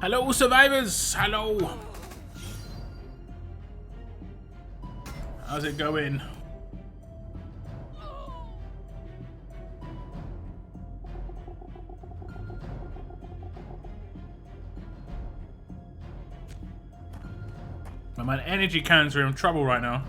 Hello, survivors! Hello! How's it going? My energy cans are in trouble right now.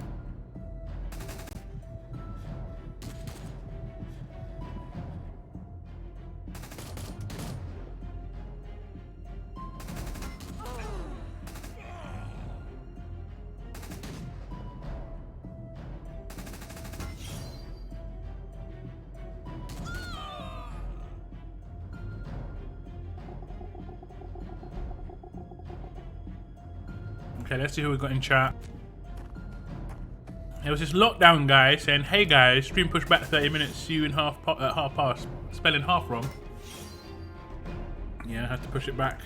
Okay, let's see who we got in chat. It was this lockdown guy saying, "Hey guys, stream push back 30 minutes. See you in half past." Spelling half wrong. Yeah, I had to push it back.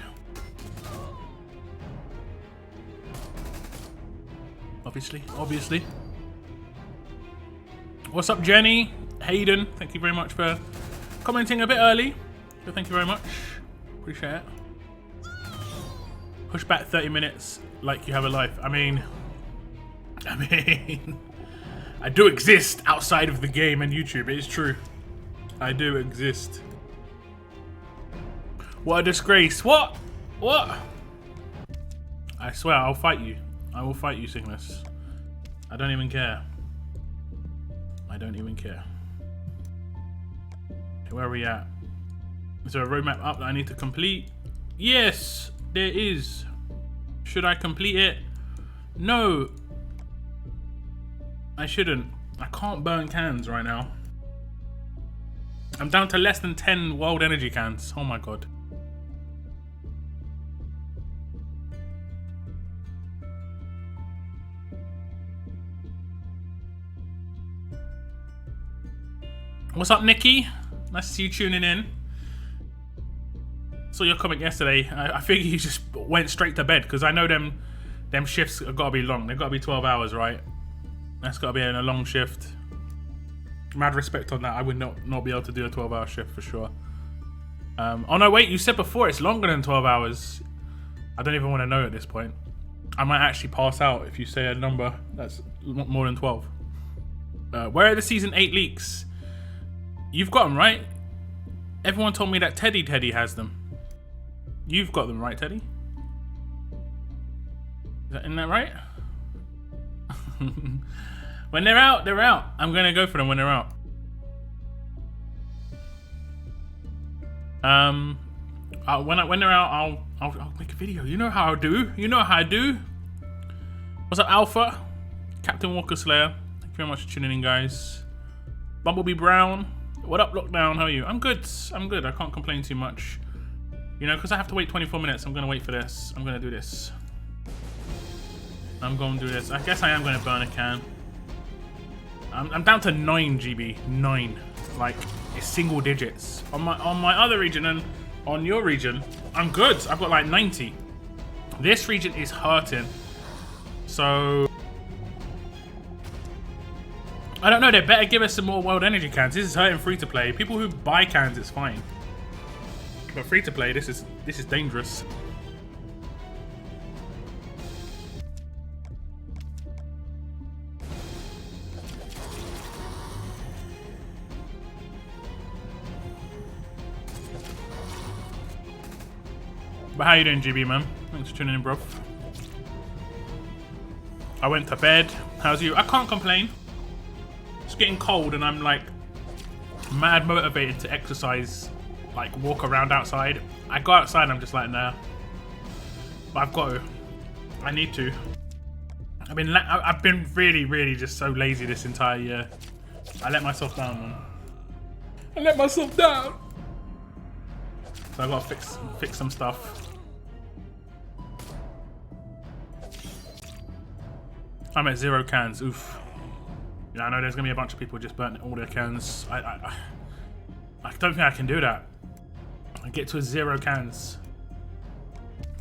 Obviously. What's up, Jenny? Hayden, thank you very much for commenting a bit early. So thank you very much. Appreciate it. Push back 30 minutes like you have a life. I mean, I do exist outside of the game and YouTube. It is true. I do exist. What a disgrace. What? I swear, I'll fight you. I will fight you, Cygnus. I don't even care. I don't even care. Okay, where are we at? Is there a roadmap up that I need to complete? Yes, there is. Should I complete it? No. I shouldn't. I can't burn cans right now. I'm down to less than 10 world energy cans. Oh my god. What's up, Nikki? Nice to see you tuning in. Saw your comment yesterday. I figure you just went straight to bed because I know them shifts have got to be long. They've got to be 12 hours, right? That's got to be in a long shift. Mad respect on that. I would not be able to do a 12-hour shift for sure. Oh no, wait, you said before it's longer than 12 hours. I don't even want to know at this point. I might actually pass out if you say a number that's more than 12. Where are the season 8 leaks? You've got them, right? Everyone told me that Teddy has them. You've got them, right, Teddy? Isn't that right? When they're out, they're out. I'm gonna go for them when they're out. When they're out, I'll make a video. You know how I do. You know how I do. What's up, Alpha? Captain Walker Slayer. Thank you very much for tuning in, guys. Bumblebee Brown. What up, Lockdown? How are you? I'm good. I can't complain too much. You know, because I have to wait 24 minutes. I'm gonna wait for this. I'm gonna do this. I'm gonna do this. I guess I am gonna burn a can. I'm down to 9 GB. 9. Like, it's single digits. On my other region and on your region, I'm good. I've got like 90. This region is hurting. So I don't know, they better give us some more world energy cans. This is hurting free to play. People who buy cans, it's fine. But free to play, this is dangerous. But how you doing, GB, man? Thanks for tuning in, bro. I went to bed. How's you? I can't complain. It's getting cold and I'm like mad motivated to exercise, like walk around outside. I go outside and I'm just like, nah. But I've got to. I need to. I've been really just so lazy this entire year. I let myself down, man. I let myself down. So I gotta fix some stuff. I'm at 0 cans. Oof. Yeah, I know there's gonna be a bunch of people just burning all their cans. I don't think I can do that. I get to 0 cans.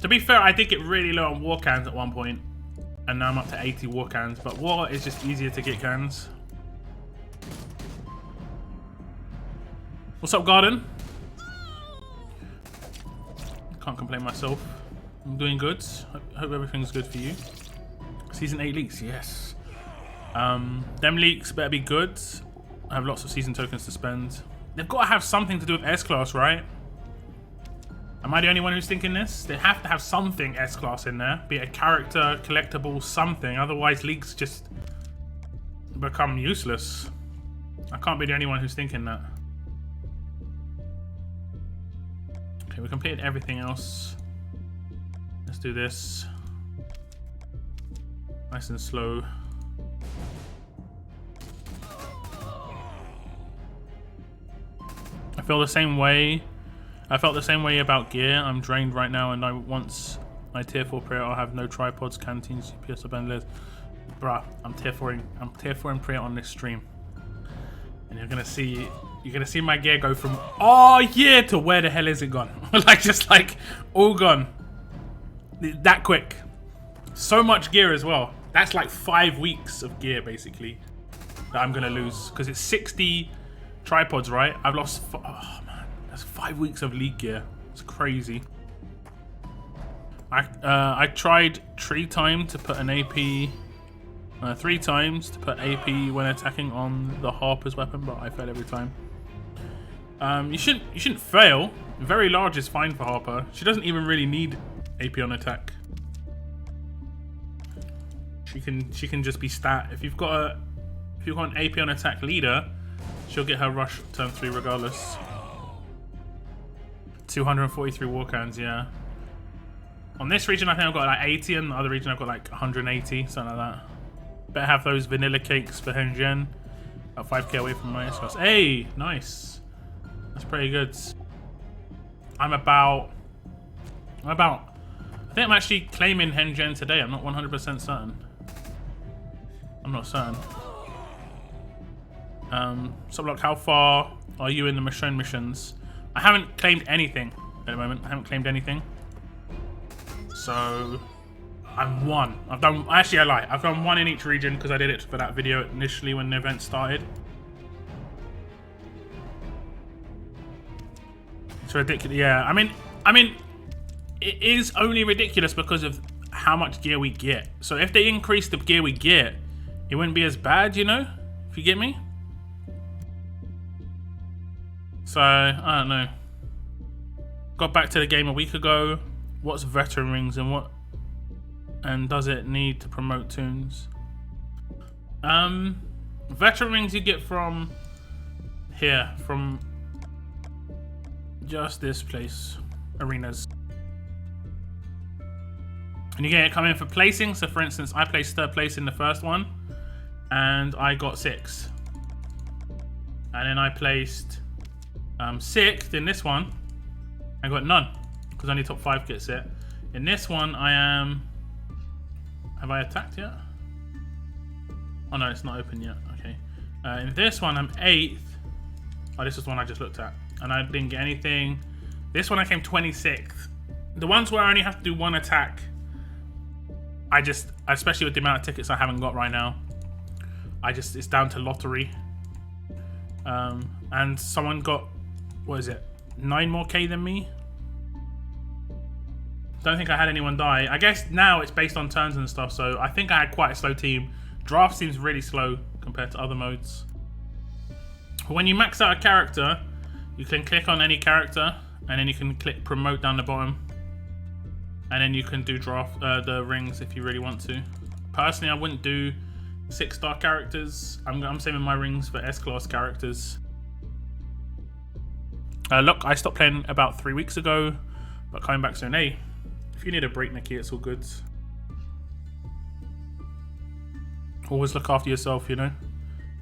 To be fair, I did get really low on war cans at one point, and now I'm up to 80 war cans. But war is just easier to get cans. What's up, Garden? Can't complain myself. I'm doing good. Hope everything's good for you. Season 8 leaks, yes. Them leaks better be good. I have lots of season tokens to spend. They've got to have something to do with S-Class, right? Am I the only one who's thinking this? They have to have something S-Class in there. Be it a character, collectible, something. Otherwise, leaks just become useless. I can't be the only one who's thinking that. Okay, we completed everything else. Let's do this. Nice and slow. I feel the same way. I felt the same way about gear. I'm drained right now, and once I tier 4 Priya, I'll have no tripods, canteens, GPS, bandoliers. Bruh, I'm tier 4ing Priya on this stream, and you're gonna see my gear go from oh yeah to where the hell is it gone? Like just like all gone. That quick. So much gear as well. That's like 5 weeks of gear basically that I'm gonna lose because it's 60 tripods, right? I've lost. Oh man, that's 5 weeks of league gear. It's crazy. I tried 3 times to put an AP. 3 times to put AP when attacking on the Harper's weapon, but I failed every time. You shouldn't fail. Very large is fine for Harper. She doesn't even really need AP on attack. She can just be stat. If you've got an AP on attack leader, she'll get her rush turn 3 regardless. 243 war cans, yeah. On this region, I think I've got like 80, and the other region I've got like 180, something like that. Better have those vanilla cakes for Hengen. About 5k away from my S-Class. Hey, nice. That's pretty good. I think I'm actually claiming Hengen today. I'm not 100% certain. I'm not certain. Sublock, how far are you in the Michonne missions? I haven't claimed anything at the moment. I haven't claimed anything. So I'm 1. Actually I lie. I've done 1 in each region because I did it for that video initially when the event started. It's ridiculous. Yeah, I mean, it is only ridiculous because of how much gear we get. So if they increase the gear we get, it wouldn't be as bad, you know? If you get me? So, I don't know. Got back to the game a week ago. What's veteran rings and does it need to promote tunes? Veteran rings you get from here, from just this place, arenas. And you get it coming for placing. So for instance, I placed 3rd place in the first one and I got 6. And then I placed 6th in this one. I got none because only top 5 gets it. In this one, I am. Have I attacked yet? Oh no, it's not open yet. Okay. In this one, I'm 8th. Oh, this is the one I just looked at, and I didn't get anything. This one, I came 26th. The ones where I only have to do 1 attack, especially with the amount of tickets I haven't got right now, it's down to lottery. And someone got, what is it, 9 more K than me? Don't think I had anyone die. I guess now it's based on turns and stuff, so I think I had quite a slow team. Draft seems really slow compared to other modes. When you max out a character, you can click on any character, and then you can click promote down the bottom. And then you can do draft the rings if you really want to. Personally, I wouldn't do 6-star characters. I'm saving my rings for S-Class characters. Look, I stopped playing about 3 weeks ago, but coming back soon. Hey, if you need a break, Nikki, it's all good. Always look after yourself, you know.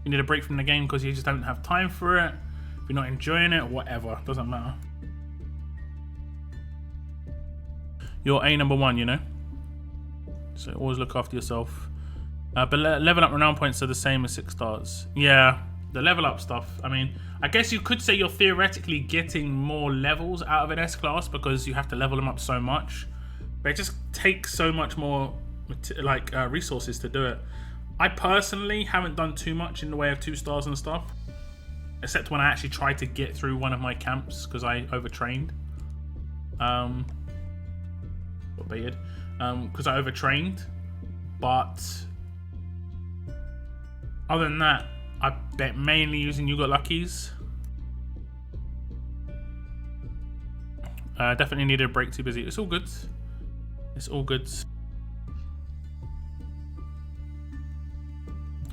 You need a break from the game because you just don't have time for it. If you're not enjoying it, whatever, doesn't matter. You're A number 1, you know. So always look after yourself. But level up renown points are the same as 6 stars. Yeah, the level up stuff. I mean, I guess you could say you're theoretically getting more levels out of an S-Class because you have to level them up so much. But it just takes so much more resources to do it. I personally haven't done too much in the way of 2 stars and stuff. Except when I actually tried to get through one of my camps because I overtrained. got baited because I overtrained. But other than that, I bet mainly using You Got Luckies. Definitely needed a break, too busy. It's all good. It's all good.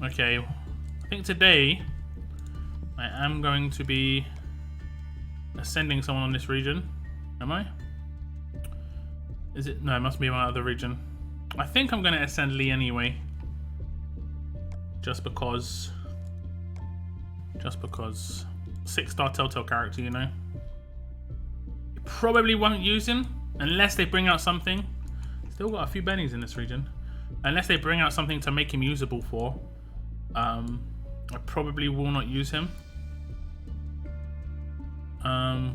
Okay, I think today I am going to be ascending someone on this region. Am I? Is it? No, it must be my other region. I think I'm going to ascend Lee anyway. Just because. 6-star Telltale character, you know. Probably won't use him unless they bring out something. Still got a few bennies in this region. Unless they bring out something to make him usable for. I probably will not use him.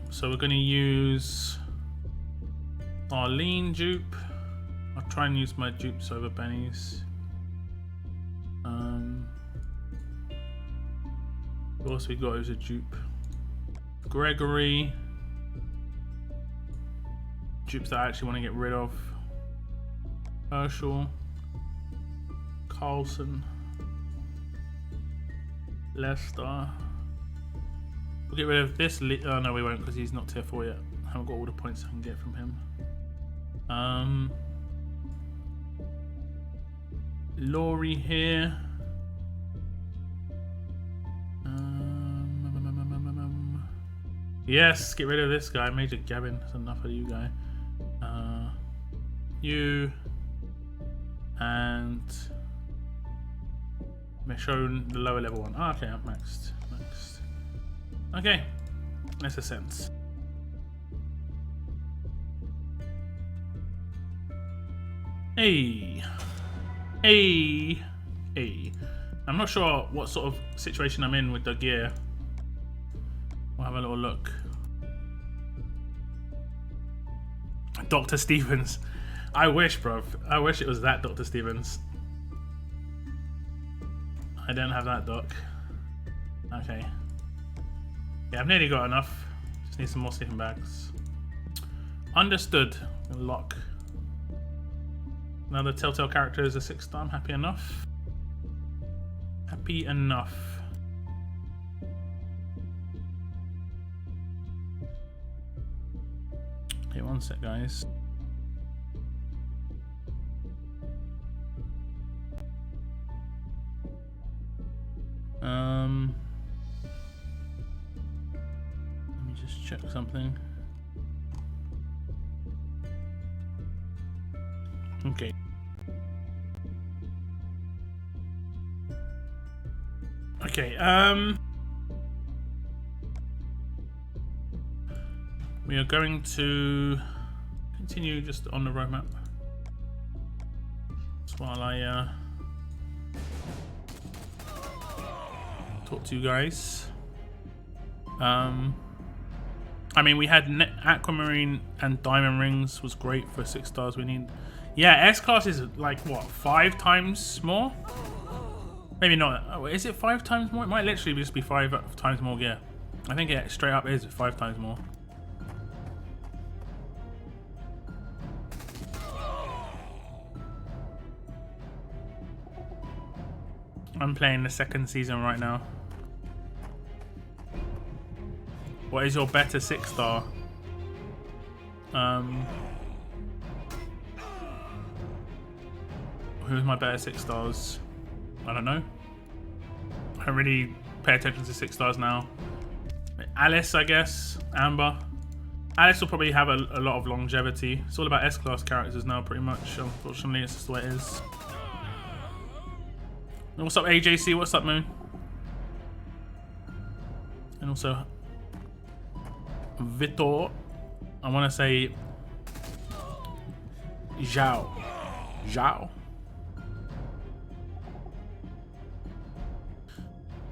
So we're going to use Arlene dupe. I'll try and use my dupes over bennies. What else we got as a dupe? Gregory. Dupes that I actually want to get rid of. Herschel. Carlson. Lester. We'll get rid of this. Oh no, we won't because he's not tier 4 yet. I haven't got all the points I can get from him. Laurie here. Yes, get rid of this guy. Major Gavin. That's enough of you guy. You and Michonne, the lower level one. Oh, okay, I'm maxed. Okay, that's a sense. Hey. I'm not sure what sort of situation I'm in with the gear. We'll have a little look. Dr. Stevens. I wish, bruv. I wish it was that Dr. Stevens. I don't have that, Doc. Okay. Yeah, I've nearly got enough. Just need some more sleeping bags. Understood. Lock. Another Telltale character is a 6-star. I'm happy enough. Happy enough. Okay, one sec, guys. Let me just check something. Okay. Okay, we are going to continue just on the roadmap. That's while I talk to you guys. I mean, we had Aquamarine and Diamond Rings was great for 6 stars. We need, yeah, S class is like what, 5 times more? Maybe not. Oh, is it 5 times more? It might literally just be 5 times more gear. I think it straight up is 5 times more. I'm playing the 2nd season right now. What is your better 6-star? Who's my better 6 stars? I don't know. I don't really pay attention to 6 stars now. Alice, I guess. Amber. Alice will probably have a lot of longevity. It's all about S-class characters now, pretty much. Unfortunately, it's just the way it is. And what's up, AJC? What's up, Moon? And also, Vitor. I want to say Zhao. Zhao.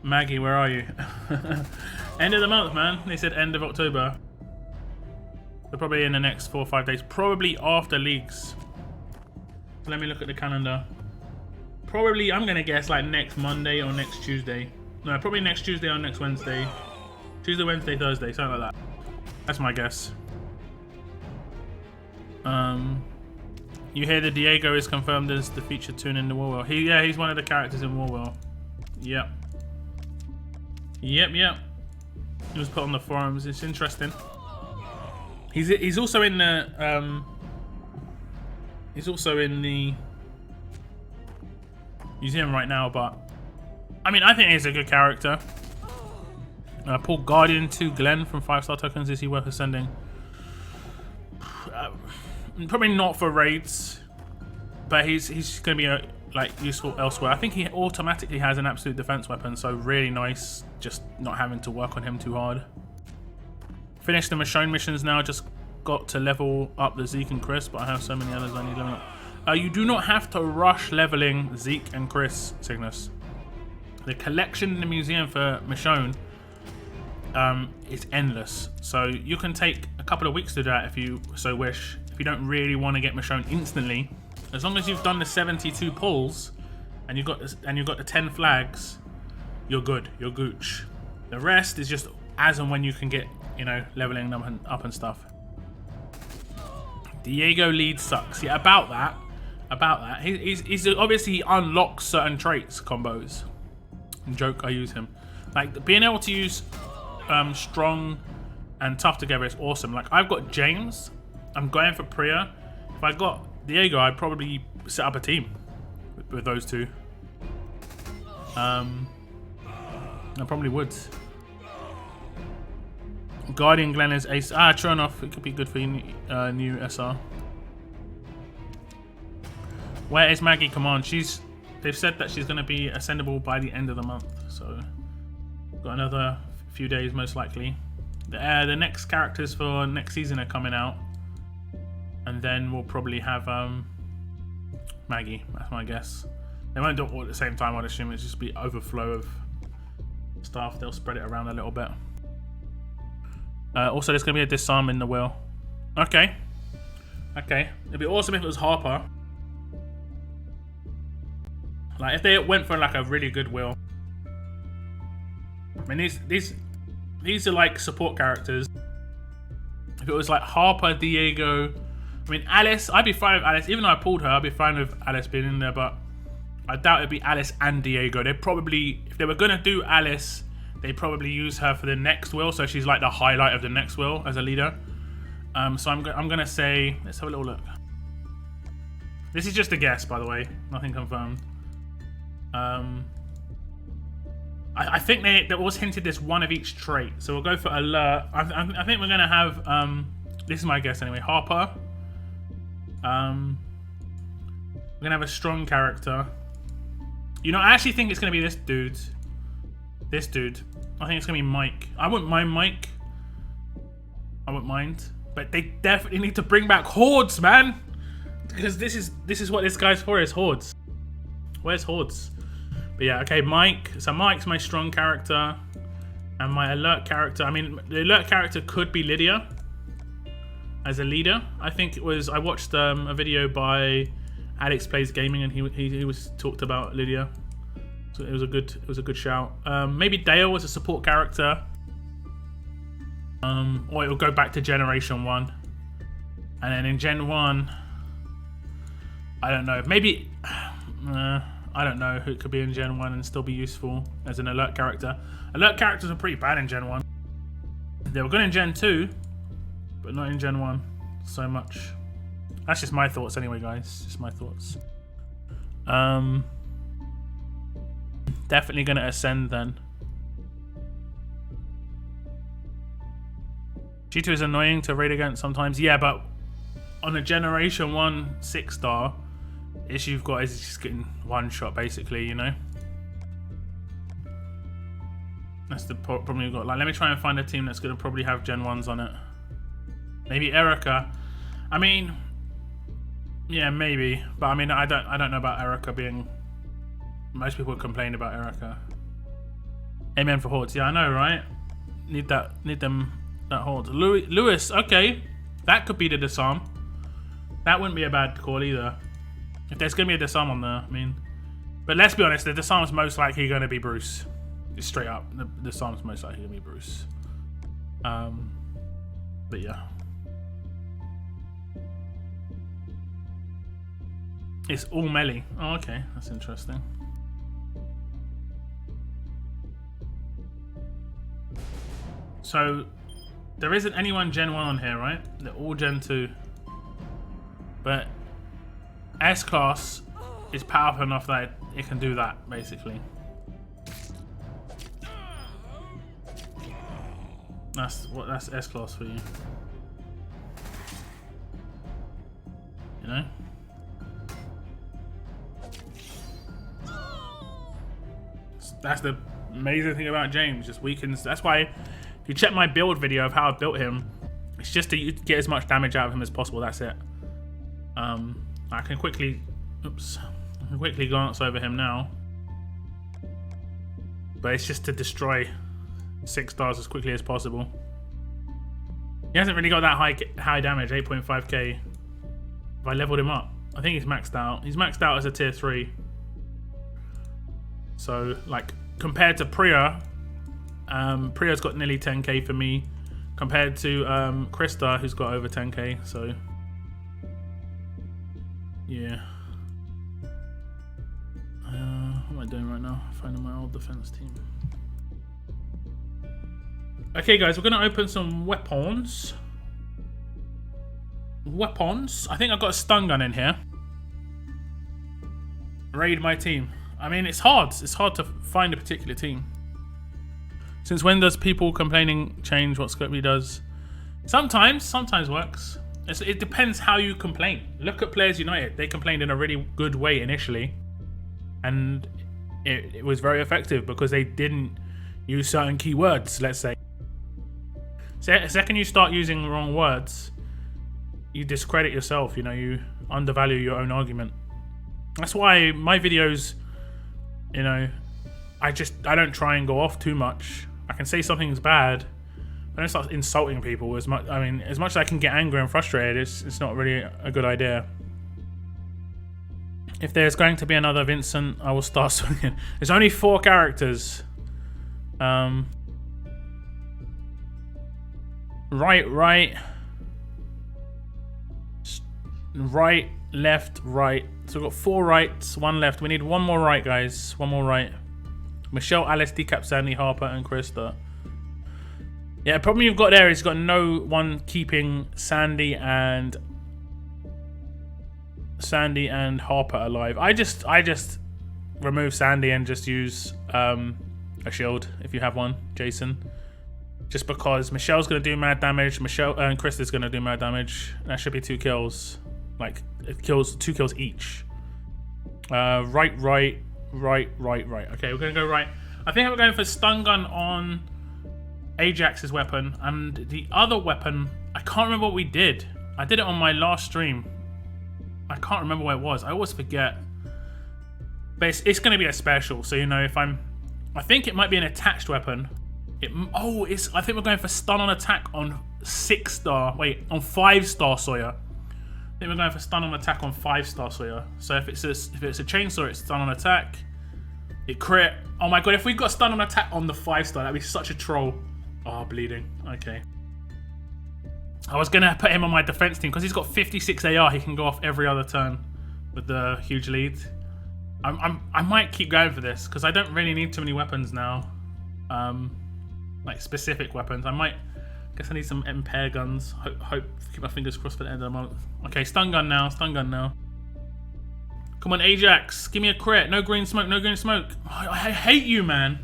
Maggie, where are you? End of the month, man. They said end of October. So probably in the next 4 or 5 days. Probably after leagues. Let me look at the calendar. Probably, I'm going to guess like next Monday or next Tuesday. No, probably next Tuesday or next Wednesday. Tuesday, Wednesday, Thursday, something like that. That's my guess. You hear the Diego is confirmed as the featured tune in the Warwheel. He's one of the characters in Warwheel. Yep. Yep. He was put on the forums. It's interesting. He's also in the museum right now, but I mean, I think he's a good character. Pull Guardian to Glenn from 5-star tokens. Is he worth ascending? Probably not for raids, but he's going to be like useful elsewhere. I think he automatically has an absolute defense weapon, so really nice just not having to work on him too hard. Finished the Michonne missions now. Just got to level up the Zeke and Chris, but I have so many others I need leveling up. You do not have to rush leveling Zeke and Chris, Cygnus. The collection in the museum for Michonne is endless, so you can take a couple of weeks to do that if you so wish. If you don't really want to get Michonne instantly, as long as you've done the 72 pulls and you've got the 10 flags, you're good. You're gooch. The rest is just as and when you can get, you know, leveling them up and stuff. Diego lead sucks. Yeah, about that. He's obviously he unlocks certain traits combos. Joke, I use him. Like being able to use strong and tough together is awesome. Like I've got James. I'm going for Priya. If I got Diego, I'd probably set up a team with those two. I probably would. Guardian Glenn is ace. True enough. It could be good for you, new SR. Where is Maggie? Come on. They've said that she's going to be ascendable by the end of the month. So got another few days most likely. The next characters for next season are coming out. And then we'll probably have Maggie. That's my guess. They won't do it all at the same time, I'd assume. It'll just be overflow of stuff. They'll spread it around a little bit. Also, there's going to be a disarm in the wheel. Okay. It'd be awesome if it was Harper. Like, if they went for, like, a really good wheel. I mean, these are, like, support characters. If it was, like, Harper, Diego... I mean, Alice, I'd be fine with Alice. Even though I pulled her, I'd be fine with Alice being in there, but I doubt it'd be Alice and Diego. They'd probably, if they were going to do Alice, they'd probably use her for the next wheel, so she's like the highlight of the next wheel as a leader. So I'm going to say, let's have a little look. This is just a guess, by the way. Nothing confirmed. I think there was hinted this one of each trait, so we'll go for alert. I think we're going to have, this is my guess anyway, Harper. We're gonna have a strong character. You know, I actually think it's gonna be this dude. I think it's gonna be Mike. I wouldn't mind Mike. But they definitely need to bring back Hordes, man. Because this is what this guy's for, is Hordes. Where's Hordes? But yeah, okay, Mike. So Mike's my strong character. And my alert character, I mean, the alert character could be Lydia. As a leader, I think it was. I watched a video by Alex Plays Gaming, and he was talked about Lydia, so it was a good shout. Maybe Dale was a support character, or it'll go back to Generation 1, and then in Gen 1, I don't know. Maybe I don't know who it could be in Gen 1 and still be useful as an alert character. Alert characters are pretty bad in Gen 1. They were good in Gen 2. But not in Gen 1 so much. That's just my thoughts anyway, guys. Just my thoughts. Definitely going to ascend then. G2 is annoying to raid against sometimes. Yeah, but on a Generation 1 6-star, the issue you've got is just getting one shot basically, you know? That's the problem you've got. Like, let me try and find a team that's going to probably have Gen 1s on it. Maybe Erica. I mean, yeah, maybe. But I mean, I don't know about Erica being. Most people complain about Erica. Amen for Hordes. Yeah, I know, right? Need them that Hordes. Lewis. Okay, that could be the disarm. That wouldn't be a bad call either. If there's gonna be a disarm on there, I mean. But let's be honest, the disarm's most likely gonna be Bruce. Just straight up, the disarm's most likely gonna be Bruce. But yeah. It's all melee. Oh, okay, that's interesting. So there isn't anyone Gen 1 on here, right? They're all Gen 2. But S-Class is powerful enough that it can do that, basically. That's S-Class for you. You know? That's the amazing thing about James, just weakens. That's why, if you check my build video of how I built him, it's just to get as much damage out of him as possible. That's it. I can quickly, glance over him now, but it's just to destroy 6 stars as quickly as possible. He hasn't really got that high damage, 8.5k. If I leveled him up, I think he's maxed out. He's maxed out as a tier 3. So, like, compared to Priya, Priya's got nearly 10k for me, compared to Krista, who's got over 10k. So, yeah. What am I doing right now? Finding my old defense team. Okay, guys, we're gonna open some weapons. I think I've got a stun gun in here. Raid my team. I mean, it's hard. It's hard to find a particular team. Since when does people complaining change what Scopely does? Sometimes works. It depends how you complain. Look at Players United. They complained in a really good way initially, and it was very effective because they didn't use certain keywords, let's say. The second you start using the wrong words, you discredit yourself, you know, you undervalue your own argument. That's why my videos, you know, I don't try and go off too much. I can say something's bad, I don't start insulting people as much. I mean, as much as I can get angry and frustrated, it's not really a good idea. If there's going to be another Vincent, I will start swinging. There's only 4 characters. Right, left, right. So we've got 4 rights, 1 left. We need 1 more right, guys. 1 more right. Michelle, Alice, Decap, Sandy, Harper, and Krista. Yeah, the problem you've got there is you've got no one keeping Sandy and Harper alive. I just remove Sandy and just use a shield if you have one, Jason. Just because Michelle's gonna do mad damage, Michelle and Krista's gonna do mad damage. That should be 2 kills. Like, it kills 2 kills each. Right. Okay, we're gonna go right. I think we're going for stun gun on Ajax's weapon, and the other weapon, I can't remember what we did. I did it on my last stream. I can't remember what it was. I always forget. But it's gonna be a special, so you know, I think it might be an attached weapon. I think we're going for stun on attack on 6-star. Wait, on 5-star Sawyer. I think we're going for stun on attack on 5-star Sawyer. So if it's a chainsaw, it's stun on attack. It crit. Oh my god, if we got stun on attack on the 5-star, that'd be such a troll. Oh, bleeding. Okay. I was gonna put him on my defense team because he's got 56 AR. He can go off every other turn with the huge lead. I might keep going for this because I don't really need too many weapons now. Like specific weapons. Guess I need some impair guns. Hope keep my fingers crossed for the end of the month. Okay, stun gun now. Come on, Ajax, give me a crit. No green smoke. I hate you, man.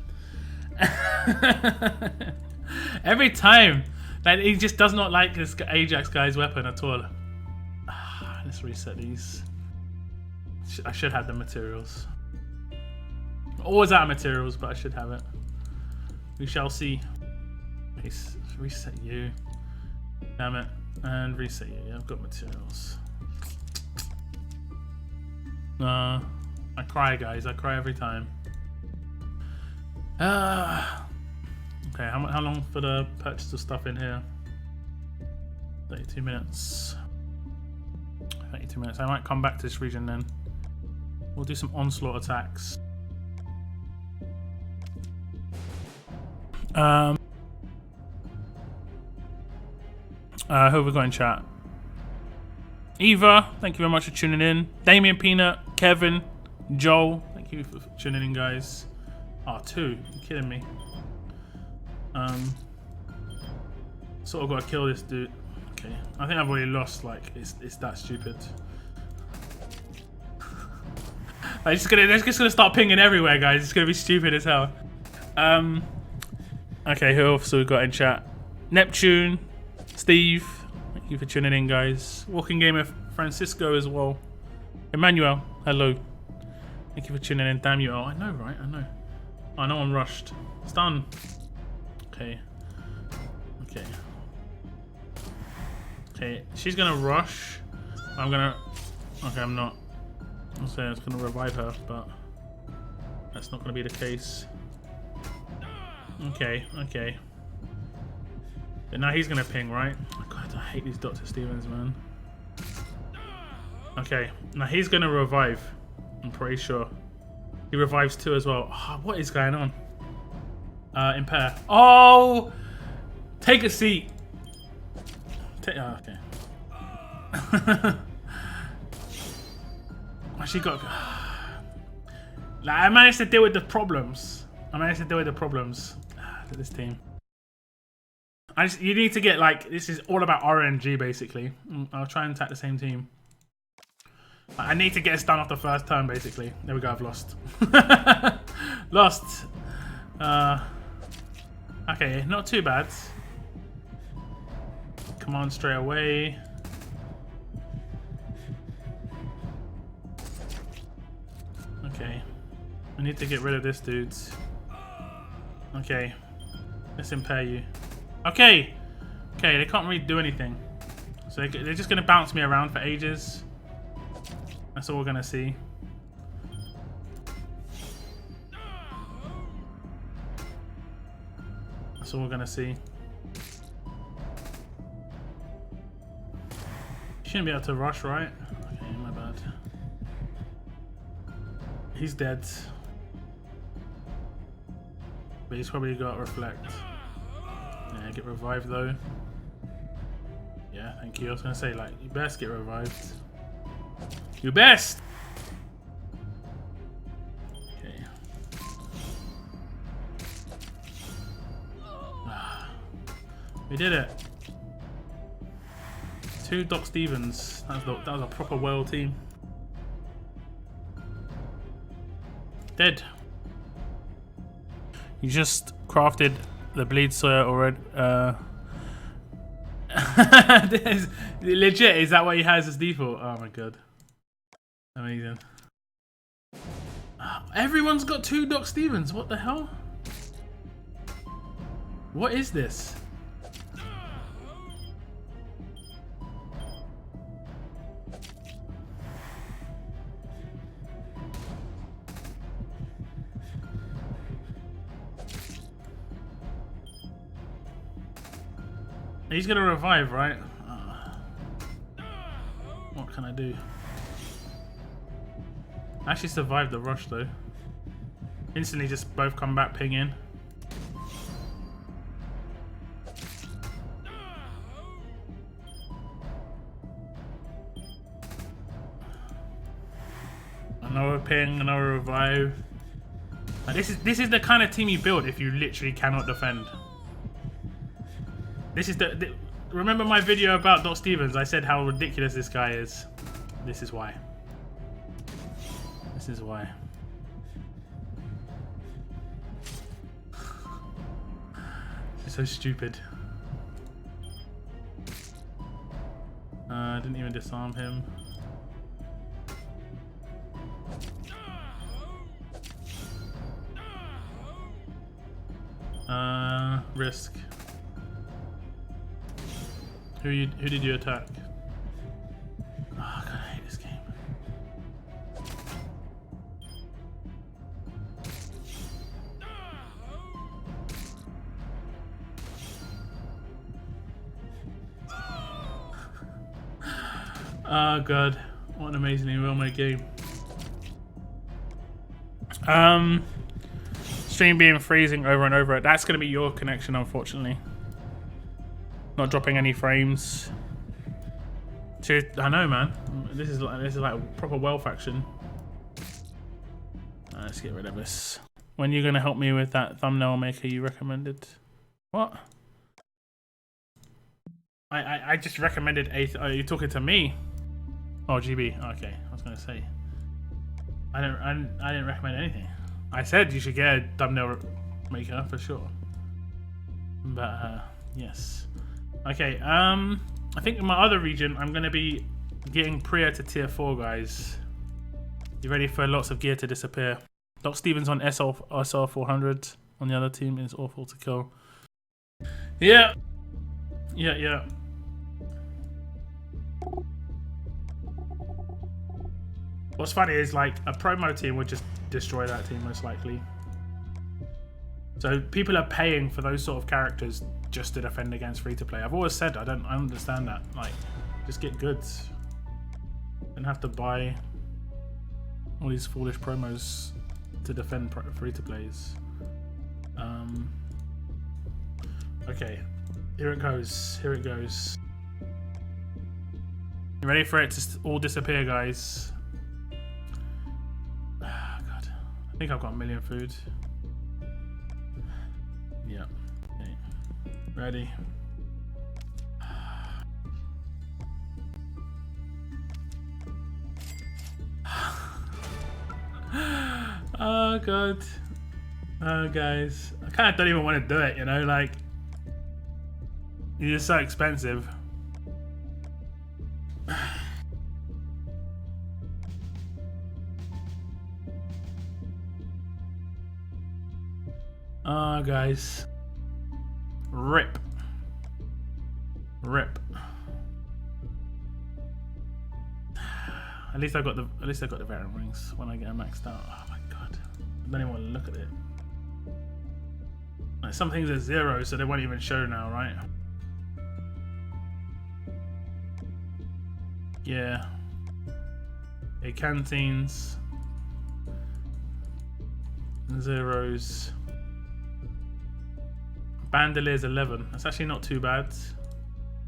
Every time, like, he just does not like this Ajax guy's weapon at all. Let's reset these. I should have the materials. Always out of materials, but I should have it. We shall see. Reset you. Damn it. And reset you. Yeah, I've got materials. I cry, guys. I cry every time. Okay, how long for the purchase of stuff in here? 32 minutes. 32 minutes. I might come back to this region then. We'll do some onslaught attacks. Who have we got in chat? Eva, thank you very much for tuning in. Damien Peanut, Kevin, Joel, thank you for tuning in, guys. Oh, 2, you're kidding me. Sort of got to kill this dude. Okay, I think I've already lost. Like, it's that stupid. They're just gonna start pinging everywhere, guys. It's gonna be stupid as hell. Okay, who else have we got in chat? Neptune, Steve, thank you for tuning in, guys. Walking Gamer Francisco as well. Emmanuel, hello. Thank you for tuning in. Damn you! Oh, I know, right? I know I'm rushed. Stun. Okay. Okay. Okay. She's gonna rush. I'm gonna. Okay, I'm not. I'm saying it's gonna revive her, but that's not gonna be the case. Okay. Okay. But now he's gonna ping, right? Oh God, I hate these Dr. Stevens, man. Okay. Now he's gonna revive. I'm pretty sure. He revives too as well. Oh, what is going on? Impair. Oh! Take a seat. Oh, okay. She got. Like, I managed to deal with the problems. To this team. You need to get, like, this is all about RNG basically. I'll try and attack the same team. I need to get a stun off the first turn basically. There we go, I've lost. Lost. Okay, not too bad. Come on, straight away. Okay. I need to get rid of this dude. Okay. Let's impair you. Okay! Okay, they can't really do anything. So they're just going to bounce me around for ages. That's all we're going to see. That's all we're going to see. Shouldn't be able to rush, right? Okay, my bad. He's dead. But he's probably got reflect. Yeah, get revived though. Yeah, thank you. I was gonna say, like, you best get revived. You best! Okay. We did it. 2 Doc Stevens. That was a proper well team. Dead. You just crafted the bleed soya already. Legit, is that what he has as default? Oh my god. Amazing. Everyone's got 2 Doc Stevens. What the hell? What is this? He's gonna revive, right? What can I do? I actually survived the rush though. Instantly just both come back pinging. Another ping, another revive. This is the kind of team you build if you literally cannot defend. This is the remember my video about Doc Stevens? I said how ridiculous this guy is. This is why. This is why. This is so stupid. I didn't even disarm him. Risk. Who did you attack? Oh, God, I hate this game. Oh God, what an amazingly well-made game. Stream being freezing over and over. That's going to be your connection, unfortunately. Not dropping any frames. I know, man. This is like a proper well faction. Let's get rid of this. When are you gonna help me with that thumbnail maker you recommended? What? I just recommended a. Are you talking to me? Oh, GB. Okay, I was gonna say. I didn't recommend anything. I said you should get a thumbnail maker for sure. But yes. Okay. I think in my other region, I'm gonna be getting Priya to tier 4, guys. You ready for lots of gear to disappear? Doc Stevens on SR 400 on the other team is awful to kill. Yeah. Yeah. What's funny is like a promo team would just destroy that team most likely. So people are paying for those sort of characters just to defend against free to play. I've always said I understand that. Like, just get goods. Don't have to buy all these foolish promos to defend free to plays. Okay, here it goes. Here it goes. You ready for it to all disappear, guys? God, I think I've got 1 million food. Yeah. Okay. Ready. Oh god. Oh guys. I kind of don't even want to do it, you know, like it's just so expensive. Oh guys. Rip. At least I got the veteran rings when I get them maxed out. Oh my god. I don't even want to look at it. Like, some things are 0, so they won't even show now, right? Yeah. Okay, canteens. 0s. Bandolier's 11. That's actually not too bad.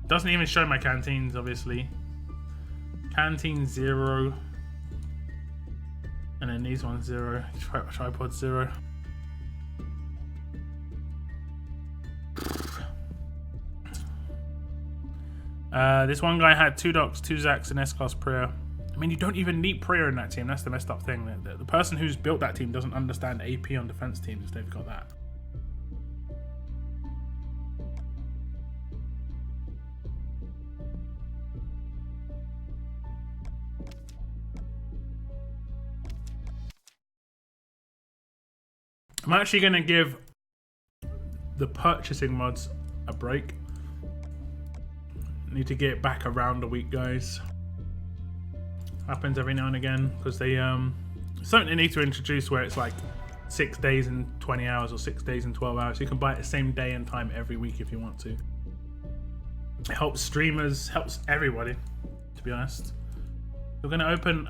Doesn't even show my canteens, obviously. Canteen 0. And then these ones 0. Tripod 0. This one guy had 2 Docs, 2 Zacs, and S-Class Priya. I mean, you don't even need Priya in that team. That's the messed up thing. The person who's built that team doesn't understand AP on defense teams if they've got that. I'm actually going to give the purchasing mods a break. Need to get it back around a week, guys. Happens every now and again because they something they need to introduce where it's like 6 days and 20 hours or 6 days and 12 hours. You can buy it the same day and time every week if you want to. It helps streamers, helps everybody, to be honest. We're gonna open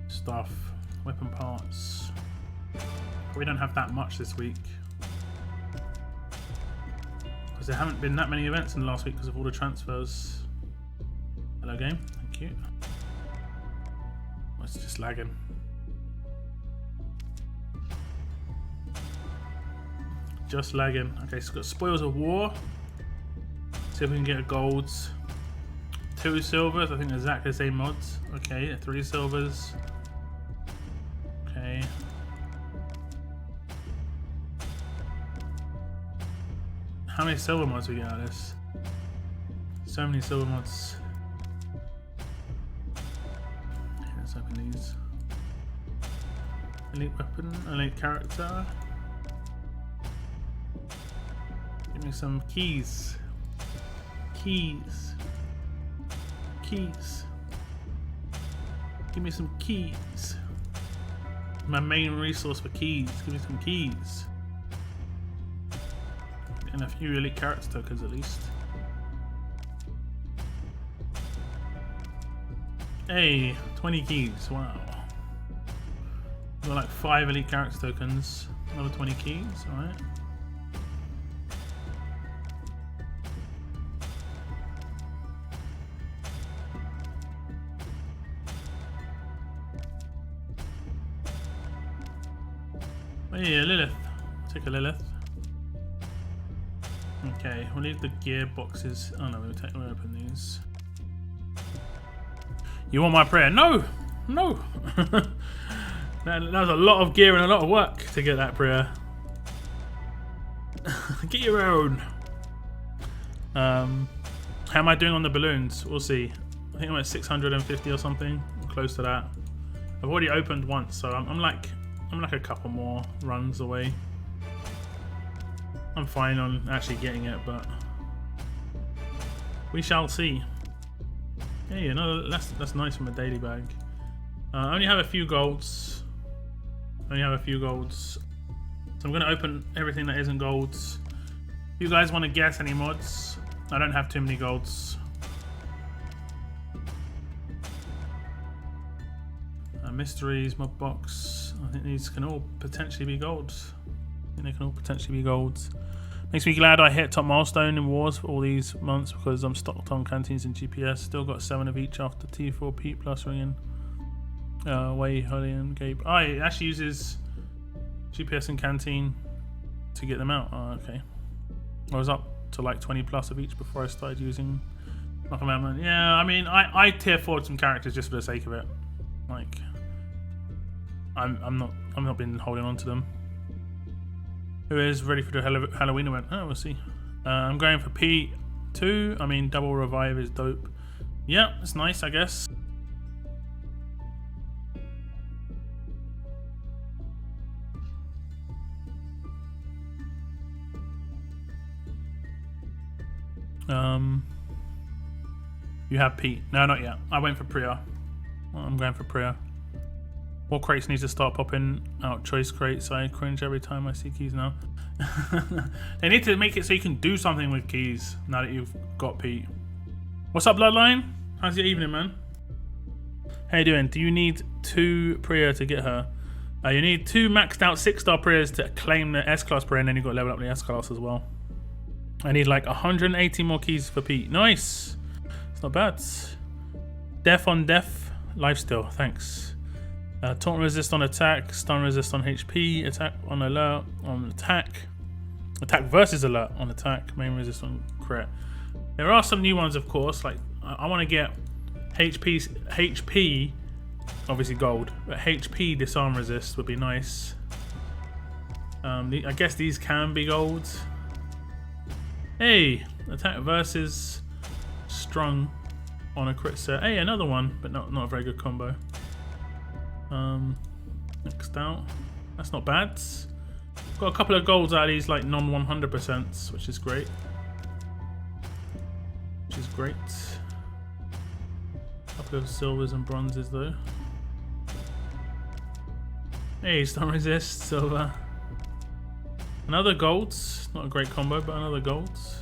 stuff, weapon parts. We don't have that much this week because there haven't been that many events in the last week because of all the transfers. Hello game, thank you. Oh, it's just lagging. Just lagging. Okay, so we've got Spoils of War. See if we can get a golds. 2 silvers, I think they're exactly the same mods. Okay, 3 silvers. Okay. How many silver mods we get out of this? So many silver mods. Okay, let's open these. Elite weapon, elite character. Give me some keys. Keys. Keys. Give me some keys. My main resource for keys. Give me some keys. And a few elite character tokens at least. Hey, 20 keys. Wow. Got like 5 elite character tokens. Another 20 keys. Alright. Oh yeah, Lilith. Take a Lilith. Okay, we'll leave the gearboxes. Oh no, we'll open these. You want my prayer? No! No! that was a lot of gear and a lot of work to get that prayer. Get your own. How am I doing on the balloons? We'll see. I think I'm at 650 or something. I'm close to that. I've already opened once, so I'm like a couple more runs away. I'm fine on actually getting it, but we shall see. Hey, that's nice from a daily bag. I only have a few golds. So I'm going to open everything that isn't golds. If you guys want to guess any mods, I don't have too many golds. Mysteries, mod box. I think these can all potentially be golds. Makes me glad I hit top milestone in wars for all these months because I'm stocked on canteens and GPS. Still got 7 of each after T4 Pete plus ringing. Way, Holly and Gabe. Oh, it actually uses GPS and canteen to get them out. Oh, okay. I was up to like 20 plus of each before I started using Knock 'em Out Man. Yeah, I mean, I tier 4'd some characters just for the sake of it. Like, I'm not been holding on to them. Who is ready for the Halloween event? Oh, we'll see. I'm going for P2. I mean, double revive is dope. Yeah, it's nice, I guess. You have Pete. No, not yet. I went for Priya. I'm going for Priya. More crates need to start popping out choice crates. I cringe every time I see keys now. They need to make it so you can do something with keys now that you've got Pete. What's up, Bloodline? How's your evening, man? How you doing? Do you need 2 Priya to get her? You need 2 maxed out 6-star Priyas to claim the S-Class Priya, and then you've got to level up the S-Class as well. I need like 180 more keys for Pete. Nice! It's not bad. Death on death. Lifesteal, thanks. Taunt resist on attack, stun resist on HP, attack on alert on attack, attack versus alert on attack, main resist on crit. There are some new ones, of course. Like I want to get HP, obviously gold, but HP disarm resist would be nice. I guess these can be gold. Hey, attack versus strung on a crit set. Hey, another one, but not a very good combo. Next out. That's not bad. Got a couple of golds out of these like non 100%, which is great. Couple of silvers and bronzes though. Hey, stun resist, silver. Another golds. Not a great combo, but another golds.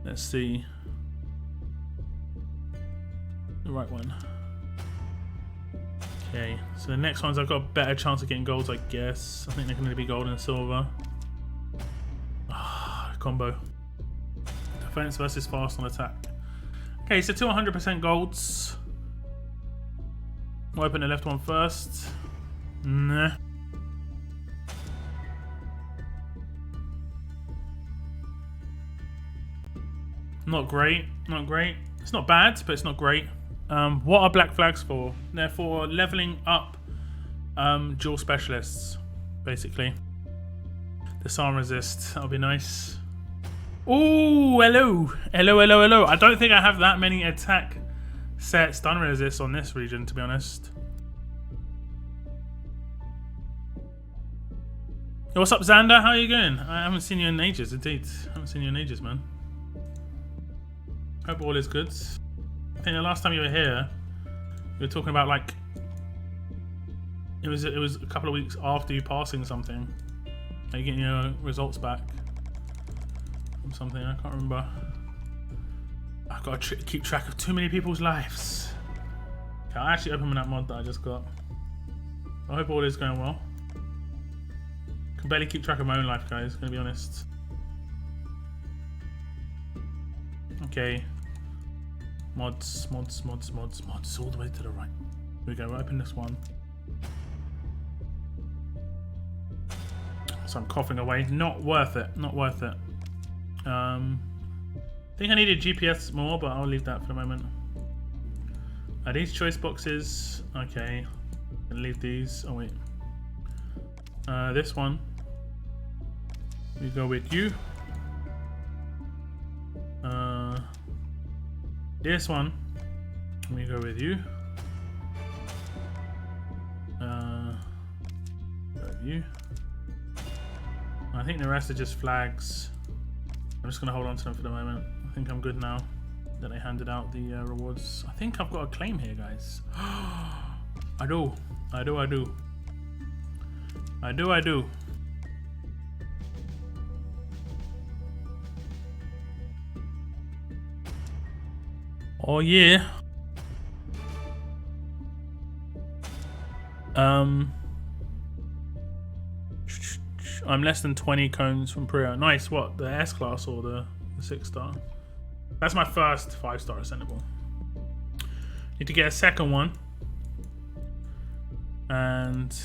Let's see. The right one. Okay, so the next ones I've got a better chance of getting golds, I guess. I think they're going to be gold and silver. Combo. Defense versus fast on attack. Okay, so 200% golds. I'll open the left one first. Nah. Not great. It's not bad, but it's not great. What are black flags for? They're for leveling up dual specialists, basically. Disarm resist, that'll be nice. Ooh, hello. I don't think I have that many attack set stun resist on this region, to be honest. Yo, what's up, Xander? How are you going? I haven't seen you in ages, indeed. I haven't seen you in ages, man. Hope all is good. I think the last time you were here, you were talking about like it was a couple of weeks after you passing something. Are you getting your results back from something? I can't remember. I've got to keep track of too many people's lives. Okay, I'll actually open that mod that I just got. I hope all is going well. I can barely keep track of my own life, guys, gonna be honest. Okay. Mods all the way to the right. we go. We'll open this one. So I'm coughing away. Not worth it. Not worth it. I think I needed GPS more, but I'll leave that for the moment. Are these choice boxes? Okay. I'll leave these. Oh wait. This one. We go with you. This one. We go with you. Go with you. I think the rest are just flags. I'm just gonna hold on to them for the moment. I think I'm good now that I handed out the rewards. I think I've got a claim here, guys. I do. I do. I do. I do. I do. Oh yeah. I'm less than 20 cones from Priya. Nice. What? The S class or the 6-star? That's my first 5-star ascendable. Need to get a second one. And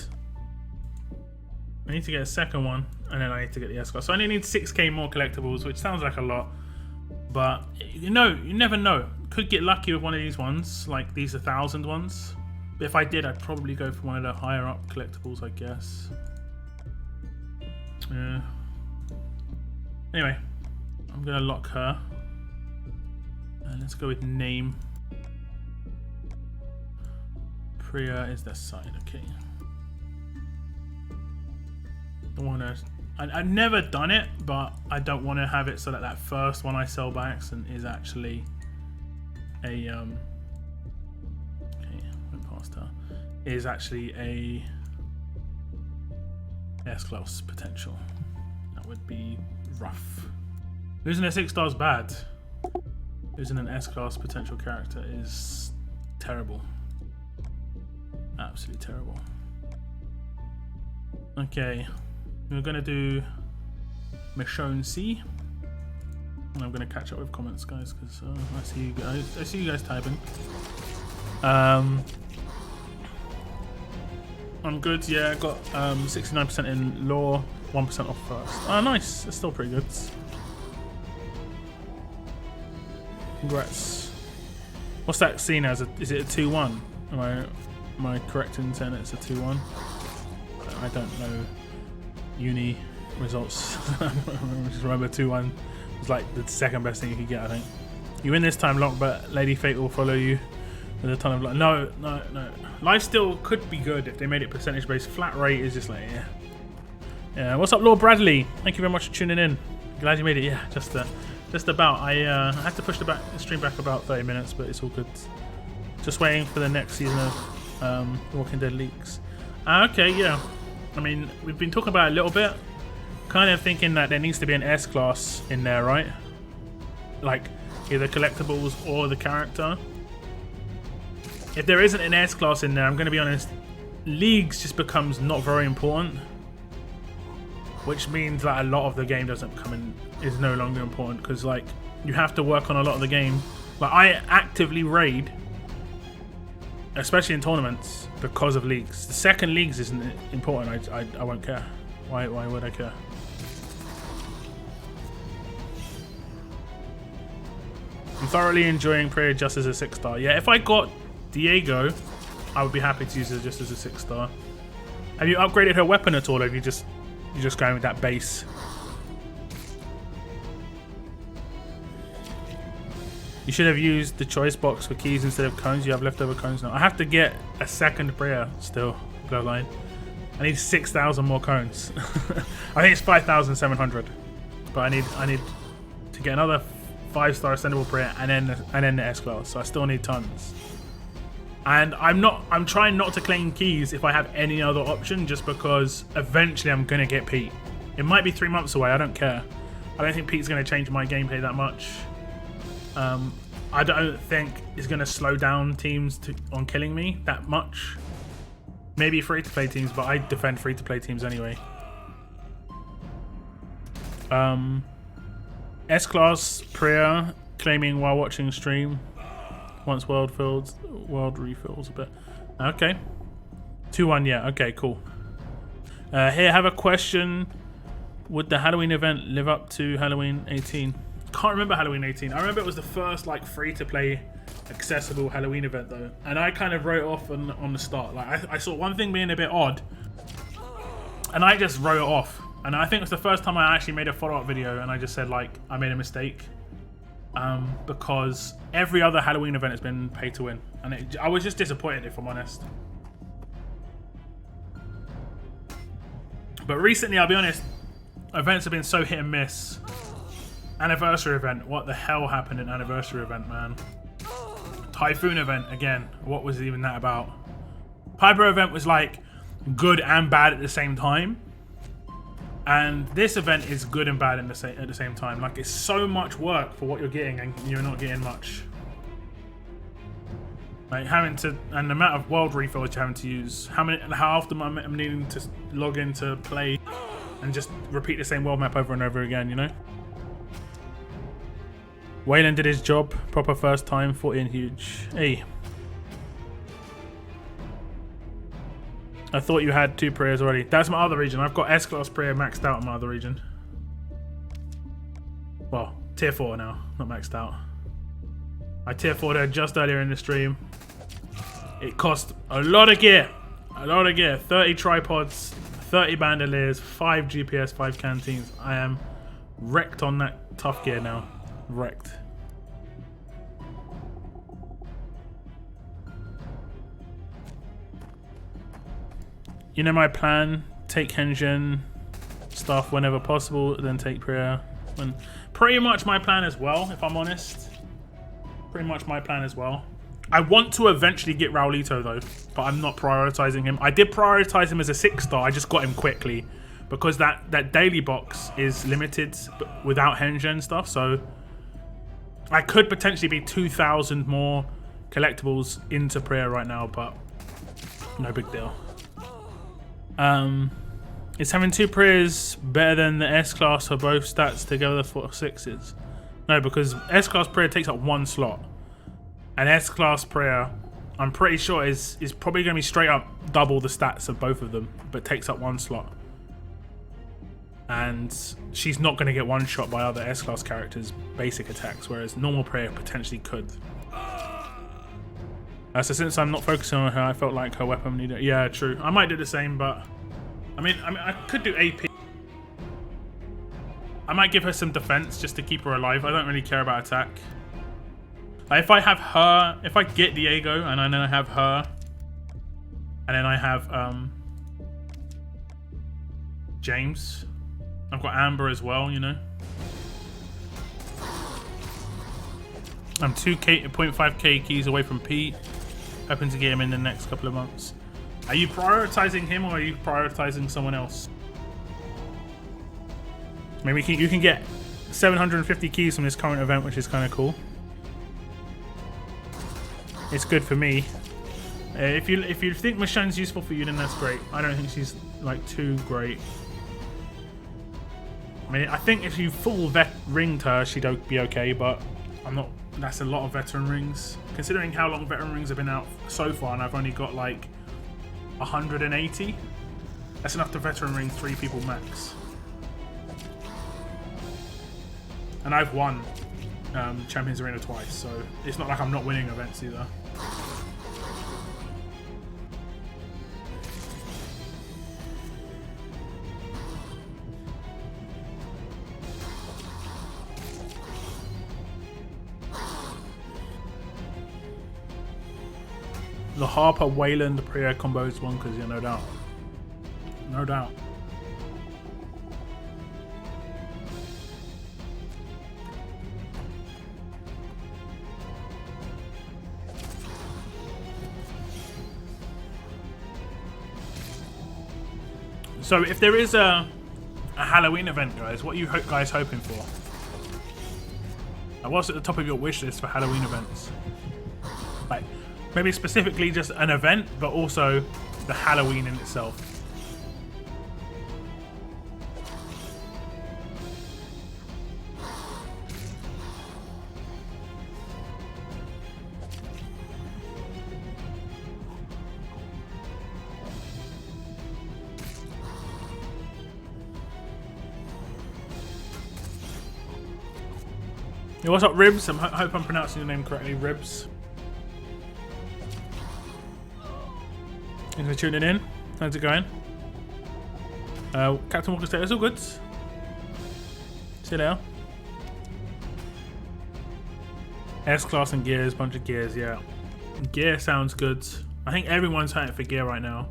I need to get a second one, and then I need to get the S class. So I only need 6k more collectibles, which sounds like a lot. But you know, you never know. Could get lucky with one of these ones, like these 1,000 ones. But if I did, I'd probably go for one of the higher up collectibles, I guess. Yeah. Anyway, I'm gonna lock her. And let's go with name. Priya is this side, okay. Don't wanna. I've never done it, but I don't want to have it so that that first one I sell by accident is actually a okay, went past her. Is actually a S-class potential. That would be rough. Losing a 6-star is bad. Losing an S-class potential character is terrible. Absolutely terrible. Okay, we're gonna do Michonne C. And I'm gonna catch up with comments, guys, because I see you guys. I see you guys typing. I'm good. Yeah, I got 69% in law, 1% off first. Oh, nice. It's still pretty good. Congrats. What's that seen as? Is it a 2-1? Am I correct in saying it's a 2-1? I don't know uni results. I just remember 2-1 was like the second best thing you could get, I think. You win this time, Lock, but Lady Fate will follow you with a ton of luck. No. Life still could be good if they made it percentage based. Flat rate is just like, yeah. Yeah. What's up, Lord Bradley? Thank you very much for tuning in. Glad you made it. Yeah, just about. I had to push the stream back about 30 minutes, but it's all good. Just waiting for the next season of Walking Dead leaks. Okay, yeah. I mean, we've been talking about it a little bit. Kind of thinking that there needs to be an S-class in there, right? Like, either collectibles or the character. If there isn't an S-class in there, I'm going to be honest, leagues just becomes not very important. Which means that a lot of the game doesn't come in, is no longer important. Because, like, you have to work on a lot of the game. Like, I actively raid, especially in tournaments, because of leagues. The second leagues isn't important. I won't care. Why would I care? I'm thoroughly enjoying Priya just as a 6-star. Yeah, if I got Diego, I would be happy to use her just as a 6-star. Have you upgraded her weapon at all, or have you just you're just going with that base? You should have used the choice box for keys instead of cones. You have leftover cones now. I have to get a second Priya still, Bloodline. I need 6,000 more cones. I think it's 5,700. But I need to get another 5-star ascendable Priya and then the S-class. So I still need tons. And I'm trying not to claim keys if I have any other option, just because eventually I'm gonna get Pete. It might be 3 months away, I don't care. I don't think Pete's gonna change my gameplay that much. I don't think it's going to slow down teams on killing me that much. Maybe free-to-play teams, but I defend free-to-play teams anyway. S-class Priya claiming while watching stream. Once world refills a bit. Okay. 2-1, yeah. Okay, cool. Here, have a question. Would the Halloween event live up to Halloween 18? Can't remember Halloween 18. I remember it was the first like free-to-play accessible Halloween event though, and I kind of wrote it off on the start. Like I saw one thing being a bit odd, and I just wrote it off. And I think it was the first time I actually made a follow-up video, and I just said like I made a mistake, because every other Halloween event has been pay to win, and I was just disappointed if I'm honest. But recently, I'll be honest, events have been so hit and miss. Anniversary event, what the hell happened in anniversary event, man? Typhoon event, again, what was even that about? Piper event was like good and bad at the same time. And this event is good and bad at the same time. Like, it's so much work for what you're getting, and you're not getting much. Like having to, and the amount of world refills you're having to use. How often I'm needing to log in to play and just repeat the same world map over and over again, you know? Wayland did his job, proper first time, 40 and huge. Hey. I thought you had 2 Prayers already. That's my other region. I've got S-Class Prayer maxed out in my other region. Well, tier 4 now, not maxed out. I tier 4'd her just earlier in the stream. It cost a lot of gear. A lot of gear. 30 tripods, 30 bandoliers, 5 GPS, 5 canteens. I am wrecked on that tough gear now. Wrecked. You know my plan. Take Henjin stuff whenever possible, then take Priya. Pretty much my plan as well, if I'm honest. Pretty much my plan as well. I want to eventually get Raulito though, but I'm not prioritizing him. I did prioritize him as a 6-star. I just got him quickly because that daily box is limited without Henjin stuff. So I could potentially be 2,000 more collectibles into Priya right now, but no big deal. Is having 2 Prayers better than the S-Class for both stats together for 6s? No, because S-Class Prayer takes up 1 slot. And S-Class Prayer, I'm pretty sure is probably going to be straight up double the stats of both of them, but takes up 1 slot. And she's not going to get one-shot by other S-Class characters' basic attacks, whereas normal Prayer potentially could. So since I'm not focusing on her, I felt like her weapon needed... Yeah, true. I might do the same, but... I mean, I could do AP. I might give her some defense just to keep her alive. I don't really care about attack. Like if I have her, if I get Diego and then I have her, and then I have James. I've got Amber as well, you know. I'm 2.5k keys away from Pete. Hoping to get him in the next couple of months. Are you prioritizing him or are you prioritizing someone else? Maybe you can get 750 keys from this current event, which is kind of cool. It's good for me. If you think Michelle's useful for you, then that's great. I don't think she's like too great. I mean, I think if you full ringed her, she'd be okay, but I'm not. That's a lot of veteran rings, considering how long veteran rings have been out so far, and I've only got like 180. That's enough to veteran ring 3 people max. And I've won Champions Arena twice, so it's not like I'm not winning events either. The Harper Wayland Priya combo is one, because yeah, no doubt. No doubt. So if there is a Halloween event, guys, what are you guys hoping for? What's at the top of your wish list for Halloween events? Like, maybe specifically just an event, but also the Halloween in itself. Hey, what's up, Ribs? I hope I'm pronouncing your name correctly, Ribs. Thanks for tuning in. How's it going? Captain Walker said it's all good. See you later. S-Class and Gears, bunch of Gears, yeah. Gear sounds good. I think everyone's hunting for Gear right now.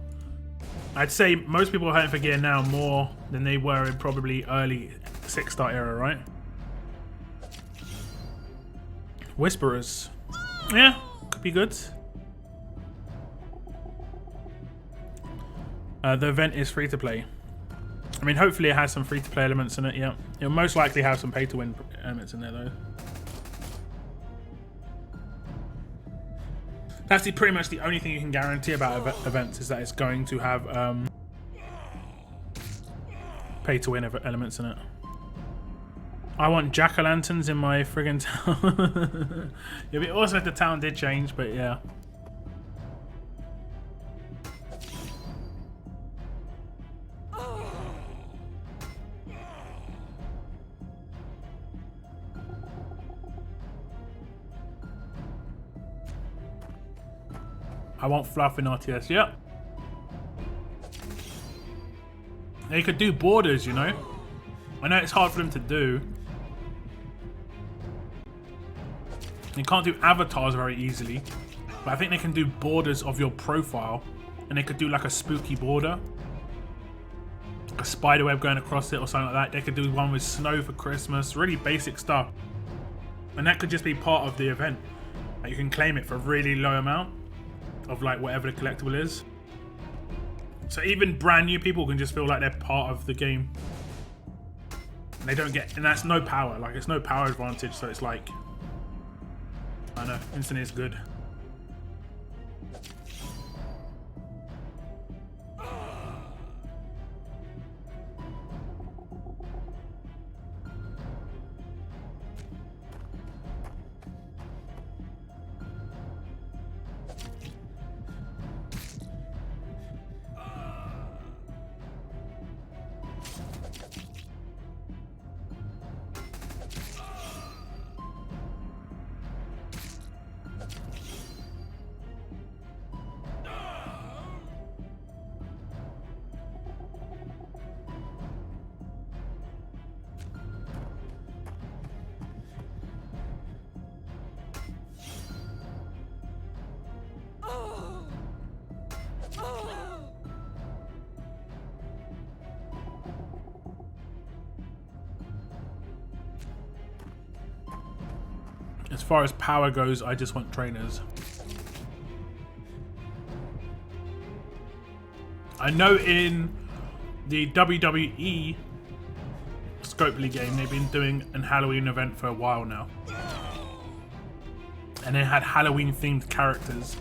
I'd say most people are hunting for Gear now more than they were in probably early 6-star era, right? Whisperers. Yeah, could be good. The event is free to play. I mean, hopefully it has some free to play elements in it, yeah. It'll most likely have some pay to win elements in there though. That's pretty much the only thing you can guarantee about events is that it's going to have pay to win elements in it. I want jack-o'-lanterns in my friggin' town. Yeah, but also if the town did change, but yeah. I want fluff in RTS, yeah. They could do borders, you know. I know it's hard for them to do. You can't do avatars very easily, but I think they can do borders of your profile, and they could do like a spooky border, like a spider web going across it or something like that. They could do one with snow for Christmas, really basic stuff, and that could just be part of the event. Like you can claim it for a really low amount of like whatever the collectible is. So even brand new people can just feel like they're part of the game. And they don't get, and that's no power. Like it's no power advantage, so it's like, I know, instant is good. As far as power goes, I just want trainers. I know in the WWE Scopely game, they've been doing an Halloween event for a while now. And they had Halloween themed characters.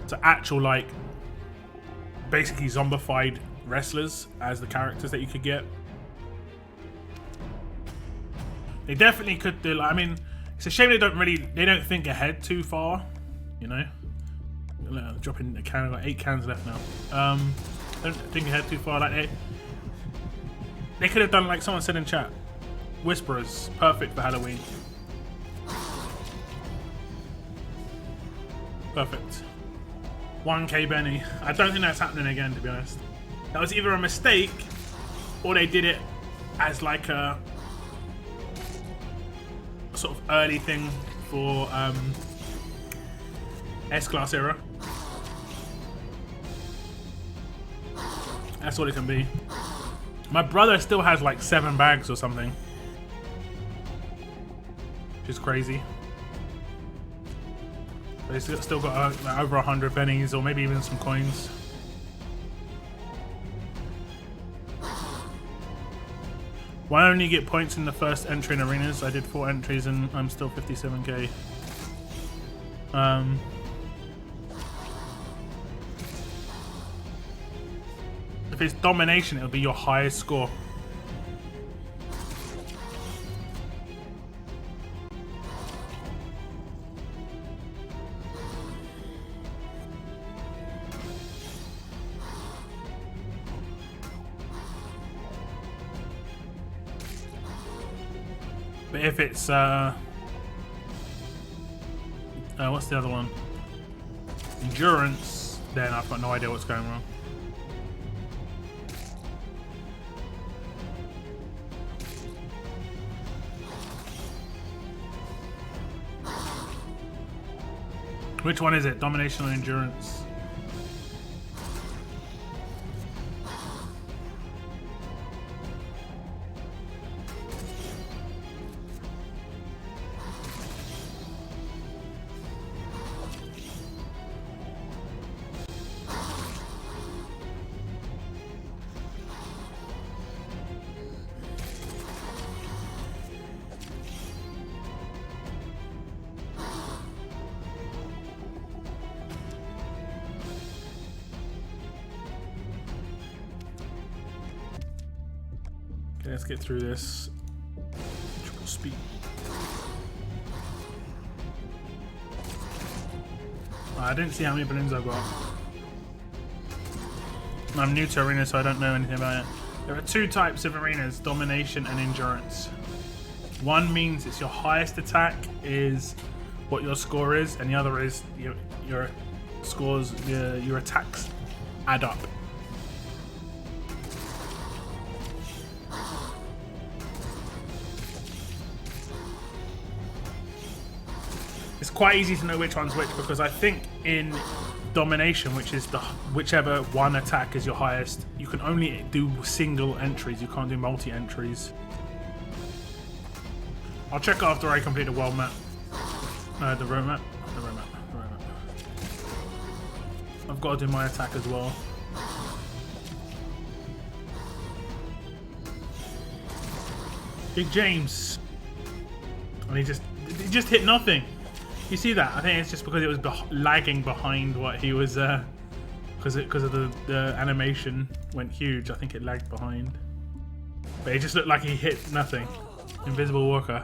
So actual like, basically zombified wrestlers as the characters that you could get. They definitely could do, I mean, it's a shame they don't think ahead too far, you know. Dropping a can, I've got 8 cans left now. Don't think ahead too far. Like they could have done like someone said in chat, Whisperers, perfect for Halloween. Perfect. 1k Benny. I don't think that's happening again, to be honest. That was either a mistake, or they did it as like a sort of early thing for S-Class era. That's what it can be. My brother still has like 7 bags or something, which is crazy. But he's still got like over 100 pennies or maybe even some coins. Why only get points in the first entry in arenas? I did 4 entries and I'm still 57k. If it's domination, it'll be your highest score. But But if it's what's the other one? Endurance, then I've got no idea what's going wrong. Which one is it? Domination or endurance? Okay, let's get through this. Triple speed. I didn't see how many balloons I've got. I'm new to arena, so I don't know anything about it. There are two types of arenas, domination and endurance. One means it's your highest attack is what your score is, and the other is your scores, your attacks add up. It's quite easy to know which one's which, because I think in domination, which is whichever one attack is your highest, you can only do single entries. You can't do multi entries. I'll check after I complete the world map. The road map. The road map. The road map. I've got to do my attack as well. Big James. And he just hit nothing. You see that? I think it's just because it was lagging behind what he was, because of the animation went huge. I think it lagged behind, but it just looked like he hit nothing. Invisible Walker.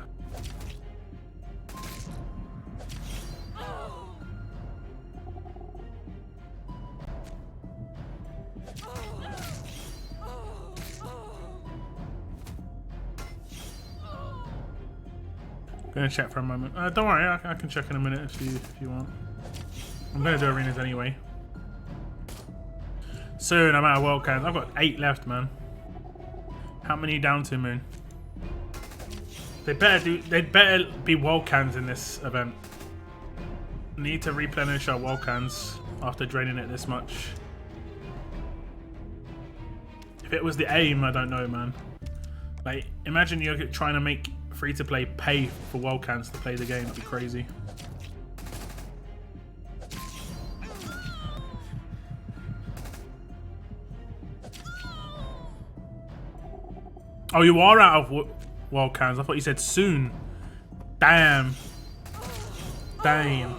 Gonna check for a moment. Don't worry, I can check in a minute if you want. I'm gonna do arenas anyway. Soon I'm out of world cans. I've got 8 left, man. How many down to, Moon? They'd better be world cans in this event. Need to replenish our world cans after draining it this much. If it was the aim, I don't know, man. Like, imagine you're trying to make free-to-play pay for world cans to play the game. That'd be crazy. Oh, you are out of world cans. I thought you said soon. Damn. Damn.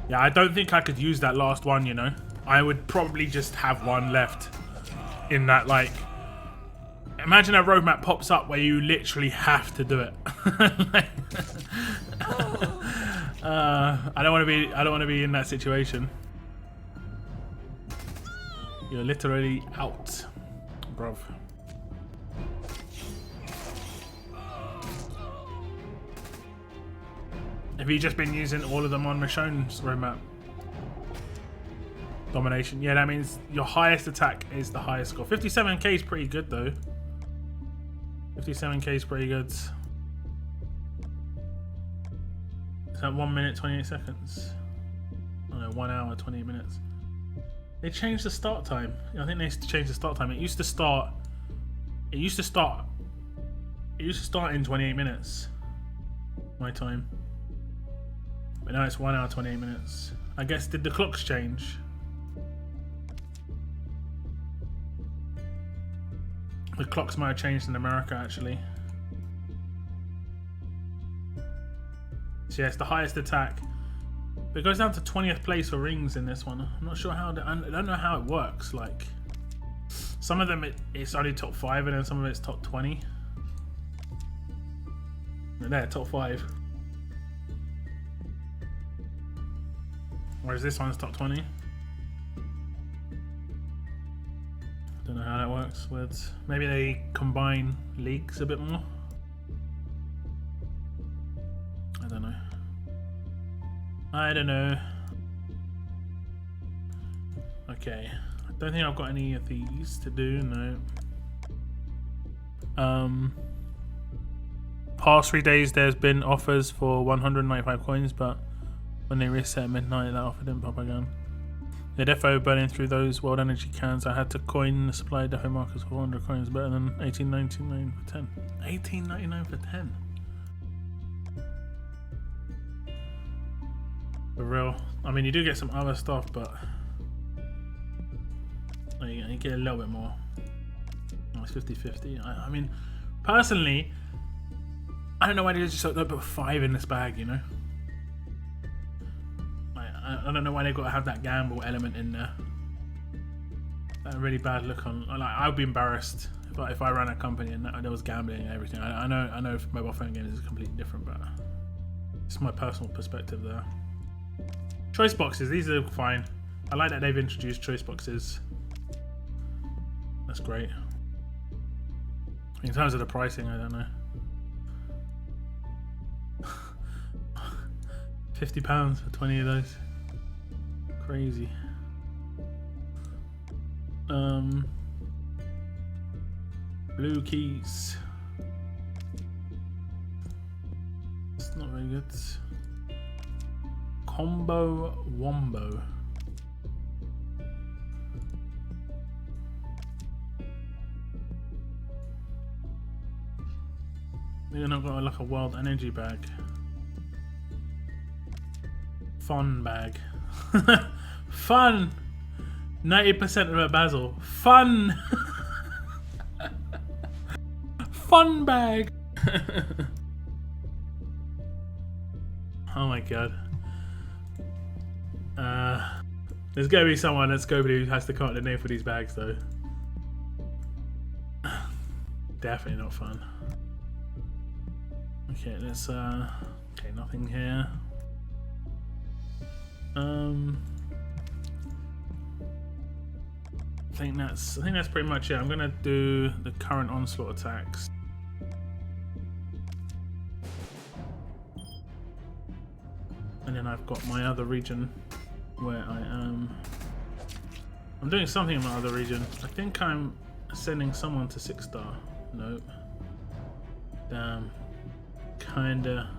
Yeah, I don't think I could use that last one, you know. I would probably just have one left in that, like... Imagine a roadmap pops up where you literally have to do it. I don't want to be in that situation. You're literally out, bruv. Have you just been using all of them on Michonne's roadmap? Domination. Yeah, that means your highest attack is the highest score. 57k is pretty good though. 57k is pretty good. Is that 1 minute 28 seconds? Oh no, 1 hour 28 minutes. They changed the start time. I think they changed the start time. It used to start in 28 minutes. My time. But now it's 1 hour 28 minutes. I guess, did the clocks change? The clocks might have changed in America, actually. So yeah, it's the highest attack. But it goes down to 20th place for rings in this one. I'm not sure how. I don't know how it works. Like, some of them it's only top 5, and then some of it's top 20. And there, top 5. Whereas this one's top 20. Don't know how that works. Maybe they combine leagues a bit more. I don't know. Okay. I don't think I've got any of these to do, no. Past 3 days there's been offers for 195 coins, but when they reset at midnight that offer didn't pop again. The defo burning through those world energy cans, I had to coin the supply defo markers for 400 coins, better than 18.99 for 10. 18.99 for 10. For real. I mean, you do get some other stuff, but you get a little bit more. Oh, it's 50-50. I mean, personally, I don't know why they just don't put 5 in this bag, you know? I don't know why they've got to have that gamble element in there. That really bad look on. Like, I'd be embarrassed if I ran a company and there was gambling and everything. I know if mobile phone games is completely different, but it's my personal perspective there. Choice boxes, these are fine. I like that they've introduced choice boxes. That's great. In terms of the pricing, I don't know. £50 for 20 of those. Crazy. Blue keys. It's not very good. Combo Wombo. They're not got like a wild energy bag. Fun bag. Fun! 90% of it basil. Fun! Fun bag! Oh my god. There's gonna be someone at Scobie who has to come up with the name for these bags though. Definitely not fun. Okay, let's okay, nothing here. I think that's pretty much it. I'm gonna do the current onslaught attacks. And then I've got my other region where I am. I'm doing something in my other region. I think I'm sending someone to 6-star. Nope. Damn. Kinda.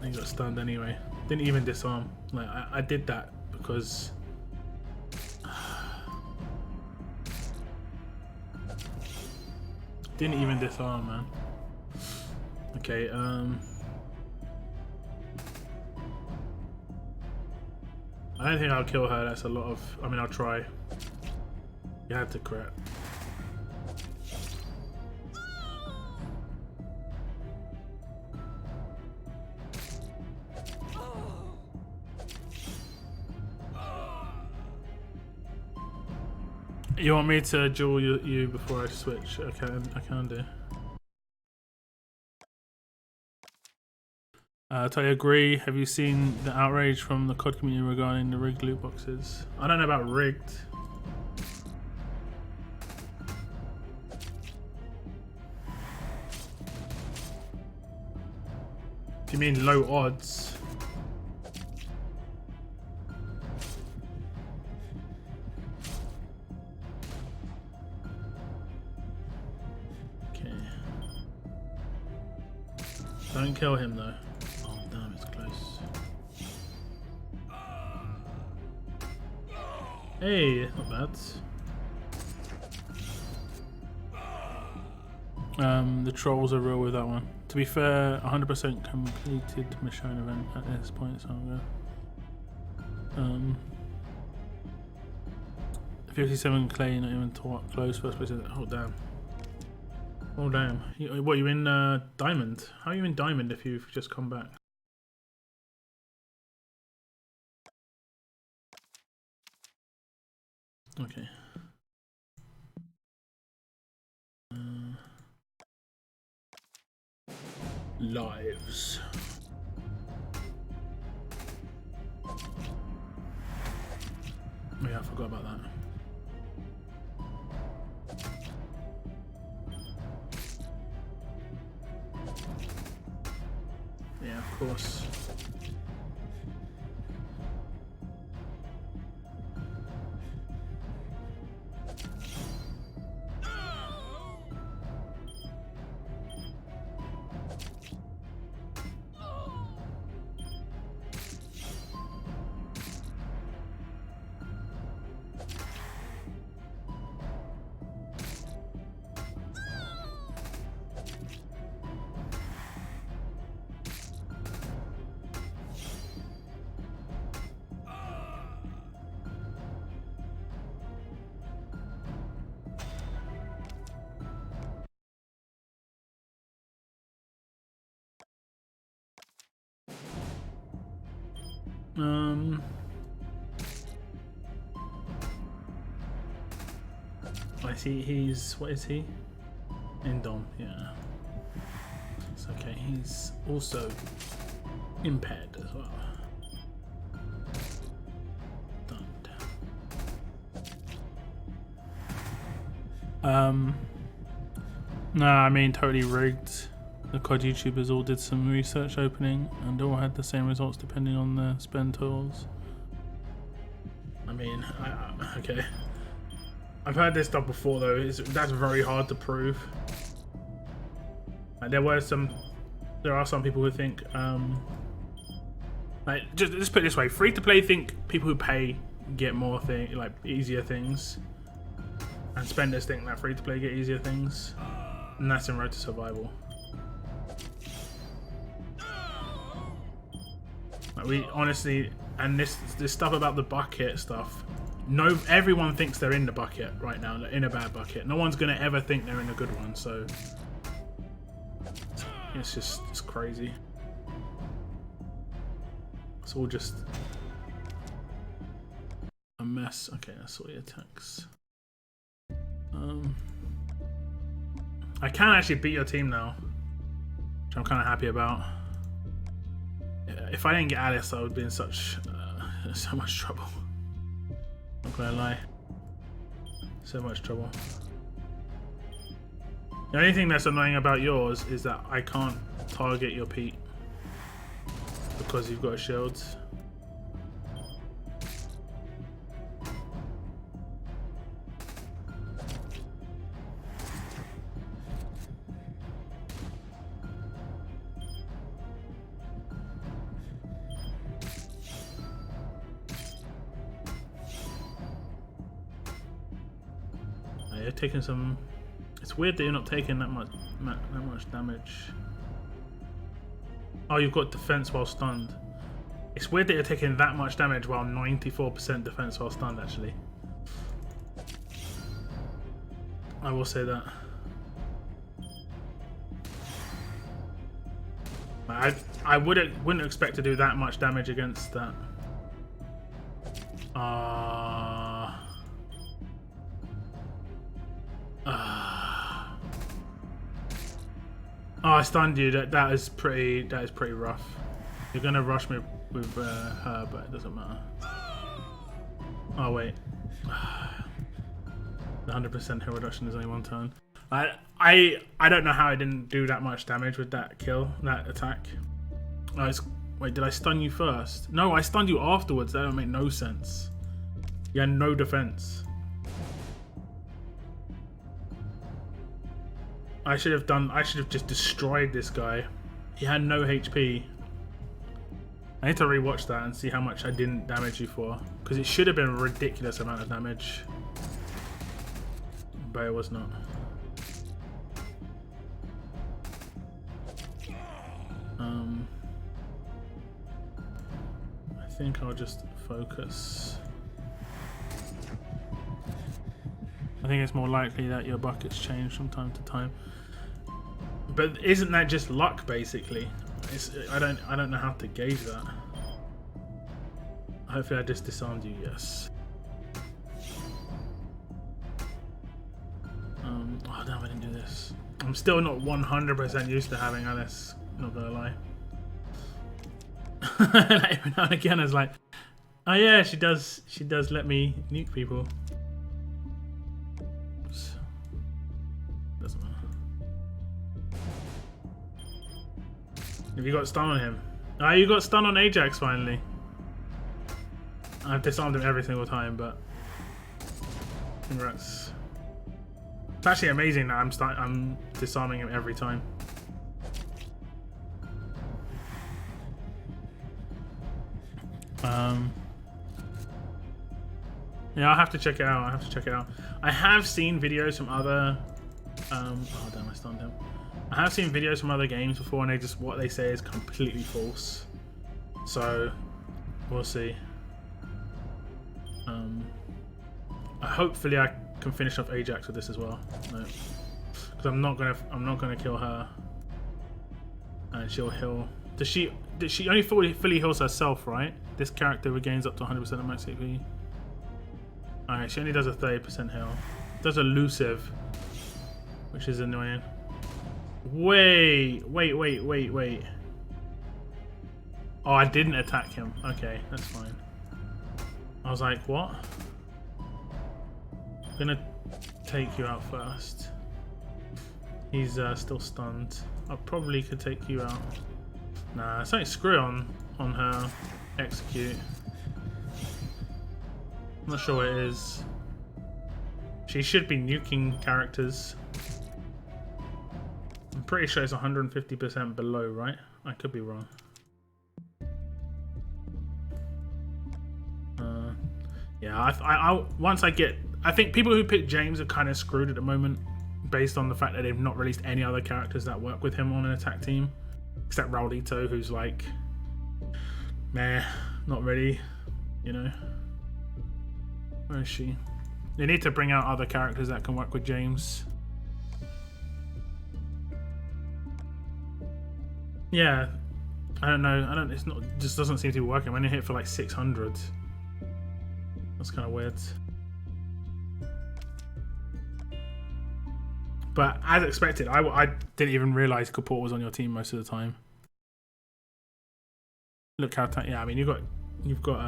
He got stunned anyway. Didn't even disarm. Like I did that because didn't even disarm, man. Okay, I don't think I'll kill her. That's a lot of. I mean, I'll try. You had to crit. You want me to duel you before I switch? Okay, I can do. I totally agree. Have you seen the outrage from the COD community regarding the rigged loot boxes? I don't know about rigged. Do you mean low odds? Don't kill him though. Oh damn, it's close. Hey, not bad. The trolls are real with that one. To be fair, 100% completed Michonne event at this point, so I'm gonna 57 clay, not even close first place. Oh damn. Oh damn. What, you in Diamond? How are you in Diamond if you've just come back? Okay. Lives. Yeah, I forgot about that. Yeah, of course. I see he's, what is he? Indom, yeah. It's okay, he's also impaired as well. Done. No, I mean totally rigged. The COD YouTubers all did some research opening and all had the same results depending on the spend totals. I mean, okay. I've heard this stuff before though. That's very hard to prove. Like, there are some people who think, like just put it this way: free to play think people who pay get more like easier things, and spenders think that free to play get easier things, and that's in Road to Survival. Like, we honestly, and this stuff about the bucket stuff. No, everyone thinks they're in the bucket right now, in a bad bucket. No one's gonna ever think they're in a good one, so it's crazy. It's all just a mess. Okay, that's all the attacks. I can actually beat your team now, which I'm kind of happy about. If I didn't get Alice, I would be in so much trouble. Not gonna lie. So much trouble. The only thing that's annoying about yours is that I can't target your Pete because you've got a shield. You're taking some. It's weird that you're not taking that much damage. Oh, you've got defense while stunned. It's weird that you're taking that much damage while 94% defense while stunned. Actually, I will say that. I wouldn't expect to do that much damage against that. Oh, I stunned you. That is pretty rough. You're gonna rush me with her, but it doesn't matter. Oh wait, the 100% hit reduction is only one turn. I don't know how I didn't do that much damage with that attack. Oh, wait, did I stun you first? No, I stunned you afterwards. That don't make no sense. You had no defense. I should have just destroyed this guy. He had no HP. I need to rewatch that and see how much I didn't damage you for, because it should have been a ridiculous amount of damage, but it was not. I think I'll just focus. I think it's more likely that your buckets change from time to time. But isn't that just luck, basically? I don't know how to gauge that. Hopefully I just disarmed you, yes. Oh damn, I didn't do this. I'm still not 100% used to having Alice, not gonna lie. Like, every now and again it's like, Oh yeah, she does. She does let me nuke people. Oops. Doesn't matter. Have you got stun on him? Ah, you got stun on Ajax finally. I've disarmed him every single time, but congrats. It's actually amazing that I'm disarming him every time. Yeah, I'll have to check it out. I have seen videos from other oh damn, I stunned him. I have seen videos from other games before, and what they say is completely false. So we'll see. Hopefully I can finish off Ajax with this as well. No, because I'm not gonna kill her, and she'll heal. Does she only fully heals herself, right? This character regains up to 100% of max HP. Alright, she only does a 30% heal. Does elusive, which is annoying. Wait. Oh, I didn't attack him. Okay, that's fine. I was like, what? I'm gonna take you out first. He's still stunned. I probably could take you out. Nah, it's like screw on her. Execute. I'm not sure what it is. She should be nuking characters. I'm pretty sure it's 150% below, right? I could be wrong. Yeah, I once I get... I think people who pick James are kind of screwed at the moment based on the fact that they've not released any other characters that work with him on an attack team. Except Raulito, who's like... meh, not really, you know. Where is she? They need to bring out other characters that can work with James. Yeah, I don't know. It's not. Just doesn't seem to be working. When you hit for like 600, that's kind of weird. But as expected, I didn't even realize Kaport was on your team most of the time. Look how yeah. I mean, you've got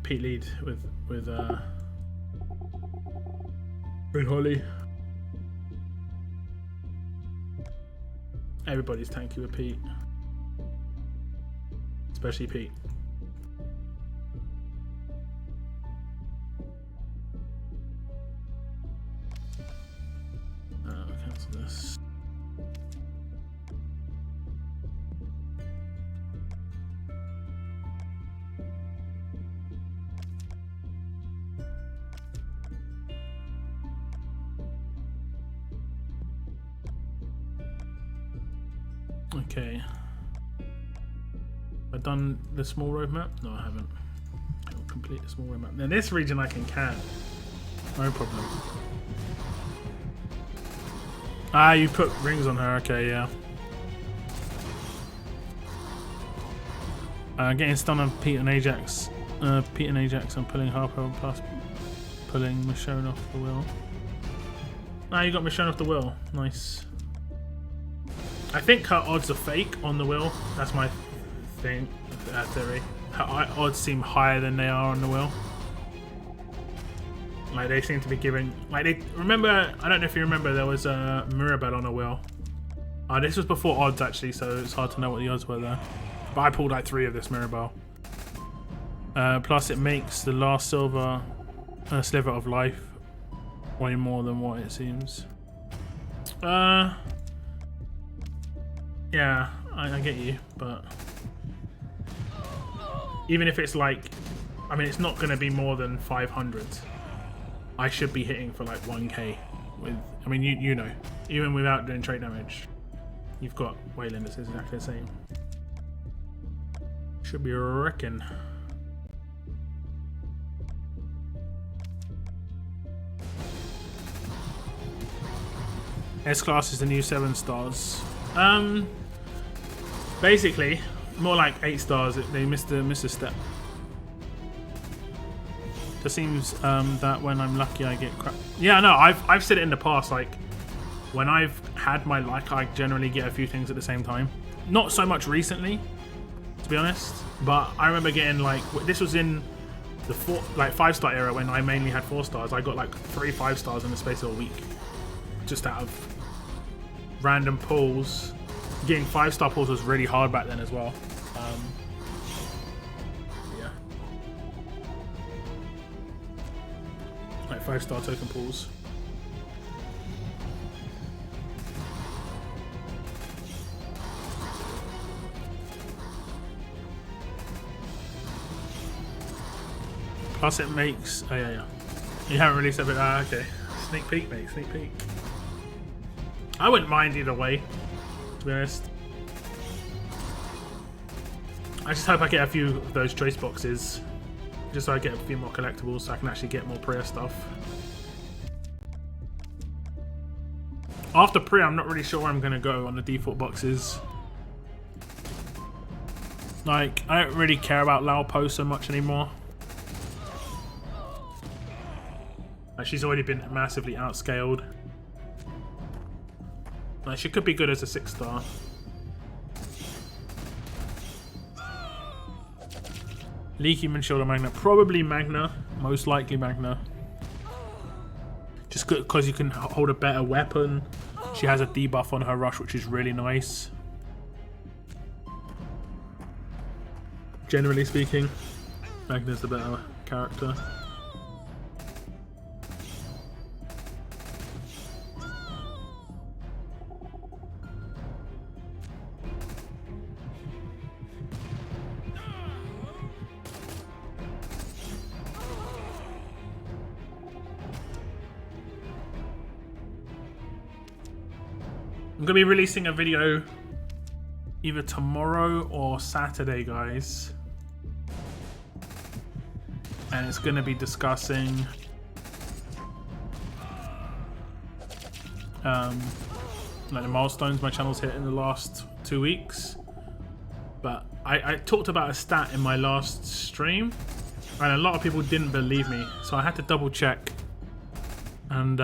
Pete lead with Holly. Everybody's tanky with Pete, especially Pete. Cancel this. Okay. I've done the small roadmap? No, I haven't. I'll complete the small roadmap. Now this region I can. No problem. Ah, you put rings on her. Okay, yeah. Getting stun on Pete and Ajax. Pete and Ajax, I'm pulling Harper plus pulling Michonne off the wheel. Ah, you got Michonne off the wheel. Nice. I think her odds are fake on the wheel. That's my theory. Her odds seem higher than they are on the wheel. Like they seem to be giving. Like they remember. I don't know if you remember. There was a Mirabelle on a wheel. This was before odds actually, so it's hard to know what the odds were there. But I pulled like 3 of this Mirabelle. Plus, it makes the last silver sliver of life way more than what it seems. Yeah, I get you, but even if it's like, I mean, it's not going to be more than 500. I should be hitting for like 1k with, I mean, you know, even without doing trait damage, you've got Wayland that's exactly the same. Should be wrecking. S-Class is the new 7 stars. Basically, more like 8 stars. They missed a step. Just seems that when I'm lucky, I get crap. Yeah, no, I've said it in the past. Like when I've had my luck, I generally get a few things at the same time. Not so much recently, to be honest. But I remember getting like, this was in the 5-star era when I mainly had 4 stars. I got like 3 5-stars in the space of a week, just out of random pulls. Getting 5-star pulls was really hard back then as well. Yeah, like 5-star token pulls. Plus it makes... Oh yeah. You haven't released it, but okay. Sneak peek, mate. Sneak peek. I wouldn't mind either way, to be honest. I just hope I get a few of those choice boxes, just so I get a few more collectibles, so I can actually get more Priya stuff. After Priya, I'm not really sure where I'm going to go on the default boxes. Like, I don't really care about Laopo so much anymore. Like, she's already been massively outscaled. Like, she could be good as a 6-star. Leaky Shield or Magna. Probably Magna. Most likely Magna. Just because you can hold a better weapon. She has a debuff on her rush, which is really nice. Generally speaking, Magna's the better character. I'm going to be releasing a video either tomorrow or Saturday, guys. And it's going to be discussing like the milestones my channel's hit in the last 2 weeks. But I talked about a stat in my last stream, and a lot of people didn't believe me, so I had to double check. And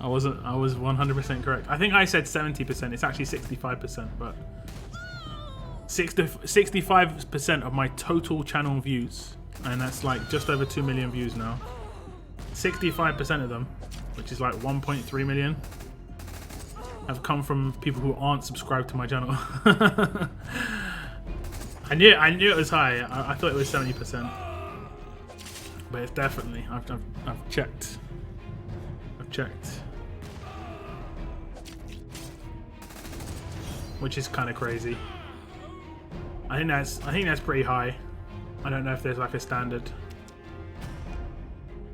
I was 100% correct. I think I said 70%. It's actually 65%, but 65% of my total channel views, and that's like just over 2 million views now. 65% of them, which is like 1.3 million, have come from people who aren't subscribed to my channel. I knew it was high. I thought it was 70%, but it's definitely. I've checked. Which is kind of crazy. I think that's pretty high. I don't know if there's like a standard,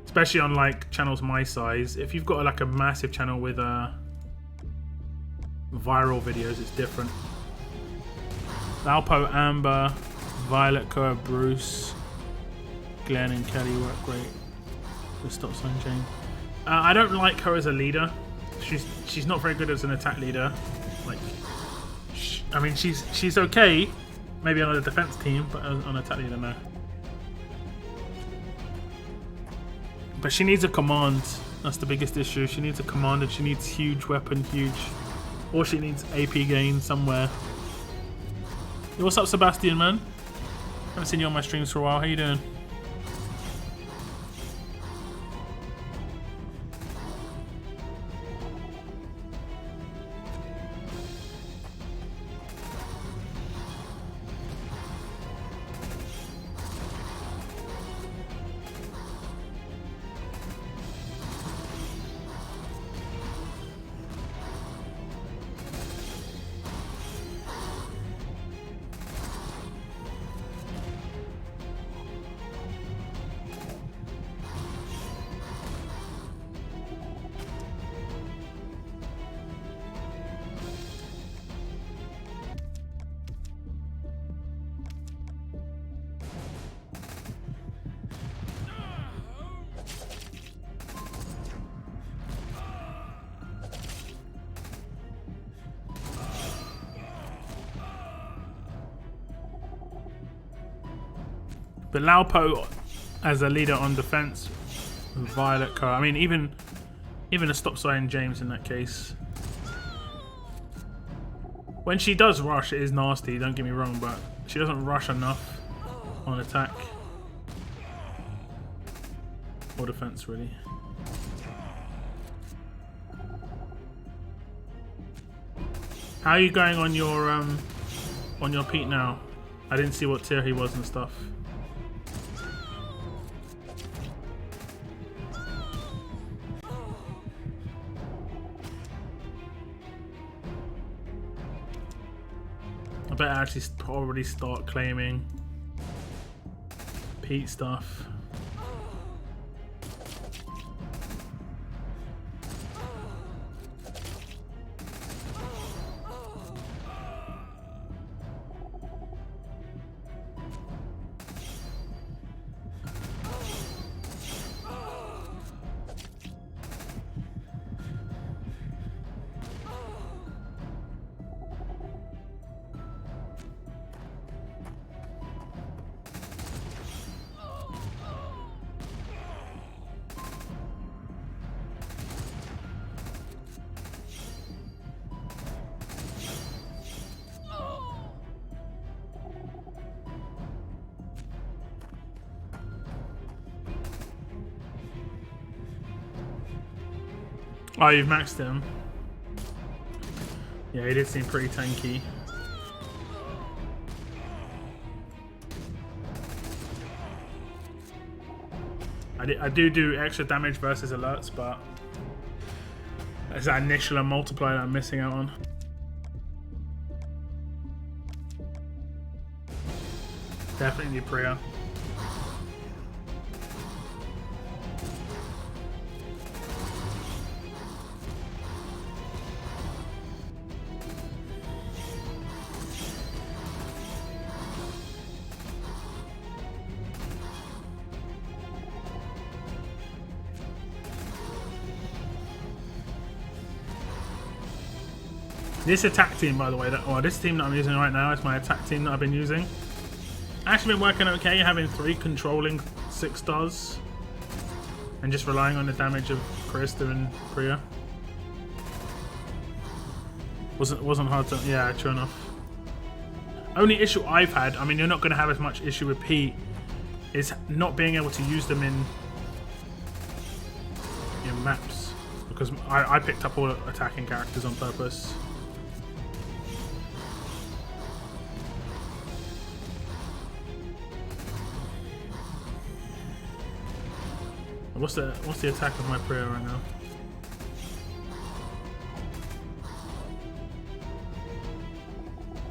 especially on like channels my size. If you've got like a massive channel with viral videos, it's different. Alpo, Amber, Violet, Koa, Bruce, Glenn, and Kelly work great. The stop sign chain. I don't like her as a leader. She's not very good as an attack leader. Like, I mean, she's okay, maybe on a defense team, but on attack leader, no. But she needs a command. That's the biggest issue. She needs a command, and she needs huge weapon, or she needs AP gain somewhere. Yo, what's up, Sebastian, man? Haven't seen you on my streams for a while. How you doing? But Laopo as a leader on defense, Violet Koa. I mean, even a stop sign James in that case. When she does rush, it is nasty. Don't get me wrong, but she doesn't rush enough. on attack. Or defense, really. How are you going on your Pete now? I didn't see what tier he was and stuff. I better actually probably start claiming Pete stuff. Oh, you've maxed him. Yeah, he did seem pretty tanky. I do extra damage versus alerts, but it's that initial and multiplier that I'm missing out on. Definitely Priya. This attack team, by the way, this team that I'm using right now is my attack team that I've been using. Actually been working okay, having 3 controlling 6 stars. And just relying on the damage of Krista and Priya. Wasn't hard to, yeah, true enough. Only issue I've had, I mean you're not going to have as much issue with Pete, is not being able to use them in maps. Because I picked up all attacking characters on purpose. What's the attack of my Priya right now?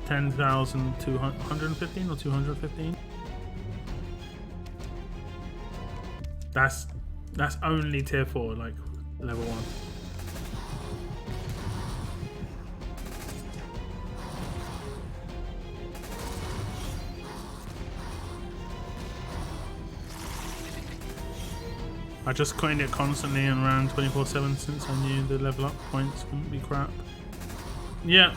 $10,215 or 215? That's only tier 4, like level 1. I just coined it constantly and ran 24/7 since I knew the level up points wouldn't be crap. Yeah.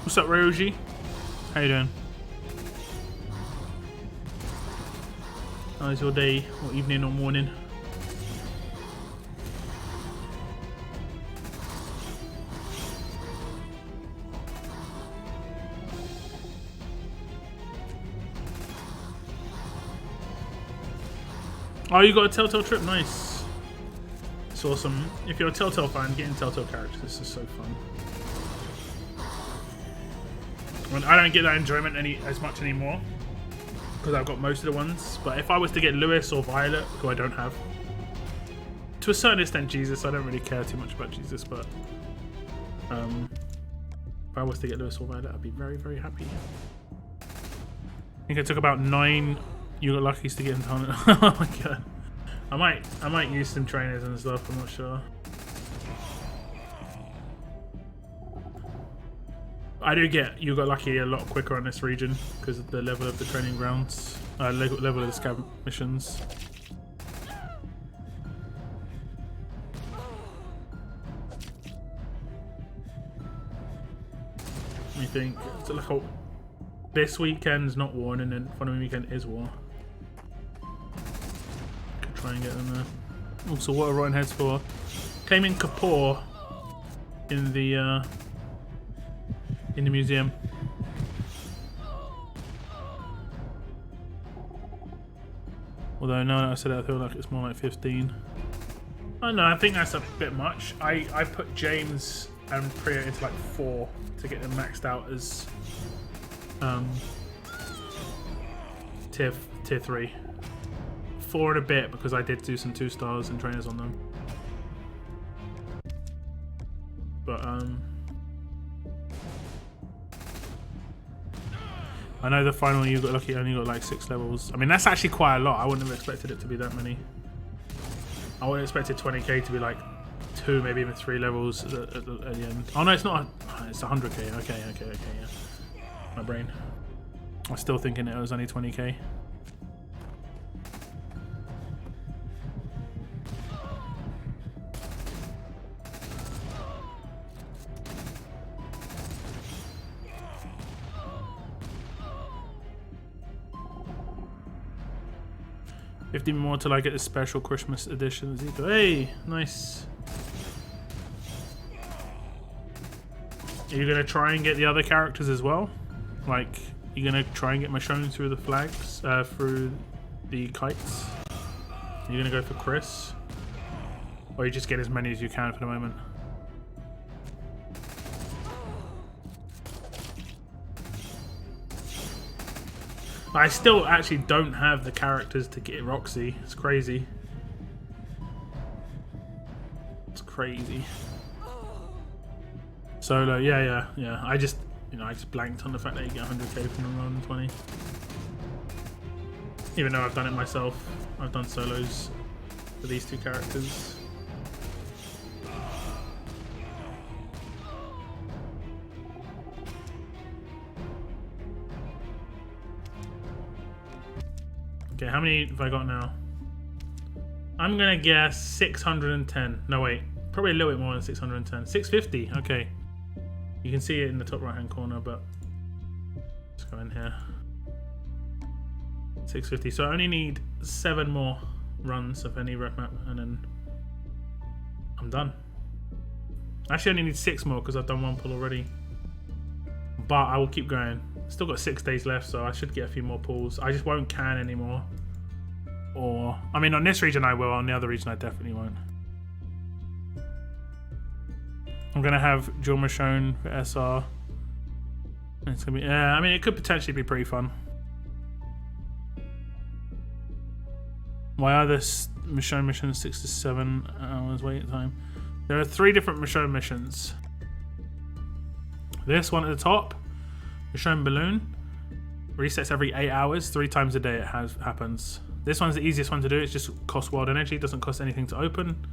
What's up, Roji? How you doing? How's your day, or evening, or morning? Oh, you got a Telltale trip? Nice. It's awesome. If you're a Telltale fan, getting Telltale characters, this is so fun. I don't get that enjoyment as much anymore because I've got most of the ones. But if I was to get Lewis or Violet, who I don't have, to a certain extent Jesus, I don't really care too much about Jesus, but if I was to get Lewis or Violet, I'd be very, very happy. I think it took about 9 You Got Luckies to get into 100. Oh my god. I might use some trainers and stuff, I'm not sure. I do get You Got Lucky a lot quicker on this region because of the level of the training grounds, level of the scab missions. Let me think. So like this weekend's not War, and then following weekend is War. Could try and get them there. Also, what are Rotten Heads for? Came in Kapoor in the museum. Although now that I said it, I feel like it's more like 15. Oh no, I think that's a bit much. I put James and Priya into like 4 to get them maxed out as tier 3. 4 and a bit because I did do some 2 stars and trainers on them. But I know the final you got lucky only got like 6 levels. I mean that's actually quite a lot. I wouldn't have expected it to be that many. I would have expected 20k to be like 2, maybe even 3 levels at the end. Oh no, it's not. It's 100k. Okay, yeah. My brain. I was still thinking it was only 20k. $50 more till I get the special Christmas edition. Hey, nice. Are you gonna try and get the other characters as well? Like, you're gonna try and get Michonne through the flags, through the kites? You're gonna go for Chris? Or you just get as many as you can for the moment? I still actually don't have the characters to get Roxy. It's crazy. It's crazy. Solo, yeah. I just blanked on the fact that you get 100k from the round 20. Even though I've done it myself, I've done solos for these 2 characters. Okay, how many have I got now? I'm gonna guess 610. No wait, probably a little bit more than 610. 650, okay. You can see it in the top right hand corner, but let's go in here. 650, so I only need 7 more runs of any rep map and then I'm done. Actually I only need 6 more because I've done 1 pull already. But I will keep going. Still got 6 days left, so I should get a few more pulls. I just won't can anymore. Or, I mean, on this region I will. On the other region I definitely won't. I'm gonna have Jill Michonne for SR. It's gonna be, yeah. I mean, it could potentially be pretty fun. Why are this Michonne missions 6 to 7 hours wait time? There are 3 different Michonne missions. This one at the top, Michonne Balloon, resets every 8 hours, 3 times a day it happens. This one's the easiest one to do, it just costs wild energy, doesn't cost anything to open.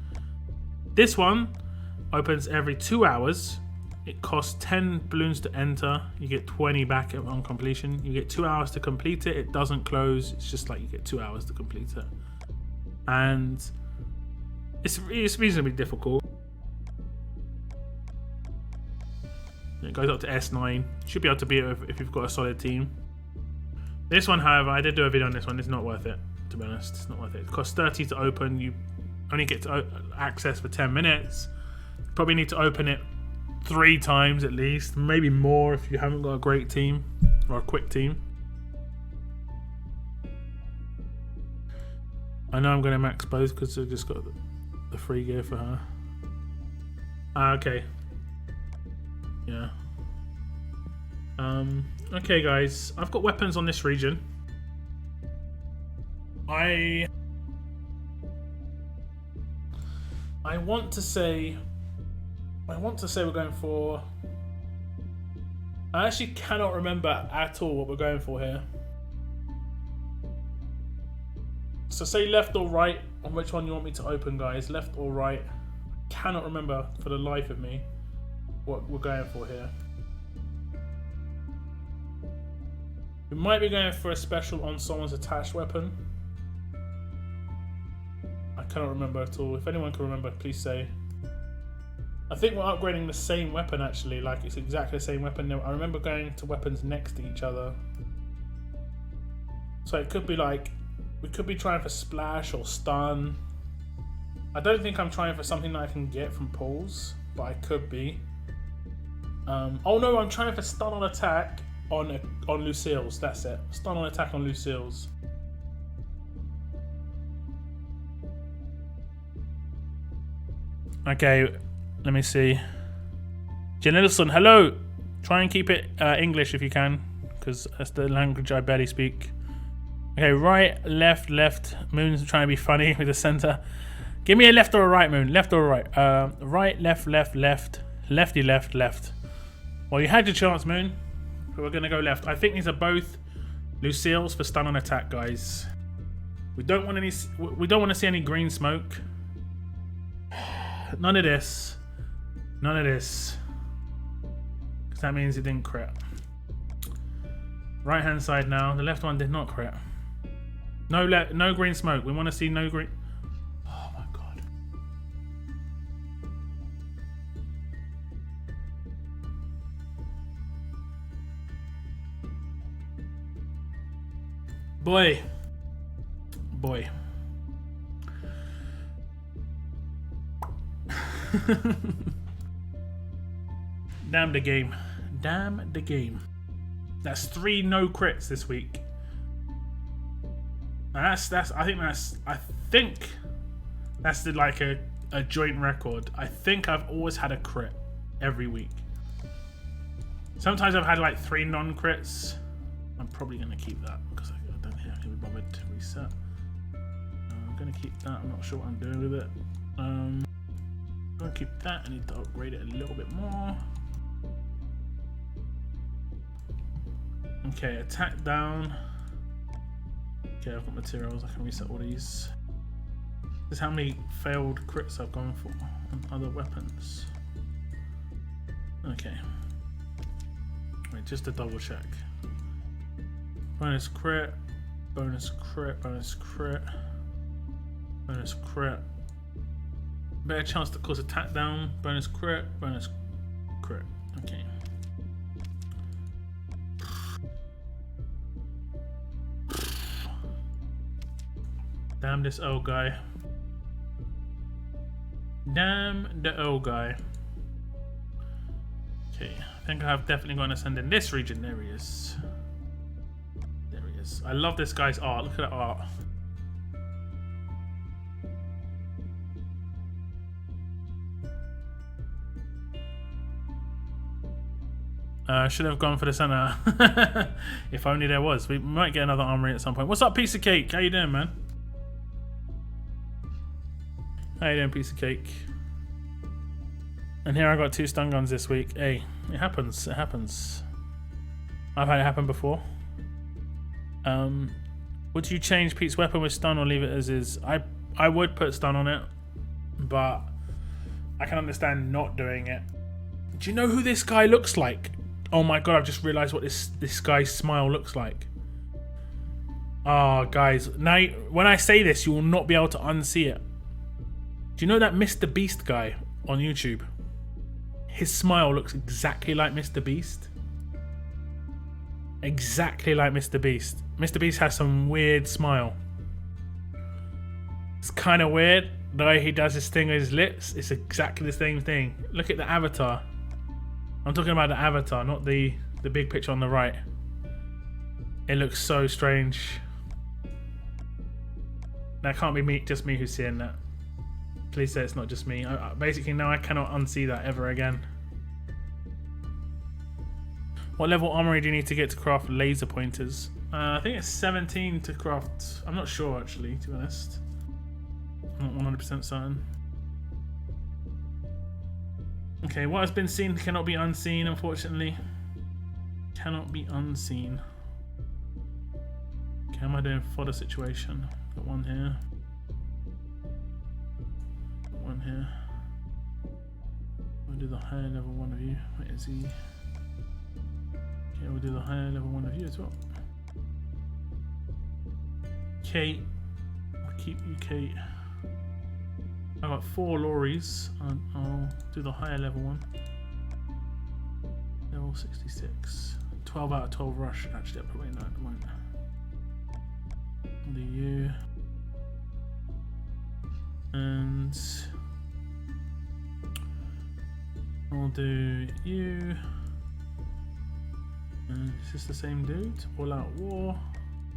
This one opens every 2 hours, it costs 10 balloons to enter, you get 20 back on completion, you get 2 hours to complete it, it doesn't close, it's just like you get 2 hours to complete it. And it's reasonably difficult. It goes up to S9. Should be able to beat it if you've got a solid team. This one, however, I did do a video on this one. It's not worth it, to be honest. It's not worth it. It costs 30 to open. You only get to access for 10 minutes. You probably need to open it 3 times at least. Maybe more if you haven't got a great team or a quick team. I know I'm going to max both because I've just got the free gear for her. Okay. Yeah. Okay guys, I've got weapons on this region. I want to say we're going for, I actually cannot remember at all what we're going for here. So say left or right on which one you want me to open, guys. Left or right. I cannot remember for the life of me what we're going for here. We might be going for a special on someone's attached weapon. I cannot remember at all. If anyone can remember, please say. I think we're upgrading the same weapon actually, like it's exactly the same weapon. I remember going to weapons next to each other. So it could be like, we could be trying for splash or stun. I don't think I'm trying for something that I can get from pulls, but I could be. Oh no, I'm trying for stun on attack on Lucille's. That's it. Stun on attack on Lucille's. Okay, let me see. Janilson, hello. Try and keep it English if you can, because that's the language I barely speak. Okay, right, left, left. Moon's trying to be funny with the center. Give me a left or a right, Moon. Left or a right. Right, left, left, left. Lefty, left, left. Well, you had your chance, Moon. But we're going to go left. I think these are both Lucille's for stun on attack, guys. We don't want to see any green smoke. None of this. None of this. Because that means it didn't crit. Right hand side now. The left one did not crit. No green smoke. We want to see no green. Oh my god. Boy. Damn the game. Damn the game. That's 3 no crits this week. I think that's like a joint record. I think I've always had a crit every week. Sometimes I've had like 3 non-crits. I'm probably gonna keep that because I don't think I can be bothered to reset. I'm gonna keep that. I'm not sure what I'm doing with it. I'm gonna keep that. I need to upgrade it a little bit more. Okay, attack down. Okay, I've got materials. I can reset all these. This is how many failed crits I've gone for on other weapons. Okay. Wait, just to double check. Bonus crit, bonus crit, bonus crit, bonus crit. Better chance to cause attack down. Bonus crit, bonus crit. Okay. Damn this old guy. Damn the old guy. Okay, I think I've definitely got to send in this region. There he is. There he is. I love this guy's art. Look at that art. Should have gone for the center. If only there was. We might get another armory at some point. What's up, piece of cake? How you doing, man? How you doing, piece of cake? And here I got 2 stun guns this week. Hey, it happens. It happens. I've had it happen before. Would you change Pete's weapon with stun or leave it as is? I would put stun on it, but I can understand not doing it. Do you know who this guy looks like? Oh my god, I've just realised what this guy's smile looks like. Oh, guys. Now, when I say this, you will not be able to unsee it. Do you know that Mr. Beast guy on YouTube? His smile looks exactly like Mr. Beast. Exactly like Mr. Beast. Mr. Beast has some weird smile. It's kind of weird. The way he does his thing with his lips, it's exactly the same thing. Look at the avatar. I'm talking about the avatar, not the big picture on the right. It looks so strange. That can't be me, just me who's seeing that. Please say it's not just me. Basically, now I cannot unsee that ever again. What level armory do you need to get to craft laser pointers? I think it's 17 to craft. I'm not sure, actually, to be honest. I'm not 100% certain. Okay, what has been seen cannot be unseen, unfortunately. Cannot be unseen. Okay, how am I doing for the situation? Got one here. Got one here. We'll do the higher level one of you. Wait, is he? Okay, we'll do the higher level one of you as well. Kate. I'll keep you, Kate. I've got 4 lorries. I'll do the higher level one. Level 66. 12 out of 12 rush. Actually, I probably not. Won't. Do you? And we'll do you. And is this the same dude? All Out War.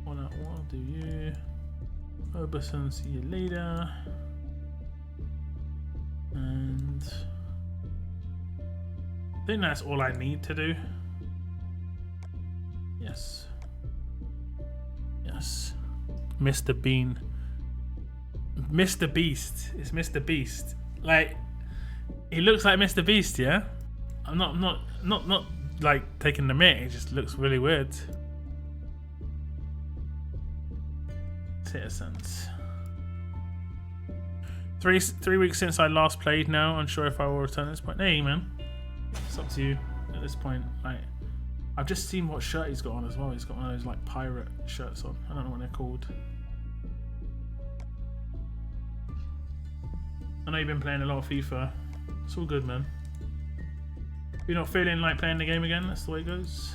All Out War, do you. Oberson, see you later. And I think that's all I need to do. Yes. Yes. Mr. Bean. Mr. Beast. It's Mr. Beast. Like, he looks like Mr. Beast, yeah? I'm not like taking the mic, it just looks really weird. Citizens. 3 weeks since I last played now. Unsure if I will return at this point. Hey man. It's up to you at this point. Like, I've just seen what shirt he's got on as well. He's got one of those like pirate shirts on. I don't know what they're called. I know you've been playing a lot of FIFA. It's all good, man. If you're not feeling like playing the game again, that's the way it goes.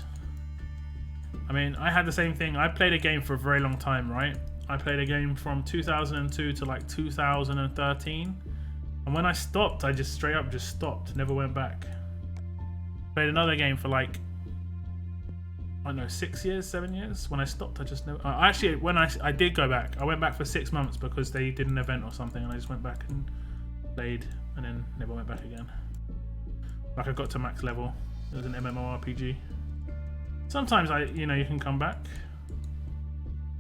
I mean, I had the same thing. I played a game for a very long time, right? I played a game from 2002 to like 2013. And when I stopped, I just straight up just stopped. Never went back. Played another game for like, I don't know, 6 years, 7 years. When I stopped, I just never... actually, when I did go back, I went back for 6 months because they did an event or something, and I just went back and played, and then never went back again. Like, I got to max level. It was an MMORPG. Sometimes you can come back.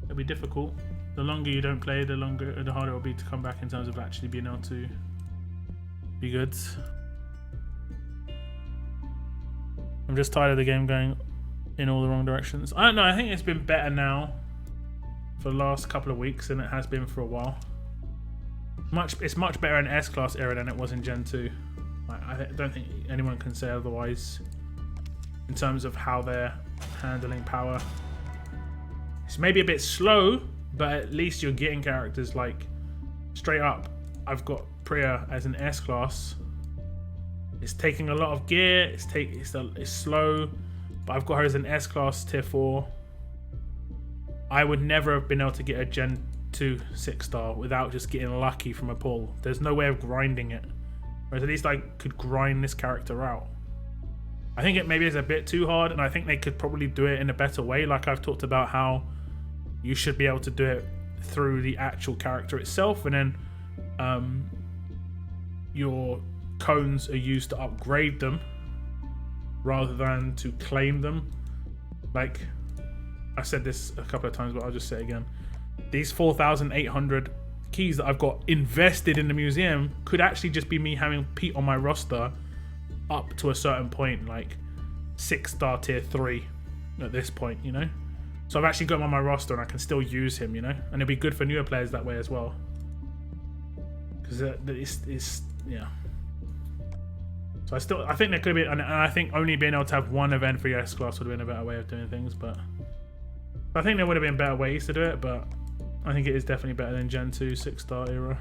It'll be difficult. The longer you don't play, the harder it will be to come back in terms of actually being able to be good. I'm just tired of the game going in all the wrong directions. I don't know, I think it's been better now for the last couple of weeks than it has been for a while. It's much better in S-Class era than it was in Gen 2. I don't think anyone can say otherwise in terms of how they're handling power. It's maybe a bit slow, but at least you're getting characters like straight up. I've got Priya as an S-Class. It's taking a lot of gear. It's slow, but I've got her as an S-Class tier 4. I would never have been able to get a Gen 2 6-star without just getting lucky from a pull. There's no way of grinding it. Whereas at least I could grind this character out. I think it maybe is a bit too hard, and I think they could probably do it in a better way. Like I've talked about how you should be able to do it through the actual character itself, and then your cones are used to upgrade them rather than to claim them. Like I said this a couple of times, but I'll just say it again. These 4,800 keys that I've got invested in the museum could actually just be me having Pete on my roster up to a certain point, like 6-star tier 3 at this point, you know? So I've actually got him on my roster and I can still use him, you know? And it'll be good for newer players that way as well. Because it's yeah. So I think there could be, and I think only being able to have one event for your S-Class would have been a better way of doing things, but I think there would have been better ways to do it, but I think it is definitely better than Gen 2 6-star era.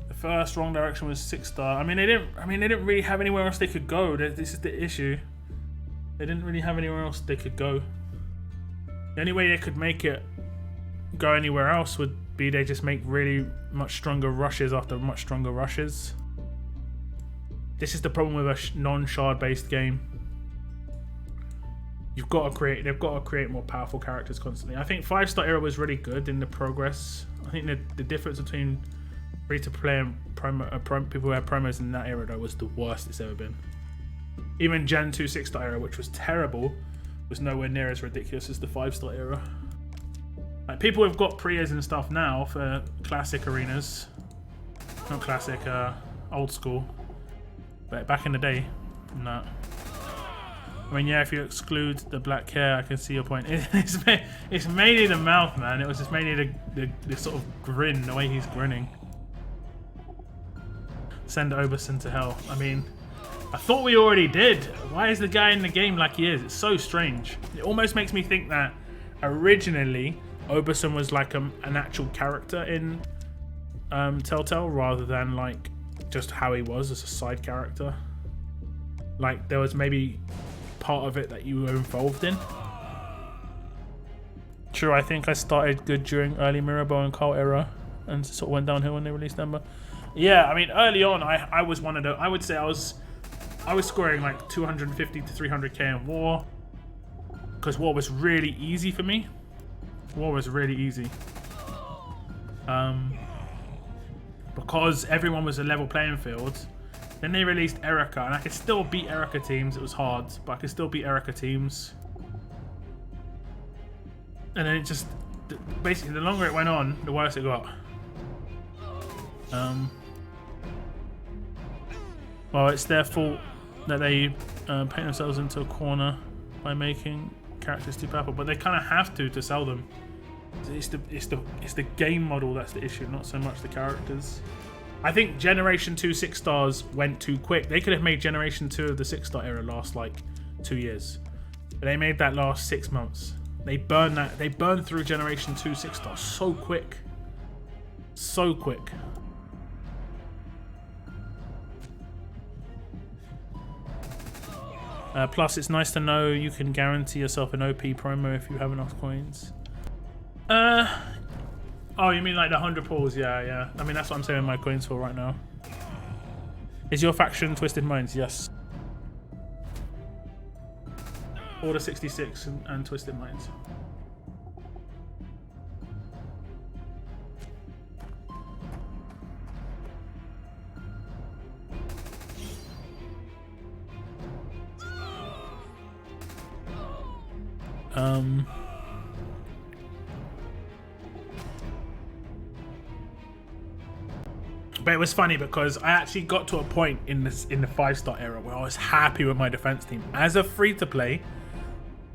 The first wrong direction was 6-star. I mean, they didn't really have anywhere else they could go. This is the issue. They didn't really have anywhere else they could go. The only way they could make it go anywhere else would be they just make really much stronger rushes after much stronger rushes. This is the problem with a non-shard based game. They've got to create more powerful characters constantly. I think 5-star era was really good in the progress. I think the difference between free-to-play and people who had promos in that era though was the worst it's ever been. Even Gen 2 6-star era, which was terrible, was nowhere near as ridiculous as the 5-star era. Like, people have got Priyas and stuff now for classic arenas. Not classic, old school. But back in the day, no. I mean, yeah, if you exclude the black hair, I can see your point. It's mainly the mouth, man. It was just mainly the sort of grin, the way he's grinning. Send Oberson to hell. I mean, I thought we already did. Why is the guy in the game like he is? It's so strange. It almost makes me think that originally Oberson was like an actual character in Telltale rather than like just how he was as a side character. Like there was maybe part of it that you were involved in. true. I think I started good during early Mirabeau and Carl era, and sort of went downhill when they released Ember. Yeah, I mean, early on, I was one of the. I would say I was scoring like 250 to 300k in War, because War was really easy for me. War was really easy. Because everyone was a level playing field. Then they released Erica, and I could still beat Erica teams. It was hard, but I could still beat Erica teams. And then it just, basically, the longer it went on, the worse it got. Well, it's their fault that they paint themselves into a corner by making characters too powerful, but they kind of have to sell them. It's the game model that's the issue, not so much the characters. I think Generation 2 6 stars went too quick. They could have made Generation 2 of the 6-star era last like 2 years, but they made that last 6 months. They burned through Generation 2 6 stars so quick. So quick. Plus, it's nice to know you can guarantee yourself an OP promo if you have enough coins. Oh, you mean like the 100 pulls? Yeah. I mean, that's what I'm saving my coins for right now. Is your faction Twisted Minds? Yes. Order 66 and Twisted Minds. But it was funny because I actually got to a point in the 5-star era where I was happy with my defense team. As a free-to-play,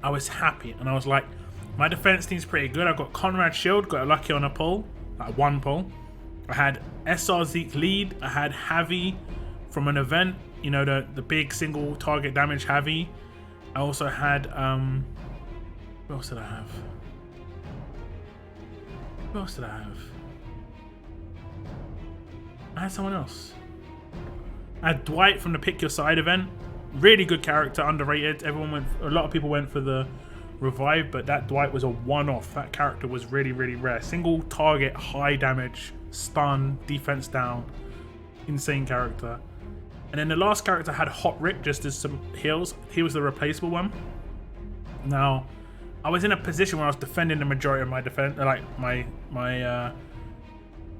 I was happy, and I was like, my defense team's pretty good. I got Conrad Shield, got lucky on a pull, like one pull. I had SR Zeke lead. I had Javi from an event, you know, the big single target damage Javi. I also had what else did I have? Who else did I have? I had someone else. I had Dwight from the Pick Your Side event. Really good character, underrated. A lot of people went for the revive, but that Dwight was a one-off. That character was really, really rare. Single target, high damage, stun, defense down. Insane character. And then the last character had Hot Rick just as some heals. He was the replaceable one. Now, I was in a position where I was defending the majority of my defense, like my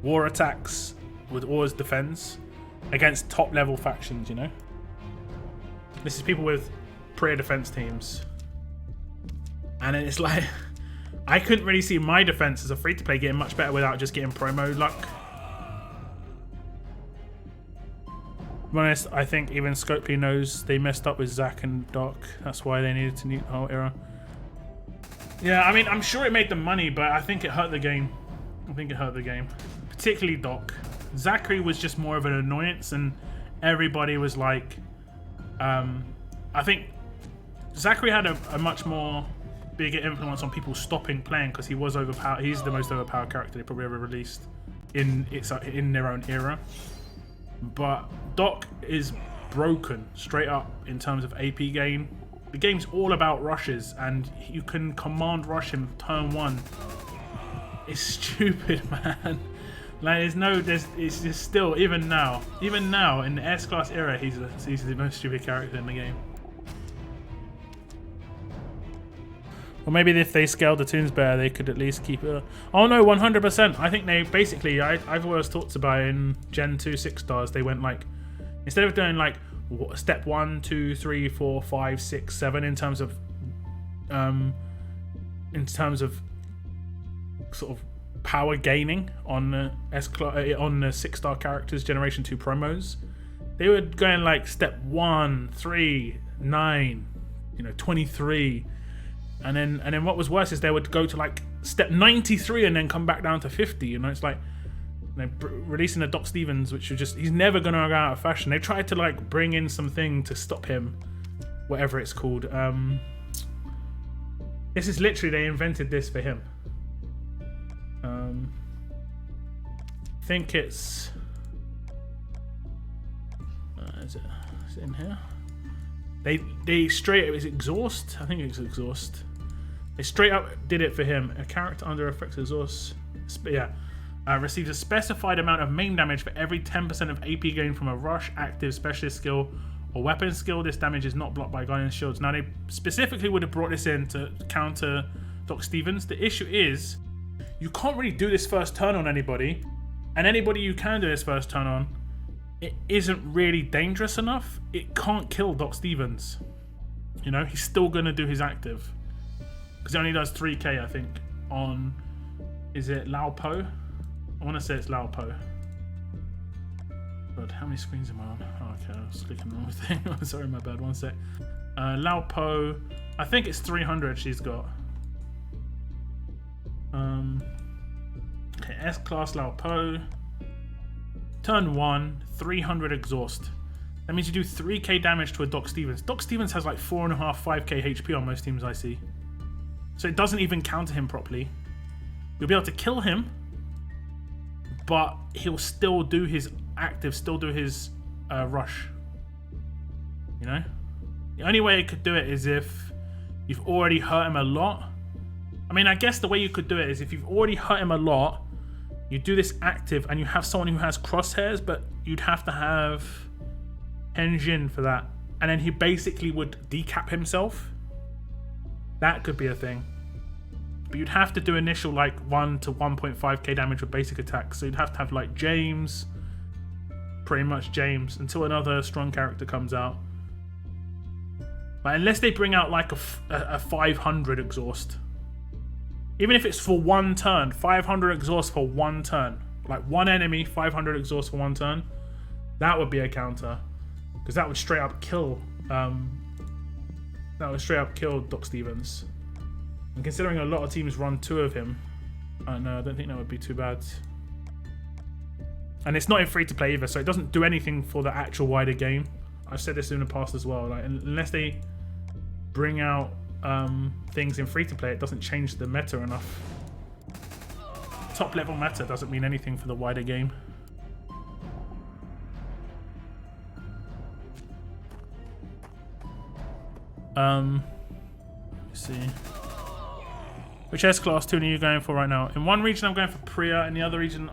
war attacks with always defense against top level factions, you know. This is people with Priya defense teams, and it's like I couldn't really see my defense as a free to play getting much better without just getting promo luck. To be honest, I think even Scopely knows they messed up with Zac and Doc. That's why they needed to nuke the whole era. Yeah, I mean, I'm sure it made them money, but I think it hurt the game. Particularly Doc. Zachary was just more of an annoyance, and everybody was like, I think Zachary had a much more bigger influence on people stopping playing because he was overpowered. He's the most overpowered character they probably ever released in their own era. But Doc is broken straight up in terms of AP gain. The game's all about rushes, and you can command rush him turn 1. It's stupid, man. Like it's just still even now in the S-class era, he's the most stupid character in the game. Or maybe if they scaled the tunes better, they could at least keep it. Oh no, 100%. I think they basically, I've always talked about in Gen 2 6 stars, they went like, instead of doing like step 1, 2, 3, 4, 5, 6, 7 in terms of sort of power gaining on the on the 6-star characters Generation 2 promos, they were going like step 1, 3, 9, 23. And then what was worse is they would go to like step 93 and then come back down to 50. It's like releasing a Doc Stevens, which was just, he's never gonna go out of fashion. They tried to like bring in something to stop him, whatever it's called. This is literally, they invented this for him. I think it's is it in here? They straight, it was exhaust. I think it's exhaust. They straight up did it for him. A character under effects exhaust. Receives a specified amount of main damage for every 10% of AP gained from a rush, active, specialist skill, or weapon skill. This damage is not blocked by guidance shields. Now, they specifically would have brought this in to counter Doc Stevens. The issue is, you can't really do this first turn on anybody, and anybody you can do this first turn on, it isn't really dangerous enough. It can't kill Doc Stevens. You know, he's still going to do his active. Because he only does 3k, I think, on... Is it Lao Po? I want to say it's Lao Po. But how many screens am I on? Oh, okay, I was clicking the wrong thing. Sorry, my bad. One sec. Lao Po. I think it's 300 she's got. Okay, S-Class Lao Po. Turn 1, 300 exhaust. That means you do 3k damage to a Doc Stevens. Doc Stevens has like 4.5, 5k HP on most teams I see. So it doesn't even counter him properly. You'll be able to kill him, but he'll still do his active, still do his rush. You know? The only way it could do it is if you've already hurt him a lot. I mean, I guess the way you could do it is if you've already hurt him a lot, you do this active and you have someone who has crosshairs, but you'd have to have Henjin for that. And then he basically would decap himself. That could be a thing. But you'd have to do initial like 1 to 1.5k damage with basic attacks. So you'd have to have like James, pretty much James, until another strong character comes out. But unless they bring out like a 500 exhaust. Even if it's for one turn, 500 exhaust for one turn. Like one enemy, 500 exhaust for one turn. That would be a counter. Because that would straight up kill Doc Stevens. And considering a lot of teams run 2 of him, I don't think that would be too bad. And it's not in free to play either, so it doesn't do anything for the actual wider game. I've said this in the past as well. Like, unless they bring out things in free to play, it doesn't change the meta enough. Top level meta doesn't mean anything for the wider game. Let's see. Which S-Class tune are you going for right now? In one region I'm going for Priya, in the other region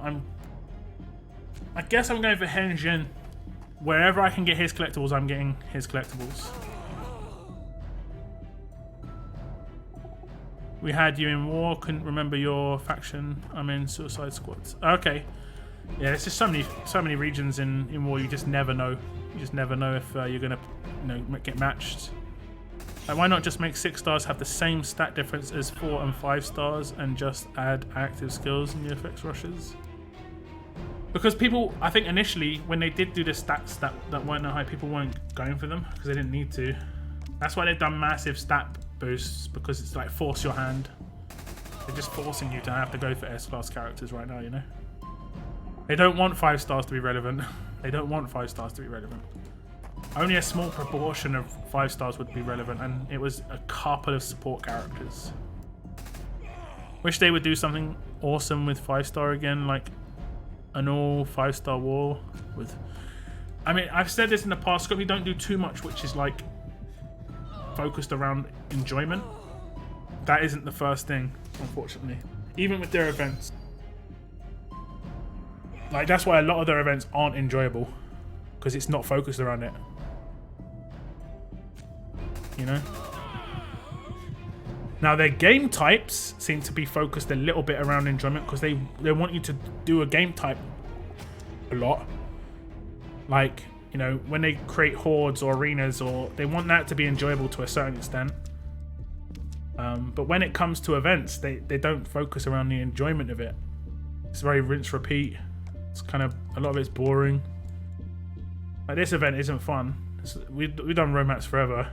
I guess I'm going for Henjin. Wherever I can get his collectibles, I'm getting his collectibles. We had you in war, couldn't remember your faction. I'm in Suicide Squads. Okay. Yeah, there's just so many regions in war, you just never know. You just never know if you're gonna get matched. Like, why not just make 6 stars have the same stat difference as 4 and 5 stars and just add active skills in the effects rushes? Because people, I think initially, when they did do the stats that weren't that high, people weren't going for them because they didn't need to. That's why they've done massive stat boosts, because it's like force your hand. They're just forcing you to have to go for S-Class characters right now, you know? They don't want 5 stars to be relevant. They don't want 5 stars to be relevant. Only a small proportion of 5 stars would be relevant, and it was a couple of support characters. Wish they would do something awesome with 5-star again, like an all 5-star war with... I mean, I've said this in the past, Scott, we don't do too much which is like focused around enjoyment. That isn't the first thing, unfortunately. Even with their events. Like, that's why a lot of their events aren't enjoyable, because it's not focused around it. You know? Now, their game types seem to be focused a little bit around enjoyment, because they want you to do a game type a lot. Like, you know, when they create hordes or arenas, or they want that to be enjoyable to a certain extent. But when it comes to events, they don't focus around the enjoyment of it. It's very rinse repeat. It's kind of, a lot of it's boring. Like, this event isn't fun. We've done romance forever.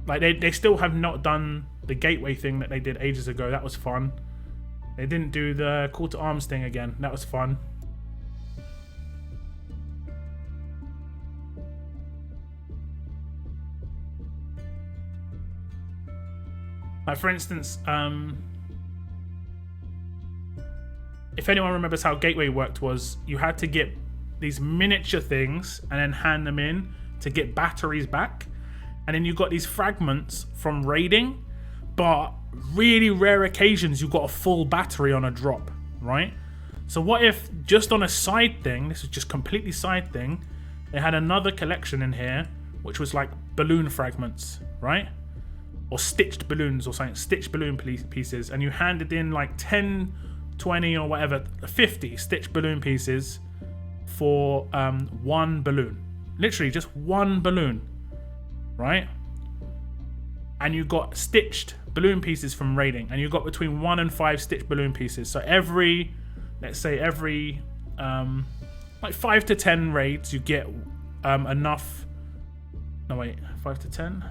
Like, they still have not done the gateway thing that they did ages ago. That was fun. They didn't do the call to arms thing again. That was fun. Like, for instance, if anyone remembers how Gateway worked, was you had to get these miniature things and then hand them in to get batteries back. And then you got these fragments from raiding, but really rare occasions you've got a full battery on a drop, right? So what if just on a side thing, this is just completely side thing, they had another collection in here which was like balloon fragments, right? Or stitched balloons or something, stitched balloon pieces, and you handed in like 10, 20 or whatever, 50 stitched balloon pieces for one balloon. Literally just one balloon, right? And you got stitched balloon pieces from raiding, and you got between 1 and 5 stitched balloon pieces. So every, let's say every like 5 to 10 raids, you get enough. No wait, 5 to 10.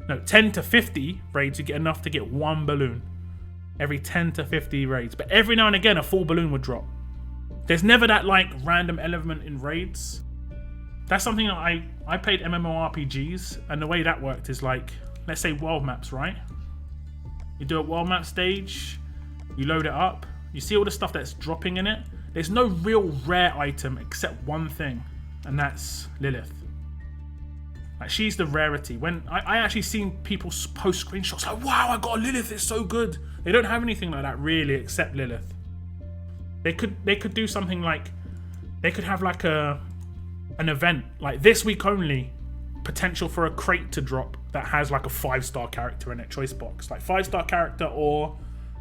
No, 10 to 50 raids, you get enough to get one balloon. Every 10 to 50 raids, but every now and again, a full balloon would drop. There's never that like random element in raids. That's something that I played MMORPGs, and the way that worked is like, let's say world maps, right? You do a world map stage, you load it up, you see all the stuff that's dropping in it. There's no real rare item except one thing, and that's Lilith. Like, she's the rarity. When I actually seen people post screenshots like, wow, I got a Lilith, it's so good. They don't have anything like that really except Lilith. They could do something like, they could have like an event like this week only, potential for a crate to drop that has like a 5-star character in it, choice box, like 5-star character, or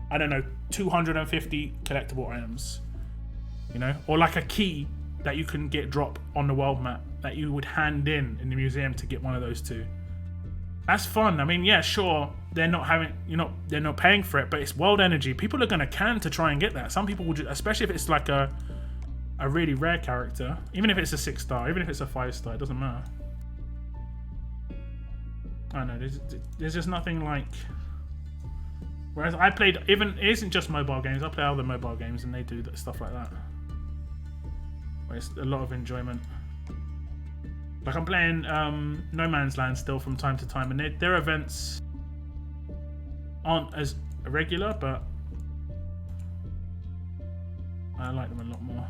I don't know, 250 collectible items, you know, or like a key that you can get drop on the world map that you would hand in the museum to get one of those two. That's fun. I mean, yeah, sure, they're not paying for it, but it's world energy. People are gonna can to try and get that. Some people will just, especially if it's like a really rare character, even if it's a 6-star, even if it's a 5-star, it doesn't matter. I don't know, there's just nothing like. Whereas I played, even it isn't just mobile games. I play other mobile games and they do stuff like that. Where it's a lot of enjoyment. Like I'm playing No Man's Land still from time to time, and their events aren't as regular, but I like them a lot more.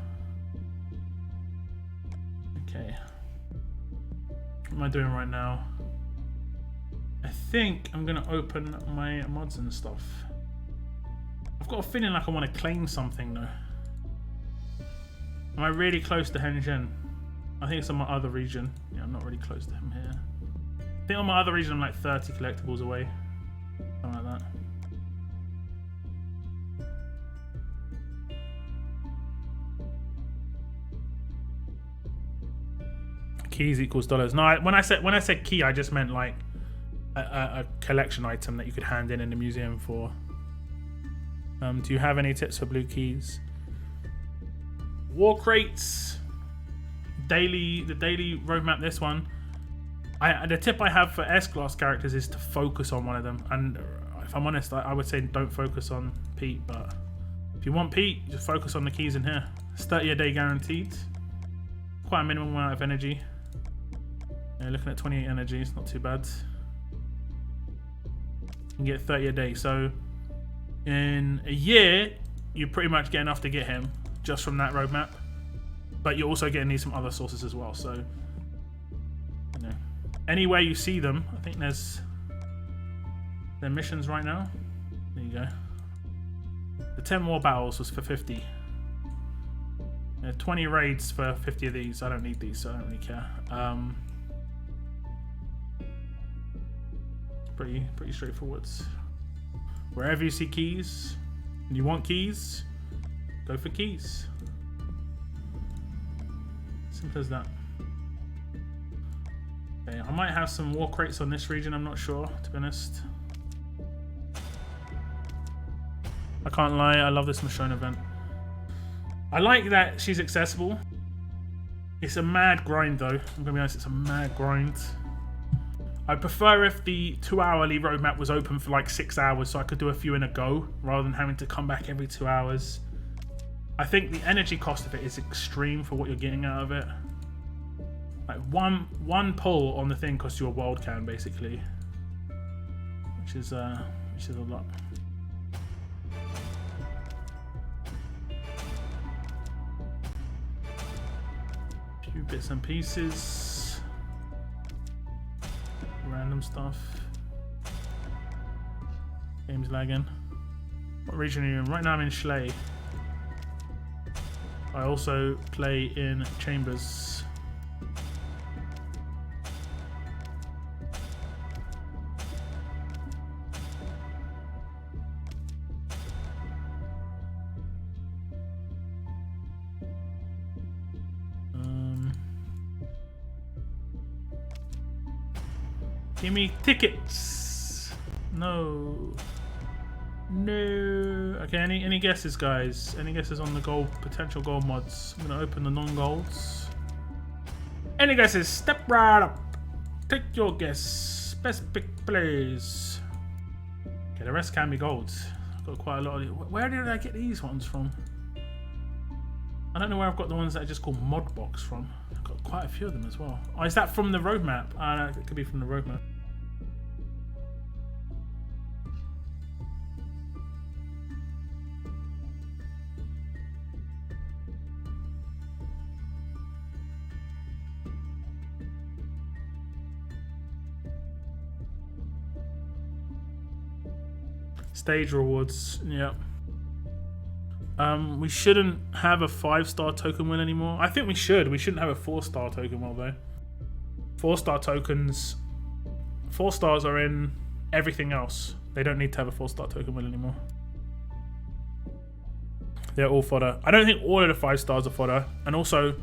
Okay, what am I doing right now? I think I'm gonna open my mods and stuff. I've got a feeling like I want to claim something though. Am I really close to Henshin? I think it's on my other region. Yeah, I'm not really close to him here. I think on my other region I'm like 30 collectibles away. Something like that. Keys equals dollars. No, when I said key, I just meant like a collection item that you could hand in the museum for. Do you have any tips for blue keys? War crates. The daily roadmap, this one. The tip I have for S-class characters is to focus on one of them. And if I'm honest, I would say don't focus on Pete, but if you want Pete, just focus on the keys in here. It's 30 a day guaranteed. Quite a minimum amount of energy. Yeah, looking at 28 energy, it's not too bad. You can get 30 a day. So in a year, you pretty much get enough to get him just from that roadmap. But you're also going to need some other sources as well. So, you know, anywhere you see them, I think there's missions right now. There you go. The 10 war battles was for 50. 20 raids for 50 of these. I don't need these, so I don't really care. Pretty straightforward. Wherever you see keys and you want keys, go for keys. Simple as that. Okay, I might have some war crates on this region, I'm not sure, to be honest. I can't lie, I love this Michonne event. I like that she's accessible. It's a mad grind though, I'm gonna be honest, it's a mad grind. I prefer if the 2-hourly roadmap was open for like 6 hours so I could do a few in a go, rather than having to come back every 2 hours. I think the energy cost of it is extreme for what you're getting out of it. Like one pull on the thing costs you a world can basically, which is a lot. A few bits and pieces, random stuff. Game's lagging. What region are you in? Right now I'm in Schley. I also play in Chambers. Give me tickets. No. Okay, any guesses, guys? Any guesses on the gold, potential gold mods? I'm gonna open the non-golds. Any guesses? Step right up. Take your guess. Best pick, please. Okay, the rest can be golds. I've got quite a lot of these. Where did I get these ones from? I don't know where I've got the ones that I just call mod box from. I've got quite a few of them as well. Oh, is that from the roadmap? It could be from the roadmap. Stage rewards, yeah. We shouldn't have a 5-star token wheel anymore. I think we should. We shouldn't have a 4-star token wheel though. 4-star tokens, 4 stars are in everything else. They don't need to have a 4-star token wheel anymore. They're all fodder. I don't think all of the 5 stars are fodder, and also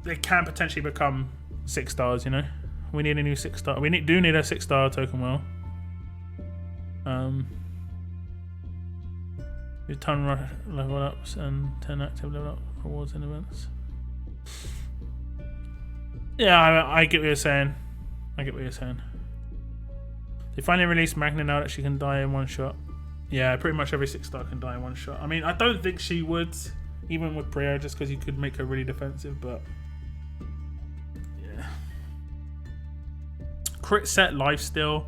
they can potentially become 6 stars. You know, we need a new 6-star. We do need a 6-star token wheel. Your ton level ups and 10 active level up rewards and events. Yeah, I get what you're saying. I get what you're saying. They finally released Magna now that she can die in one shot. Yeah, pretty much every 6-star can die in one shot. I mean, I don't think she would, even with Priya, just because you could make her really defensive, but yeah. Crit set lifesteal.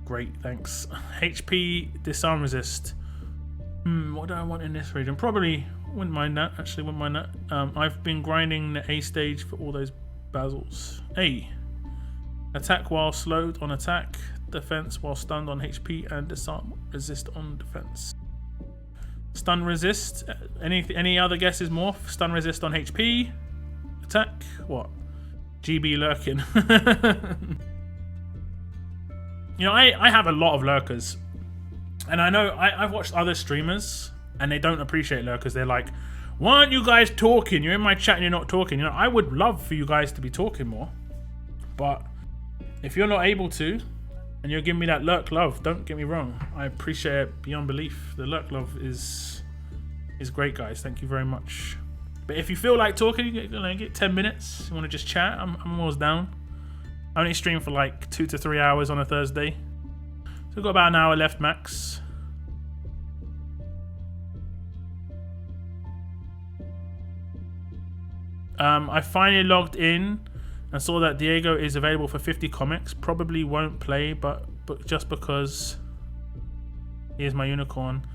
Great, thanks. HP disarm resist. What do I want in this region? Probably wouldn't mind that. Actually, wouldn't mind that. I've been grinding the A stage for all those basils. A. Attack while slowed on attack. Defense while stunned on HP, and disarm resist on defense. Stun resist. Any other guesses more? Stun resist on HP. Attack. What? GB lurking. You know, I have a lot of lurkers, and I know I've watched other streamers and they don't appreciate lurkers. They're like, why aren't you guys talking? You're in my chat and you're not talking. You know, I would love for you guys to be talking more, but if you're not able to and you're giving me that lurk love, don't get me wrong, I appreciate it beyond belief. The lurk love is great, guys. Thank you very much. But if you feel like talking, you get 10 minutes, you want to just chat, I'm always down. I only stream for like 2 to 3 hours on a Thursday. So we've got about an hour left max. I finally logged in and saw that Diego is available for 50 comics. Probably won't play, but just because he is my unicorn.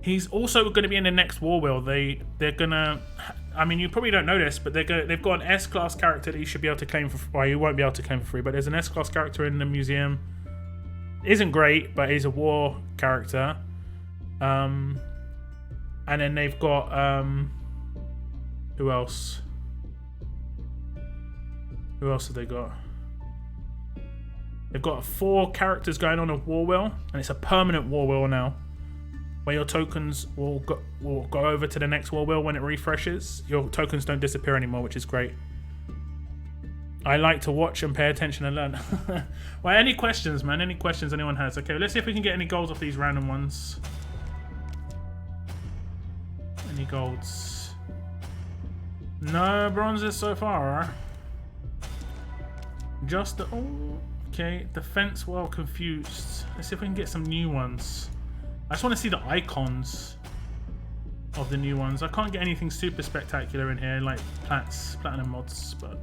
He's also going to be in the next War Wheel. They're gonna. I mean, you probably don't know this, but they've got an S-class character that you should be able to claim for. Well, you won't be able to claim for free, but there's an S-class character in the museum. Isn't great, but he's a war character. And then they've got who else? Who else have they got? They've got 4 characters going on a War Wheel, and it's a permanent War Wheel now, where your tokens will go over to the next War Wheel when it refreshes. Your tokens don't disappear anymore, which is great. I like to watch and pay attention and learn. Well, any questions, man? Any questions anyone has? Okay, let's see if we can get any golds off these random ones. Any golds? No bronzes so far. Just the... Oh, okay. Defense well confused. Let's see if we can get some new ones. I just want to see the icons of the new ones. I can't get anything super spectacular in here, like platinum mods, but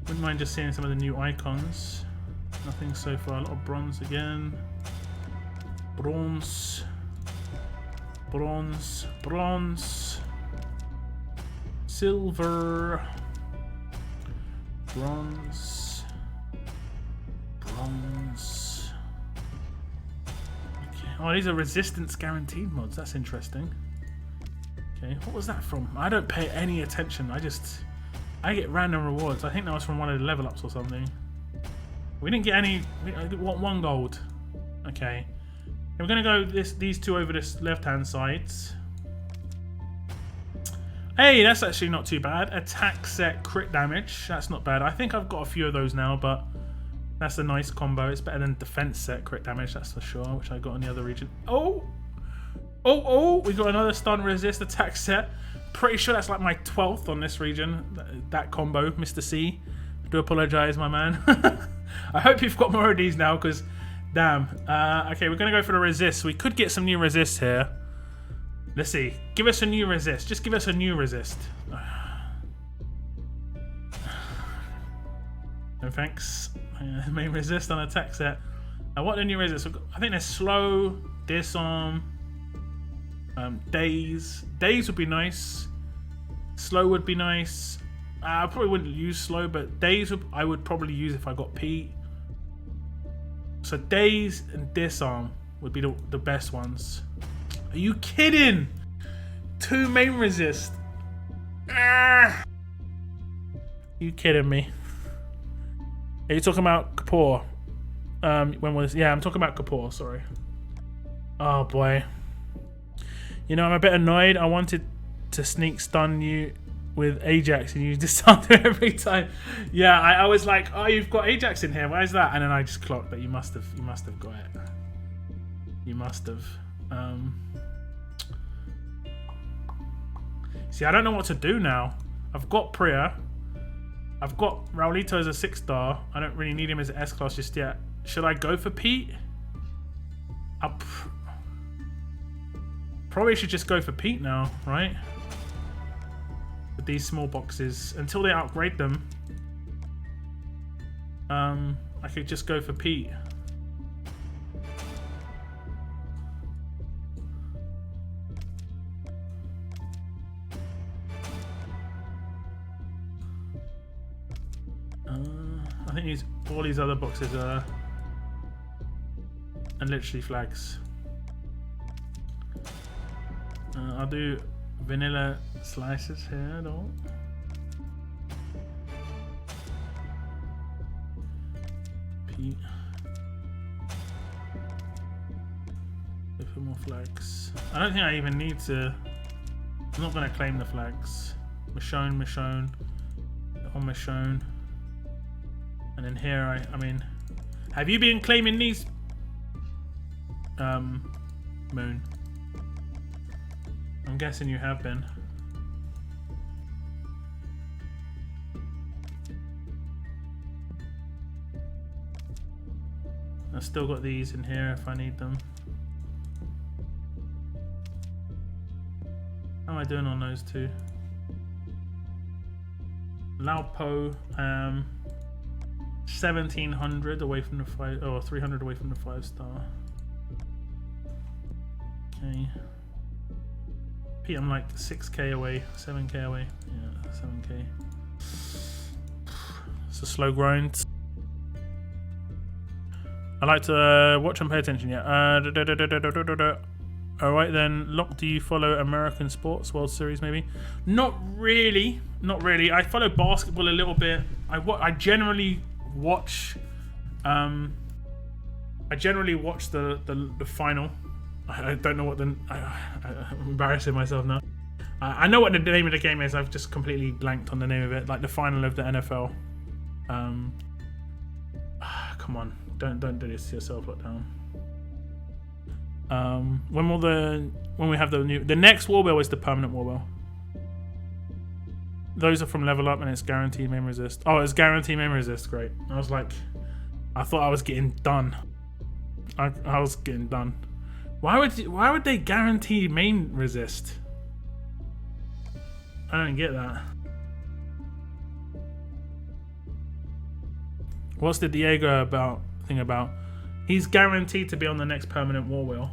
wouldn't mind just seeing some of the new icons. Nothing so far. A lot of bronze again. Bronze. Bronze. Bronze. Silver. Bronze. Bronze. Oh, these are resistance guaranteed mods. That's interesting. Okay, what was that from? I don't pay any attention. I get random rewards. I think that was from one of the level ups or something. We didn't get any. I want 1 gold. Okay. We're gonna go these two over this left-hand side. Hey, that's actually not too bad. Attack set crit damage. That's not bad. I think I've got a few of those now, but that's a nice combo. It's better than defense set crit damage, that's for sure, which I got in the other region. Oh! Oh! We got another stun resist attack set. Pretty sure that's like my 12th on this region. That combo, Mr. C. I do apologize, my man. I hope you've got more of these now, because damn. Okay, we're gonna go for the resist. We could get some new resists here. Let's see. Give us a new resist. Just give us a new resist. No thanks. Main resist on attack set. I want the new resist. I think there's slow, disarm, daze. Daze would be nice. Slow would be nice. I probably wouldn't use slow, but daze I would probably use if I got Pete. So daze and disarm would be the best ones. Are you kidding? 2 main resist. Ah! You kidding me? Are you talking about Kapoor? When was? Yeah, I'm talking about Kapoor. Sorry. Oh boy. You know, I'm a bit annoyed. I wanted to sneak stun you with Ajax, and you disarmed it every time. Yeah, I was like, oh, you've got Ajax in here. Where's that? And then I just clocked that you must have got it. You must have. See, I don't know what to do now. I've got Priya. I've got Raulito as a 6-star. I don't really need him as an S-class just yet. Should I go for Pete? I probably should just go for Pete now, right? With these small boxes. Until they upgrade them. I could just go for Pete. I think all these other boxes are literally flags. I'll do vanilla slices here though. Pete. Go for more flags. I don't think I even need to. I'm not going to claim the flags. Michonne, on Michonne. And then here, I mean, have you been claiming these? Moon. I'm guessing you have been. I've still got these in here if I need them. How am I doing on those two? Laupo, 1700 away from the 5, or 300 away from the 5-star. Okay. Pete, I'm like 6k away, 7k away. Yeah, 7k. It's a slow grind. I like to watch and pay attention. Yeah. All right then. Locke, do you follow American sports, World Series maybe? Not really. Not really. I follow basketball a little bit. I generally watch. I generally watch the final. I don't know what the. I'm embarrassing myself now. I know what the name of the game is. I've just completely blanked on the name of it. Like the final of the NFL. Come on, don't do this to yourself. Look down. When we have the next warbell is the permanent warbell. Those are from level up and it's guaranteed main resist. Oh, it's guaranteed main resist. Great. I was like, I thought I was getting done. I was getting done. Why would they guarantee main resist? I don't get that. What's the Diego thing about? He's guaranteed to be on the next permanent war wheel.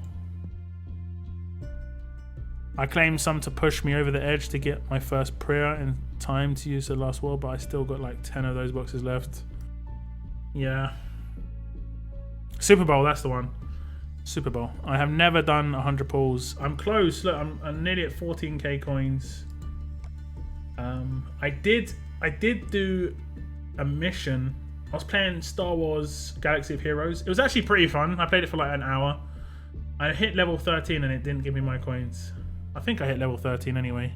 I claimed some to push me over the edge to get my first Priya in time to use the last wall, but I still got like 10 of those boxes left. Yeah. Super Bowl, that's the one. Super Bowl. I have never done 100 pulls. I'm close. Look, I'm nearly at 14k coins. I did do a mission. I was playing Star Wars Galaxy of Heroes. It was actually pretty fun. I played it for like an hour. I hit level 13 and it didn't give me my coins. I think I hit level 13 anyway.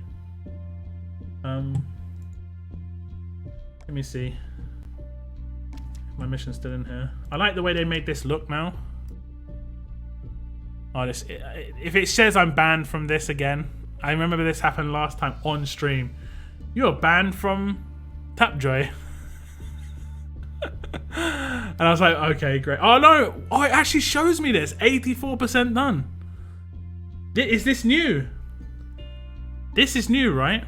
Let me see. My mission's still in here. I like the way they made this look now. Oh, this, if it says I'm banned from this again, I remember this happened last time on stream. You're banned from Tapjoy. And I was like, okay, great. Oh no! Oh, it actually shows me this. 84% done. Is this new? This is new, right?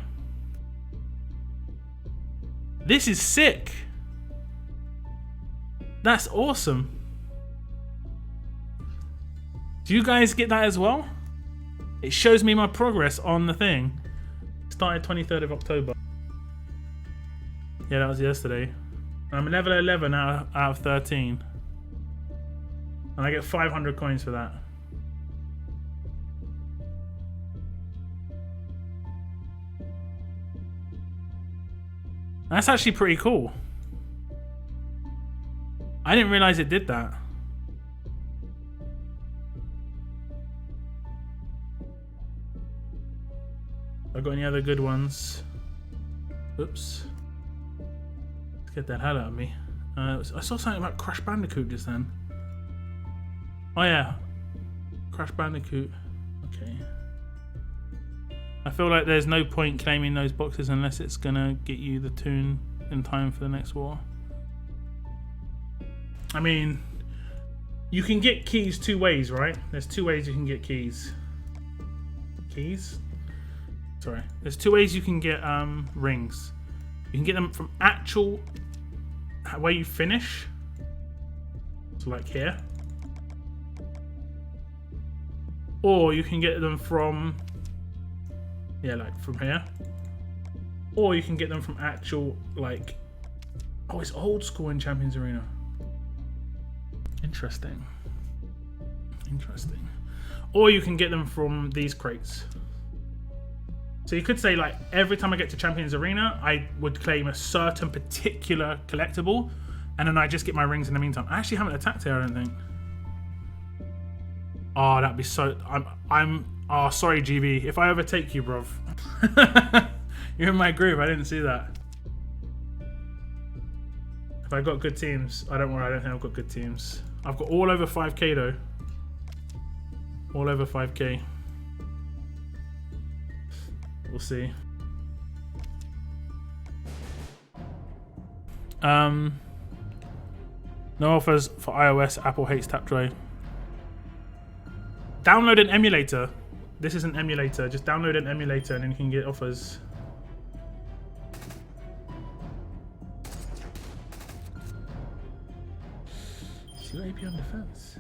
This is sick. That's awesome. Do you guys get that as well? It shows me my progress on the thing. Started 23rd of October. Yeah, that was yesterday. I'm level 11 out of 13. And I get 500 coins for that. That's actually pretty cool. I didn't realize it did that. I got any other good ones? Oops. Let's get that hell out of me. I saw something about Crash Bandicoot just then. Oh yeah. Crash Bandicoot. Okay. I feel like there's no point claiming those boxes unless it's gonna get you the tune in time for the next war. I mean, you can get keys two ways, right? There's two ways you can get keys. Keys? Sorry. There's two ways you can get rings. You can get them from actual where you finish. So like here. Or you can get them from, yeah, like from here. Or you can get them from actual, like, oh, it's old school in Champions Arena. Interesting. Interesting. Or you can get them from these crates. So you could say, like, every time I get to Champions Arena, I would claim a certain particular collectible, and then I just get my rings in the meantime. I actually haven't attacked here, I don't think. Oh, that'd be so... Oh, sorry, GB. If I overtake you, bruv. You're in my groove. I didn't see that. If I got good teams... I don't worry, I don't think I've got good teams. I've got all over 5k, though. All over 5k. We'll see. No offers for iOS. Apple hates Tapjoy. Download an emulator. This is an emulator. Just download an emulator and then you can get offers. She got AP on defense.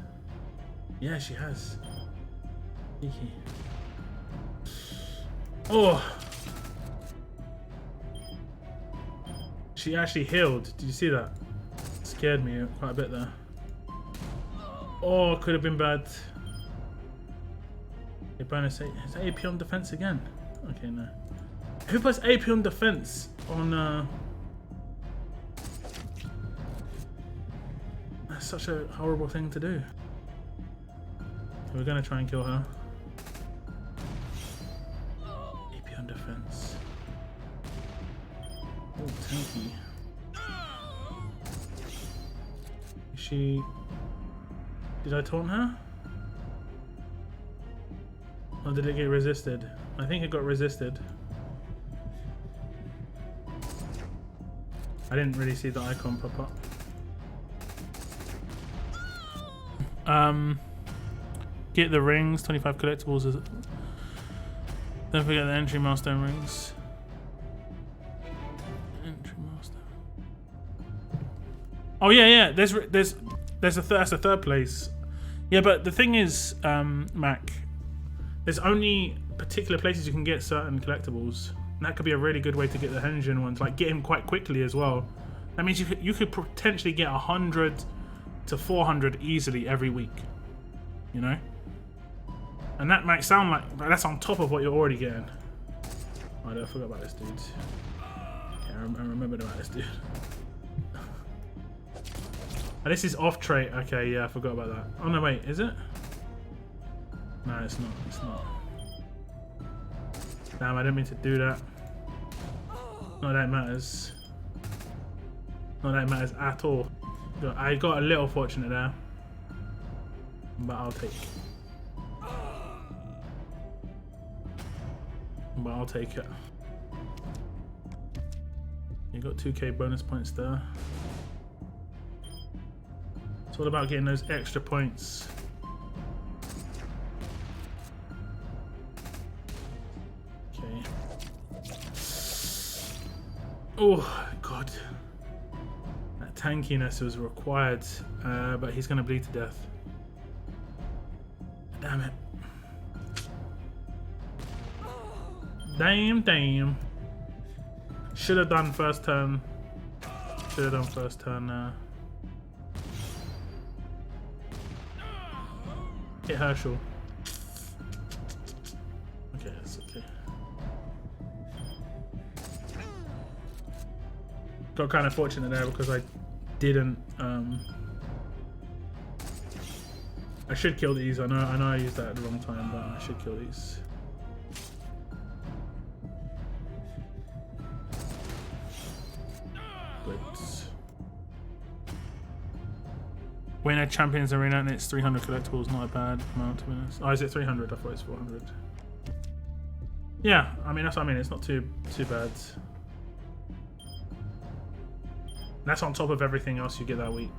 Yeah, she has. Cheeky. Oh! She actually healed. Did you see that? It scared me quite a bit there. Oh, could have been bad. A bonus 8. Is that AP on defense again? Okay, no. Who puts AP on defense on That's such a horrible thing to do. We're gonna try and kill her. AP on defense. Oh, tanky. Is she... Did I taunt her? Or did it get resisted? I think it got resisted. I didn't really see the icon pop up. Get the rings, 25 collectibles. Don't forget the entry milestone rings. Entry milestone. Oh yeah. There's that's a third place. Yeah, but the thing is, Mac, there's only particular places you can get certain collectibles. And that could be a really good way to get the Henshin ones, like get him quite quickly as well. That means you could potentially get 100 to 400 easily every week. you know? And that might sound like, but that's on top of what you're already getting. Oh, I forgot about this dude. Yeah, I remembered about this dude. Oh, this is off trait. Okay, yeah, I forgot about that. Oh no, wait, is it? No, it's not. It's not. Damn, I didn't mean to do that. Not that it matters. Not that it matters at all. I got a little fortunate there, but I'll take it. But I'll take it. You got 2k bonus points there. It's all about getting those extra points. Okay. Oh god. That tankiness was required, but he's gonna bleed to death. Damn it. Damn. Should have done first turn. Should have done first turn there. Hit Herschel. Okay, that's okay. Got kind of fortunate there because I didn't. I should kill these. I know I used that at the wrong time, but I should kill these. Win a Champions Arena and it's 300 collectibles, not a bad amount to win. Oh, is it 300? I thought it was 400. Yeah, I mean, that's what I mean. It's not too bad. That's on top of everything else you get that week.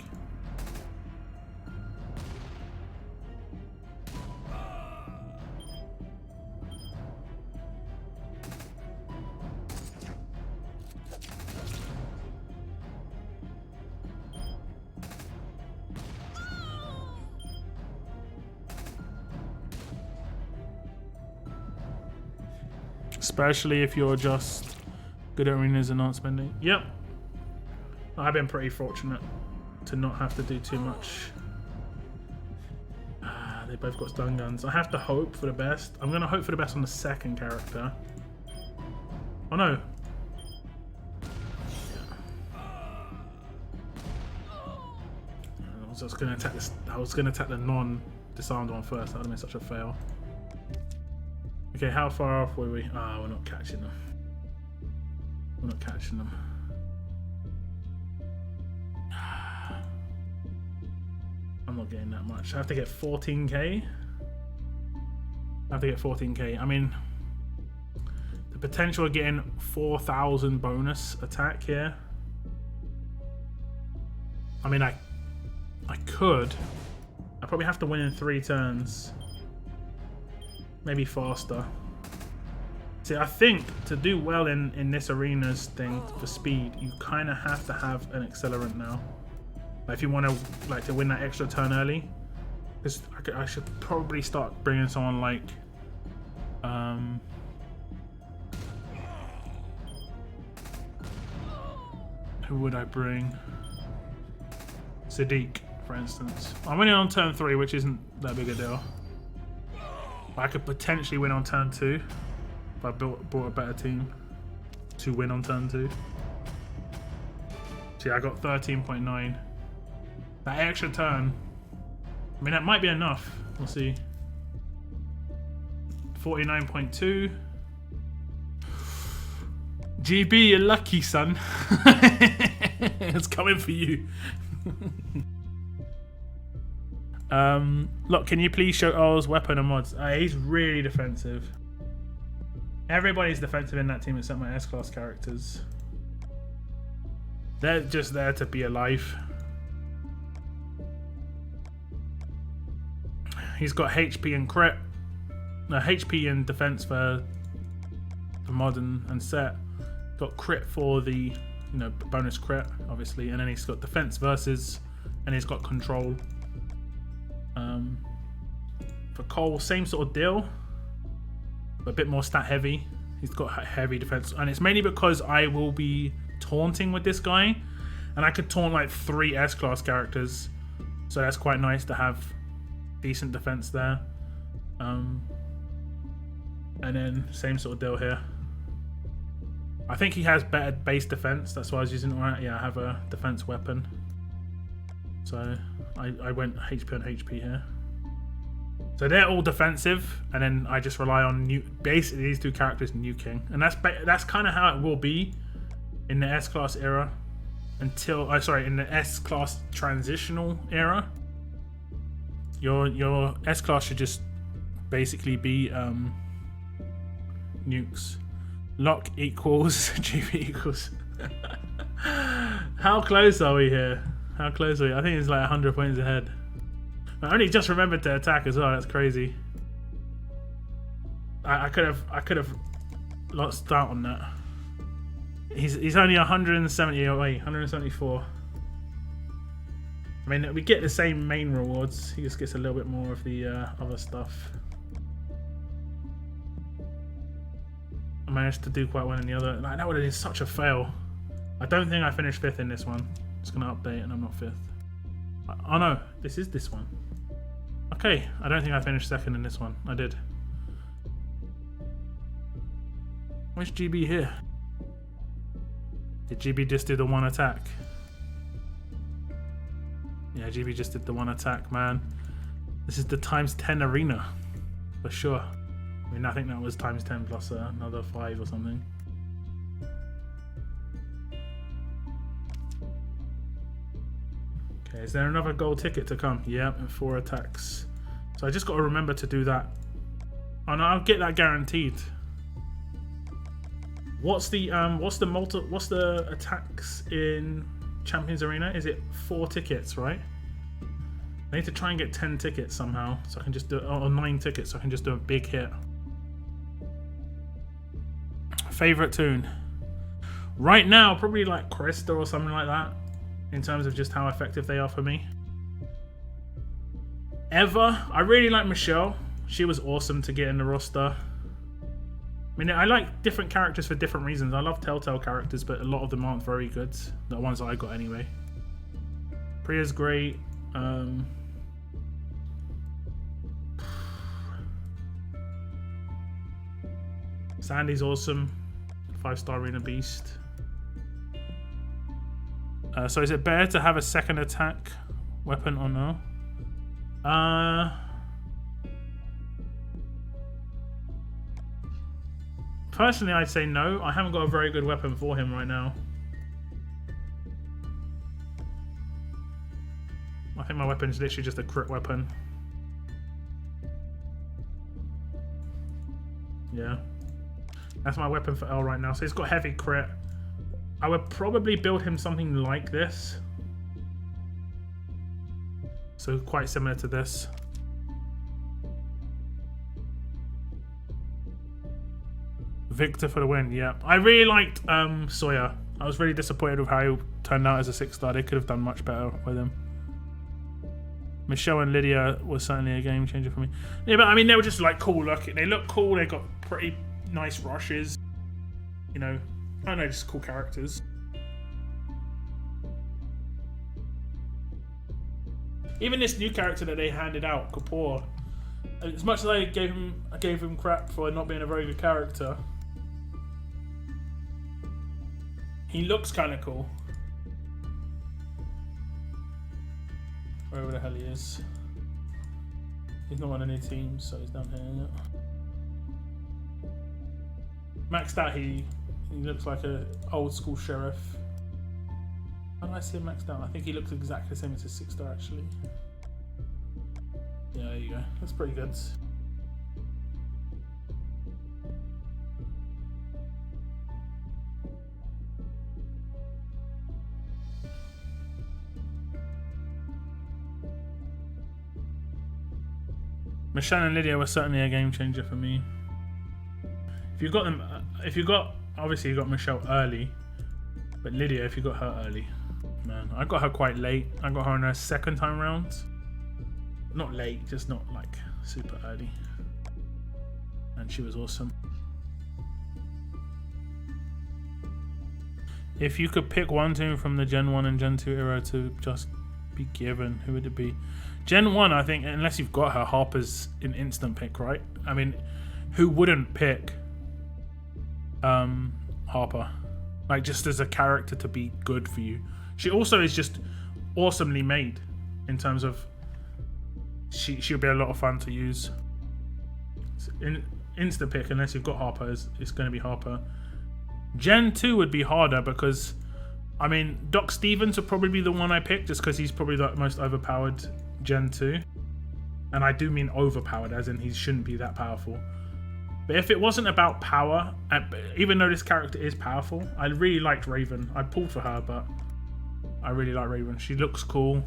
Especially if you're just good at arenas and not spending. Yep. I've been pretty fortunate to not have to do too much. They both got stun guns. I have to hope for the best. I'm going to hope for the best on the second character. Oh no. Yeah. I was just going to attack this. I was going to attack the non-disarmed one first. That would have been such a fail. Okay, how far off were we? Ah, we're not catching them. We're not catching them. I'm not getting that much. I have to get 14k. I have to get 14k. I mean, the potential of getting 4,000 bonus attack here. I mean, I could. I probably have to win in 3 turns. Maybe faster. See, I think to do well in this arenas thing for speed, you kind of have to have an accelerant now. Like if you want to win that extra turn early, because I should probably start bringing someone like who would I bring? Sadiq, for instance. I'm winning on turn 3, which isn't that big a deal. I could potentially win on turn 2 if I brought a better team to win on turn 2. See, I got 13.9. That extra turn, I mean, that might be enough. We'll see. 49.2. GB, you're lucky, son. It's coming for you. Look, can you please show Earl's weapon and mods? He's really defensive. Everybody's defensive in that team except my S-class characters. They're just there to be alive. He's got HP and crit. No, HP and defense for the mod and set. Got crit for the, bonus crit, obviously, and then he's got defense versus, and he's got control. For Cole, same sort of deal, but a bit more stat heavy. He's got heavy defense, and it's mainly because I will be taunting with this guy, and I could taunt like 3 S-class characters, so that's quite nice to have decent defense there. And then same sort of deal here. I think he has better base defense. That's why I was using it. Right, yeah, I have a defense weapon. So I went HP on HP here. So they're all defensive, and then I just rely on basically these two characters nuking, and that's kind of how it will be in the S-Class era until in the S-Class transitional era. Your S-Class should just basically be nukes. Lock equals GB equals. How close are we here? How close are we? I think it's like 100 points ahead. I only just remembered to attack as well. That's crazy. I could have lost out on that. He's only 170 away, 174. I mean, we get the same main rewards. He just gets a little bit more of the other stuff. I managed to do quite well in the other. Like, that would have been such a fail. I don't think I finished 5th in this one. It's gonna update, and I'm not 5th. Oh no, this is this one. Okay, I don't think I finished 2nd in this one. I did. Where's GB here? Did GB just do the one attack? Yeah, GB just did the one attack, man. This is the ×10 arena, for sure. I mean, I think that was ×10 plus another 5 or something. Okay, is there another gold ticket to come? Yep, and 4 attacks. So I just got to remember to do that. And I'll get that guaranteed. What's the attacks in Champions Arena? Is it 4 tickets, right? I need to try and get 10 tickets somehow, so I can just do, or 9 tickets, so I can just do a big hit. Favorite tune right now, probably like Krista or something like that, in terms of just how effective they are for me. I really like Michelle. She was awesome to get in the roster. I mean, I like different characters for different reasons. I love Telltale characters, but a lot of them aren't very good. The ones that I got anyway. Priya's great. Sandy's awesome. 5-star arena beast. So is it better to have a second attack weapon or no? Personally, I'd say no. I haven't got a very good weapon for him right now. I think my weapon is literally just a crit weapon. Yeah. That's my weapon for L right now. So he's got heavy crit. I would probably build him something like this. So quite similar to this. Victor for the win, yeah. I really liked Sawyer. I was really disappointed with how he turned out as a 6-star. They could have done much better with him. Michelle and Lydia was certainly a game changer for me. Yeah, but I mean, they were just like cool looking. They look cool. They got pretty nice rushes. You know, I don't know, just cool characters. Even this new character that they handed out, Kapoor. As much as I gave him crap for not being a very good character, he looks kind of cool. Wherever the hell he is. He's not on any teams, so he's down here. Yeah. Maxed out, he looks like an old school sheriff. How do I see him maxed out? I think he looks exactly the same as his 6-star actually. Yeah, there you go. That's pretty good. Michelle and Lydia were certainly a game changer for me. If you got them, obviously you got Michelle early, but Lydia, if you got her early, man, I got her quite late. I got her on her 2nd time round. Not late, just not like super early. And she was awesome. If you could pick one tune from the Gen 1 and Gen 2 era to just be given, who would it be? Gen 1, I think, unless you've got her, Harper's an instant pick, right? I mean, who wouldn't pick Harper? Like, just as a character to be good for you. She also is just awesomely made in terms of she'll be a lot of fun to use. Instant pick, unless you've got Harper, it's going to be Harper. Gen 2 would be harder because, I mean, Doc Stevens would probably be the one I pick just because he's probably the most overpowered Gen 2. And I do mean overpowered, as in he shouldn't be that powerful. But if it wasn't about power, even though this character is powerful, I really liked Raven. I pulled for her, but I really like Raven. She looks cool.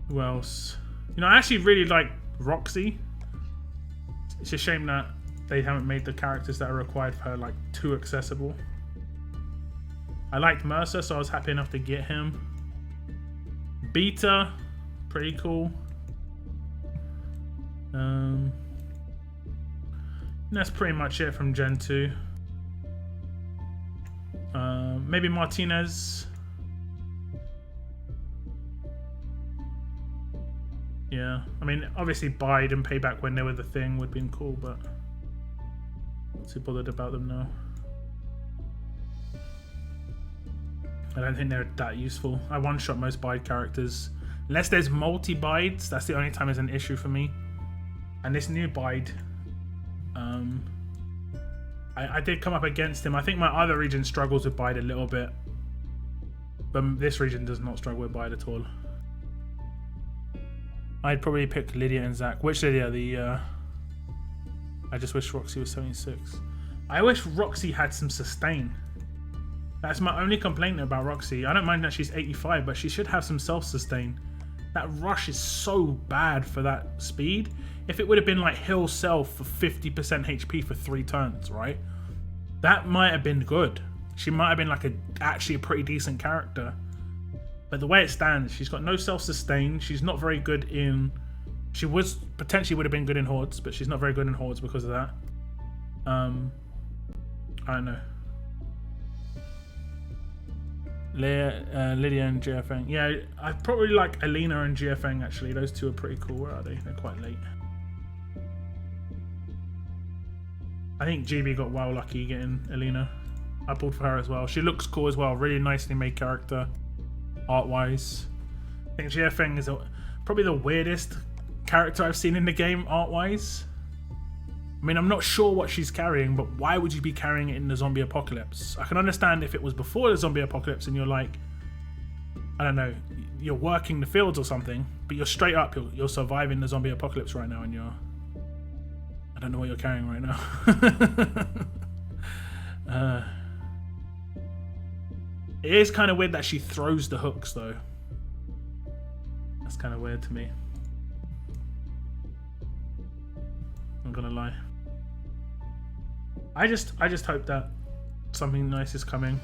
Who else? You know, I actually really like Roxy. It's a shame that they haven't made the characters that are required for her like too accessible. I liked Mercer, so I was happy enough to get him. Beta, pretty cool. That's pretty much it from Gen 2. Maybe Martinez. Yeah, I mean, obviously Bide and Payback when they were the thing would have been cool, but not too bothered about them now. I don't think they're that useful. I one-shot most Bide characters. Unless there's multi-Bides, that's the only time it's an issue for me. And this new Bide, I did come up against him. I think my other region struggles with Bide a little bit, but this region does not struggle with Bide at all. I'd probably pick Lydia and Zach. Which Lydia? I just wish Roxy was 76. I wish Roxy had some sustain. That's my only complaint about Roxy. I don't mind that she's 85, but she should have some self-sustain. That rush is so bad for that speed. If it would have been like Hill Self for 50% HP for 3 turns, right? That might have been good. She might have been like actually a pretty decent character. But the way it stands, she's got no self-sustain. She's not very good in... She potentially would have been good in Hordes, but she's not very good in Hordes because of that. I don't know. Lydia and GFN. Yeah, I probably like Alina and GFN actually. Those two are pretty cool. Where are they? They're quite late. I think GB got well lucky getting Alina. I pulled for her as well. She looks cool as well. Really nicely made character, art-wise. I think GFN is probably the weirdest character I've seen in the game, art-wise. I mean, I'm not sure what she's carrying, but why would you be carrying it in the zombie apocalypse? I can understand if it was before the zombie apocalypse and you're like, I don't know, you're working the fields or something, but you're straight up, you're surviving the zombie apocalypse right now and you're... I don't know what you're carrying right now. It is kind of weird that she throws the hooks though. That's kind of weird to me. I'm gonna lie. I just hope that something nice is coming.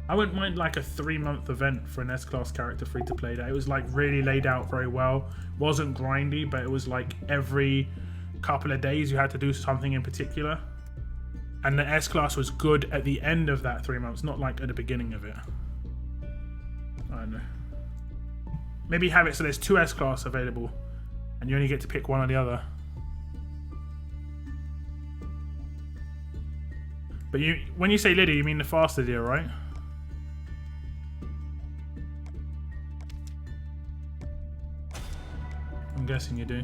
I wouldn't mind like a 3-month event for an S-Class character free to play that it was like really laid out very well. Wasn't grindy, but it was like every couple of days you had to do something in particular. And the S-Class was good at the end of that 3 months, not like at the beginning of it. I don't know. Maybe have it so there's 2 S-Class available and you only get to pick one or the other. But when you say Lydia, you mean the fast Lydia, right? I'm guessing you do.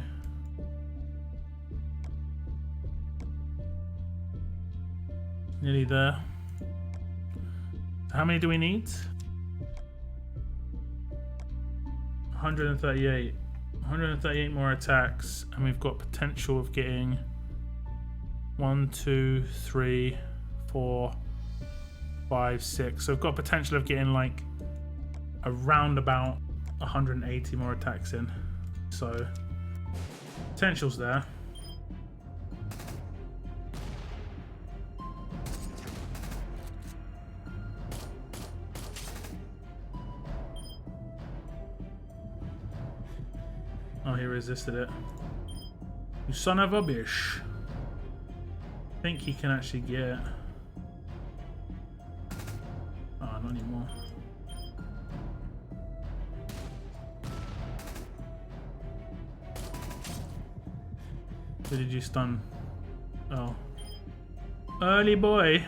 Nearly there. How many do we need? 138. 138 more attacks, and we've got potential of getting 1, 2, 3, 4, 5, 6. So we've got potential of getting like around about 180 more attacks in. So potential's there. Oh, he resisted it. You son of a bitch. I think he can actually get... Oh, not anymore. Who did you stun? Oh. Early boy.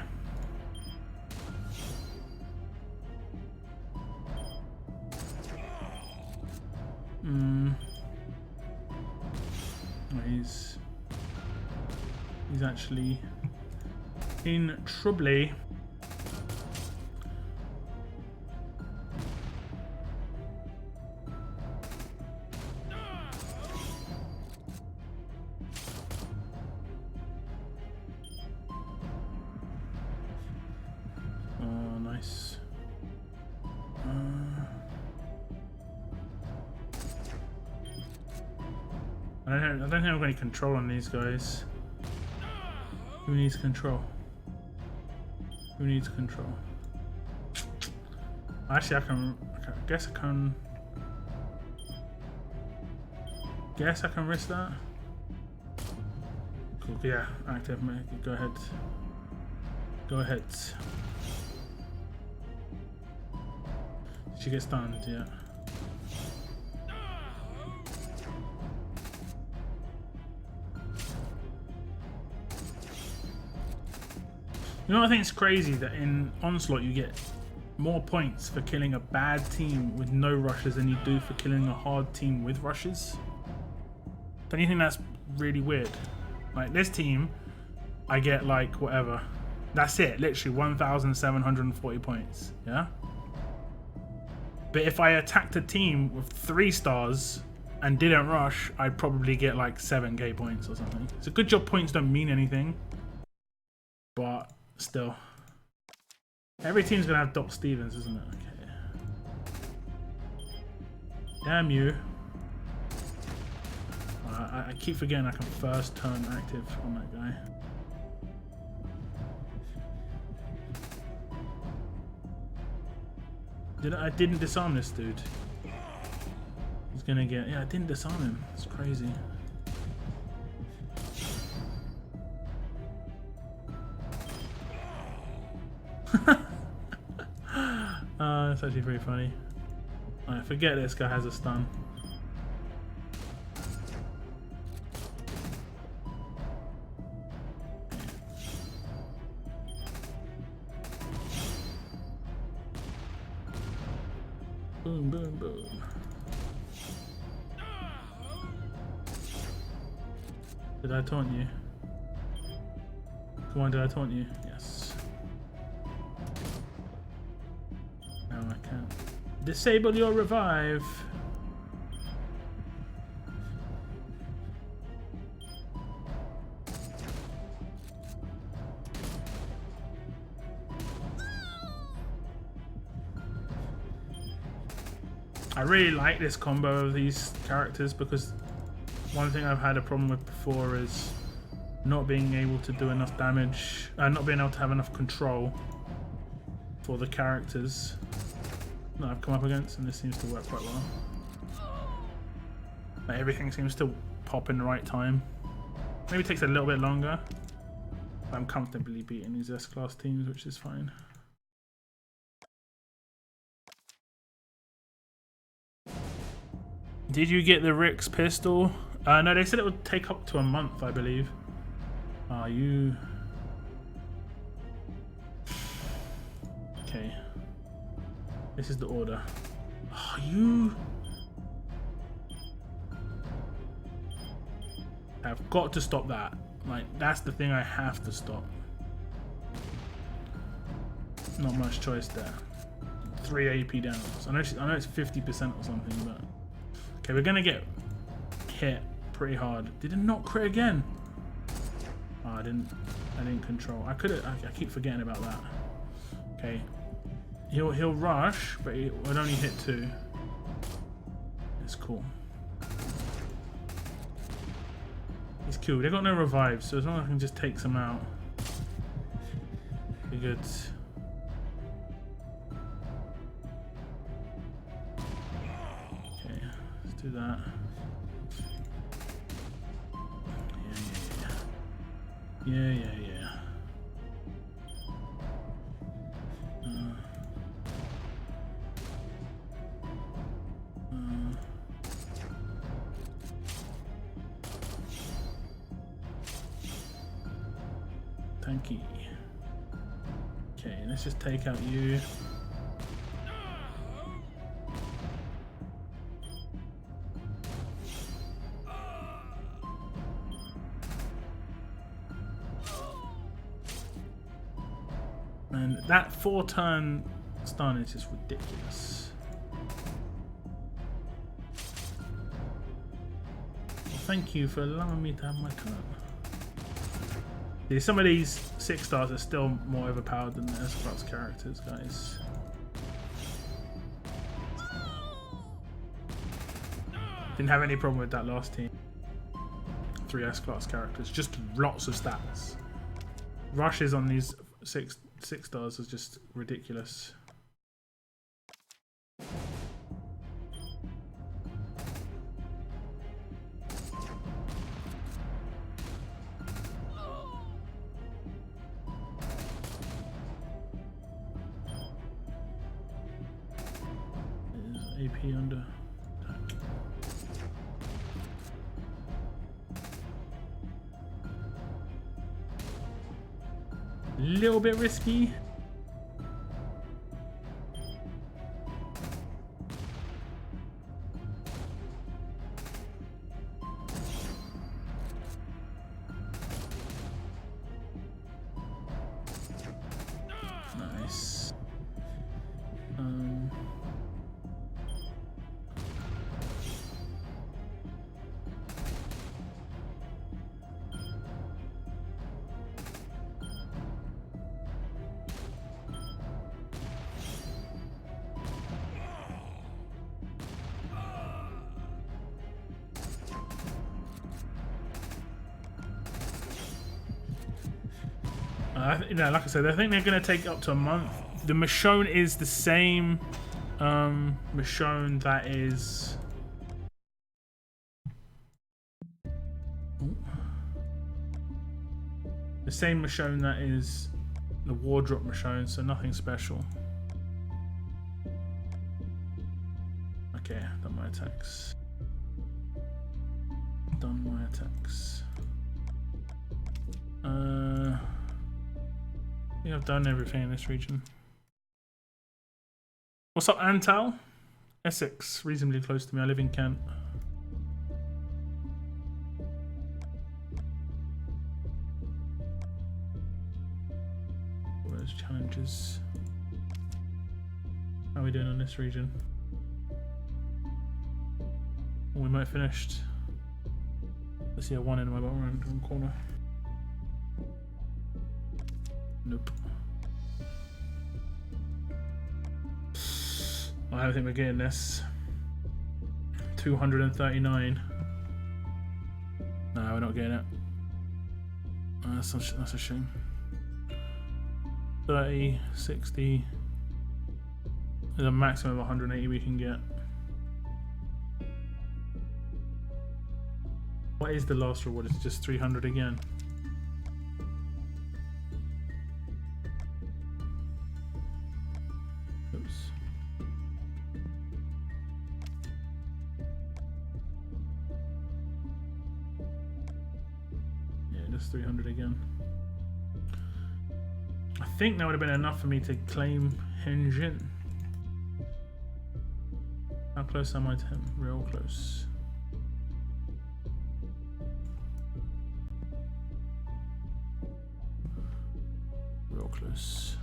He's actually in trouble. Oh, nice. I don't think I've got any control on these guys. Who needs control? Who needs control? Actually, I guess I can. Guess I can risk that. Cool. Yeah, active. Go ahead. Go ahead. She gets stunned. Yeah. You know what I think is crazy? That in Onslaught you get more points for killing a bad team with no rushes than you do for killing a hard team with rushes. Don't you think that's really weird? Like this team, I get like whatever. That's it, literally 1,740 points, yeah? But if I attacked a team with 3 stars and didn't rush, I'd probably get like 7k points or something. It's a good job points don't mean anything, but still. Every team's gonna have Doc Stevens, isn't it? Okay. Damn you. I keep forgetting I can first turn active on that guy. I didn't disarm this dude. He's gonna get... Yeah, I didn't disarm him. It's crazy. That's actually pretty funny. I forget this guy has a stun. Boom, boom, boom. Did I taunt you? Come on, did I taunt you? Yes. Now I can disable your revive. I really like this combo of these characters because one thing I've had a problem with before is not being able to do enough damage, not being able to have enough control for the characters that I've come up against, and this seems to work quite well. Like everything seems to pop in the right time. Maybe it takes a little bit longer, but I'm comfortably beating these S-class teams, which is fine. Did you get the Rick's pistol? No, they said it would take up to a month, I believe. Are you... Okay. This is the order. Are you... I've got to stop that. Like, that's the thing I have to stop. Not much choice there. 3 AP down. So I know it's 50% or something, but... Okay, we're gonna get hit pretty hard. Did it not crit again? Oh, I didn't control. I keep forgetting about that. Okay. He'll rush, but he would only hit 2. It's cool. He's cool. They got no revives, so as long as I can just take some out, be good. Do that. Yeah. tanky. Okay, let's just take out you. And that 4-turn stun is just ridiculous. Thank you for allowing me to have my turn. See, some of these 6 stars are still more overpowered than the S-class characters, guys. Didn't have any problem with that last team. 3 S-class characters, just lots of stats. Rushes on these 6 stars is just ridiculous. AP under attack. Little bit risky. Nice. You know, like I said, I think they're going to take up to a month. The Michonne is the same Michonne that is... the same Michonne that is the wardrop Michonne, so nothing special. Okay, done my attacks. Done my attacks. I think I've done everything in this region. What's up, Antal? Essex, reasonably close to me. I live in Kent. Where's challenges? How are we doing on this region? We might have finished. Let's see a 1 in my bottom right corner. Nope. I don't think we're getting this. 239. No, we're not getting it. That's a shame. 30, 60. There's a maximum of 180 we can get. What is the last reward? It's just 300 again. Oops. Yeah, just 300 again. I think that would have been enough for me to claim Henjin. How close am I to him? Real close. Real close.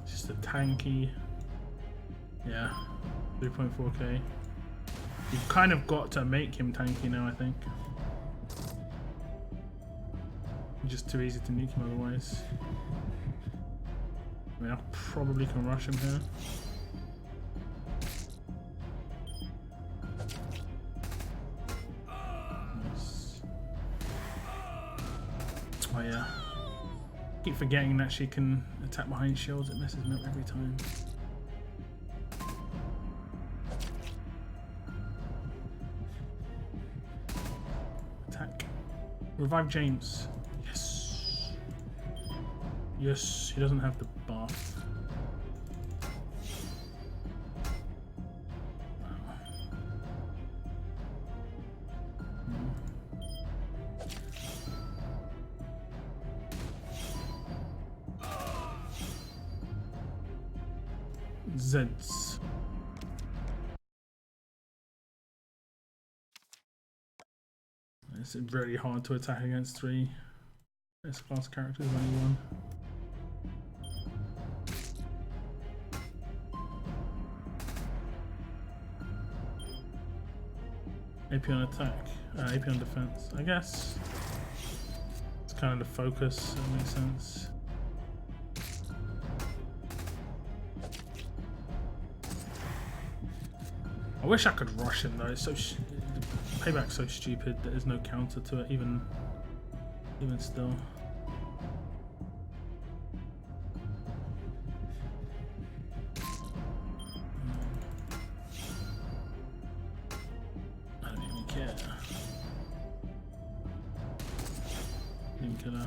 Just a tanky, yeah, 3.4k. You've kind of got to make him tanky now, I think. Just too easy to nuke him otherwise. I mean, I probably can rush him here. Oh yeah. Keep forgetting that she can attack behind shields. It messes me up every time. Attack. Revive James. Yes. Yes, he doesn't have the bath. Zeds. It's really hard to attack against 3 S-class characters, only one. AP on attack, AP on defense. I guess it's kind of the focus, that makes sense. I wish I could rush him though. It's so payback's so stupid. There is no counter to it, even still. I don't even care. Even killer.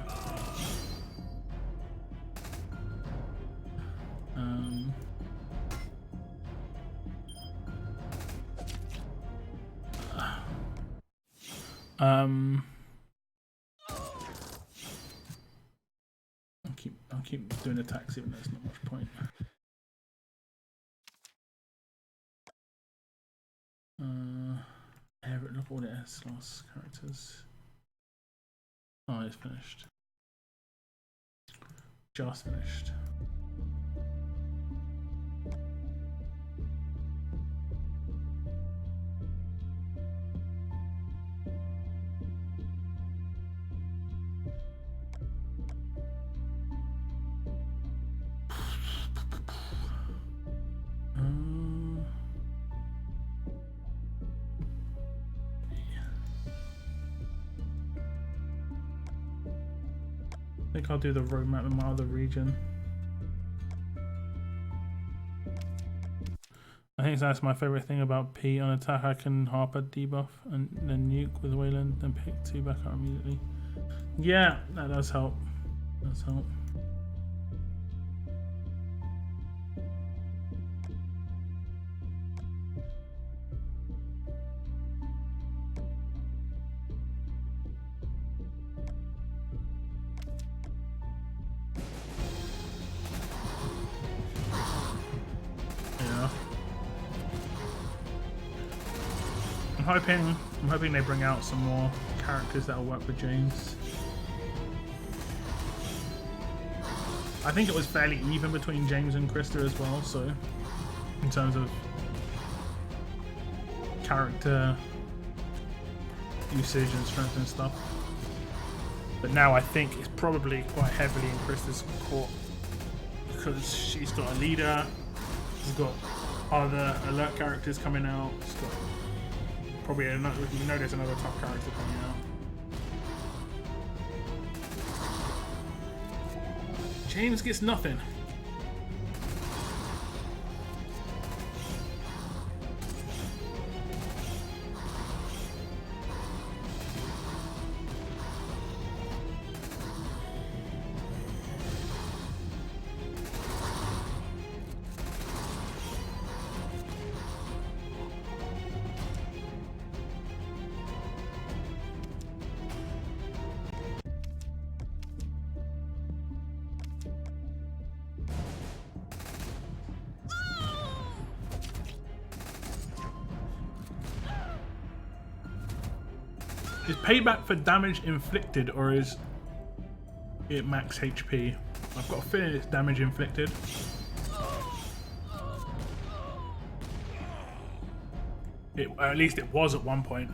I'll keep doing attacks even though there's not much point. Look at all the S-class characters. Oh, it's finished. Just finished. I think I'll do the roadmap in my other region. I think that's my favorite thing about P. On attack I can Harper debuff and then nuke with Wayland and pick 2 back up immediately. Yeah, that does help. Does help. I'm hoping they bring out some more characters that'll work with James. I think it was fairly even between James and Krista as well, so in terms of character usage and strength and stuff. But now I think it's probably quite heavily in Krista's court because she's got a leader, she's got other alert characters coming out, she's got probably another, you know, there's another top character coming out. James gets nothing. Is payback for damage inflicted or is it max HP? I've got a feeling it's damage inflicted. At least it was at one point.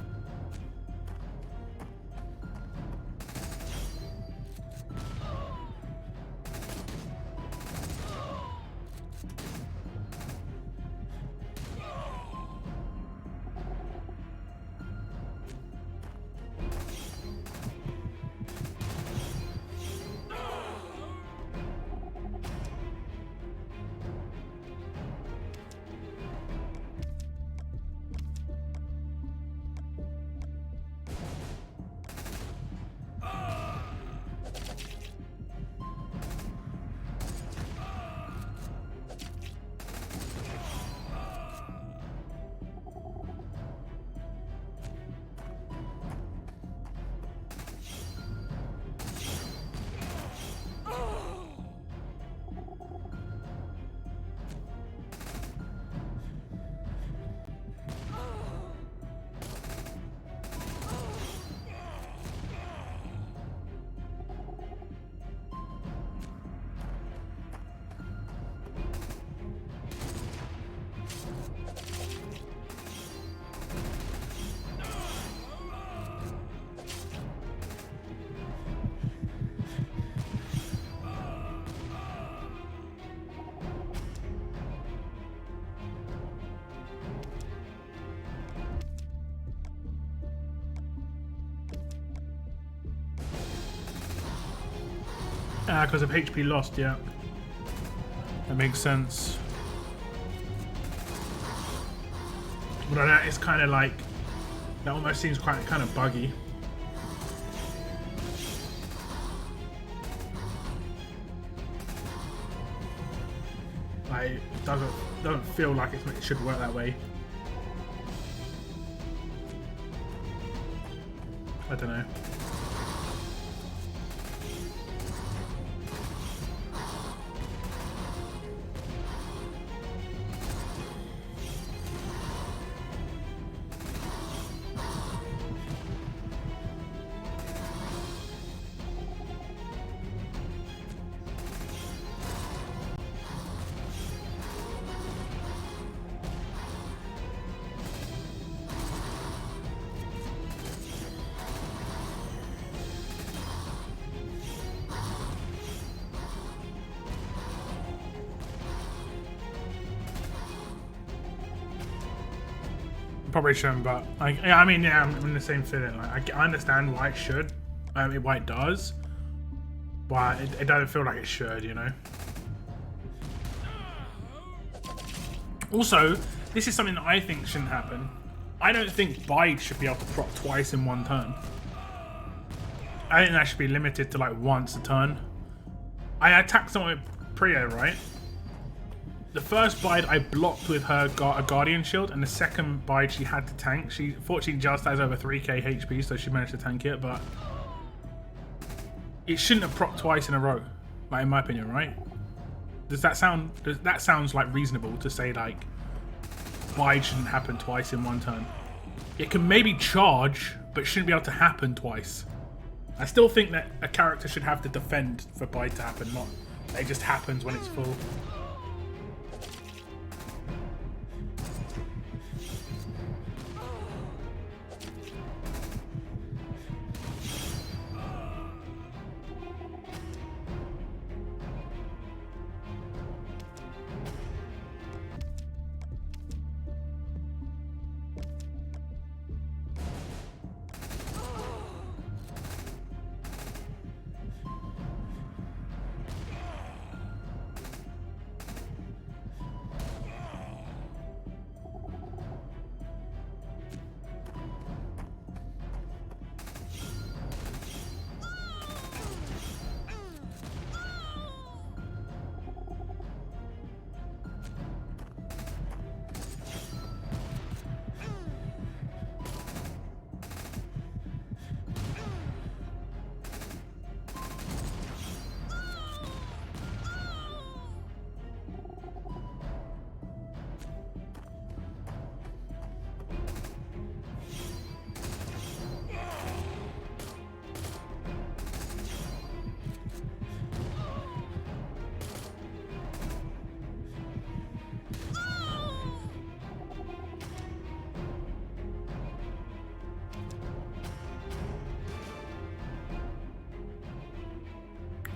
Because of HP lost, yeah. That makes sense. But that is kind of like, that almost seems quite kind of buggy. Like, it doesn't feel like it should work that way. I don't know. Probably shouldn't, but I mean, yeah, I'm in the same feeling. Like, I understand why it should, why it does, but it doesn't feel like it should, you know. Also, this is something that I think shouldn't happen. I don't think Bide should be able to proc twice in one turn. I think that should be limited to like once a turn. I attacked someone with Priya, right? The first Bide I blocked with her a Guardian Shield, and the second Bide she had to tank. She fortunately just has over 3k HP, so she managed to tank it, but it shouldn't have proc twice in a row, like in my opinion, right? That sounds like reasonable to say like Bide shouldn't happen twice in one turn. It can maybe charge, but shouldn't be able to happen twice. I still think that a character should have to defend for Bide to happen, not it just happens when it's full.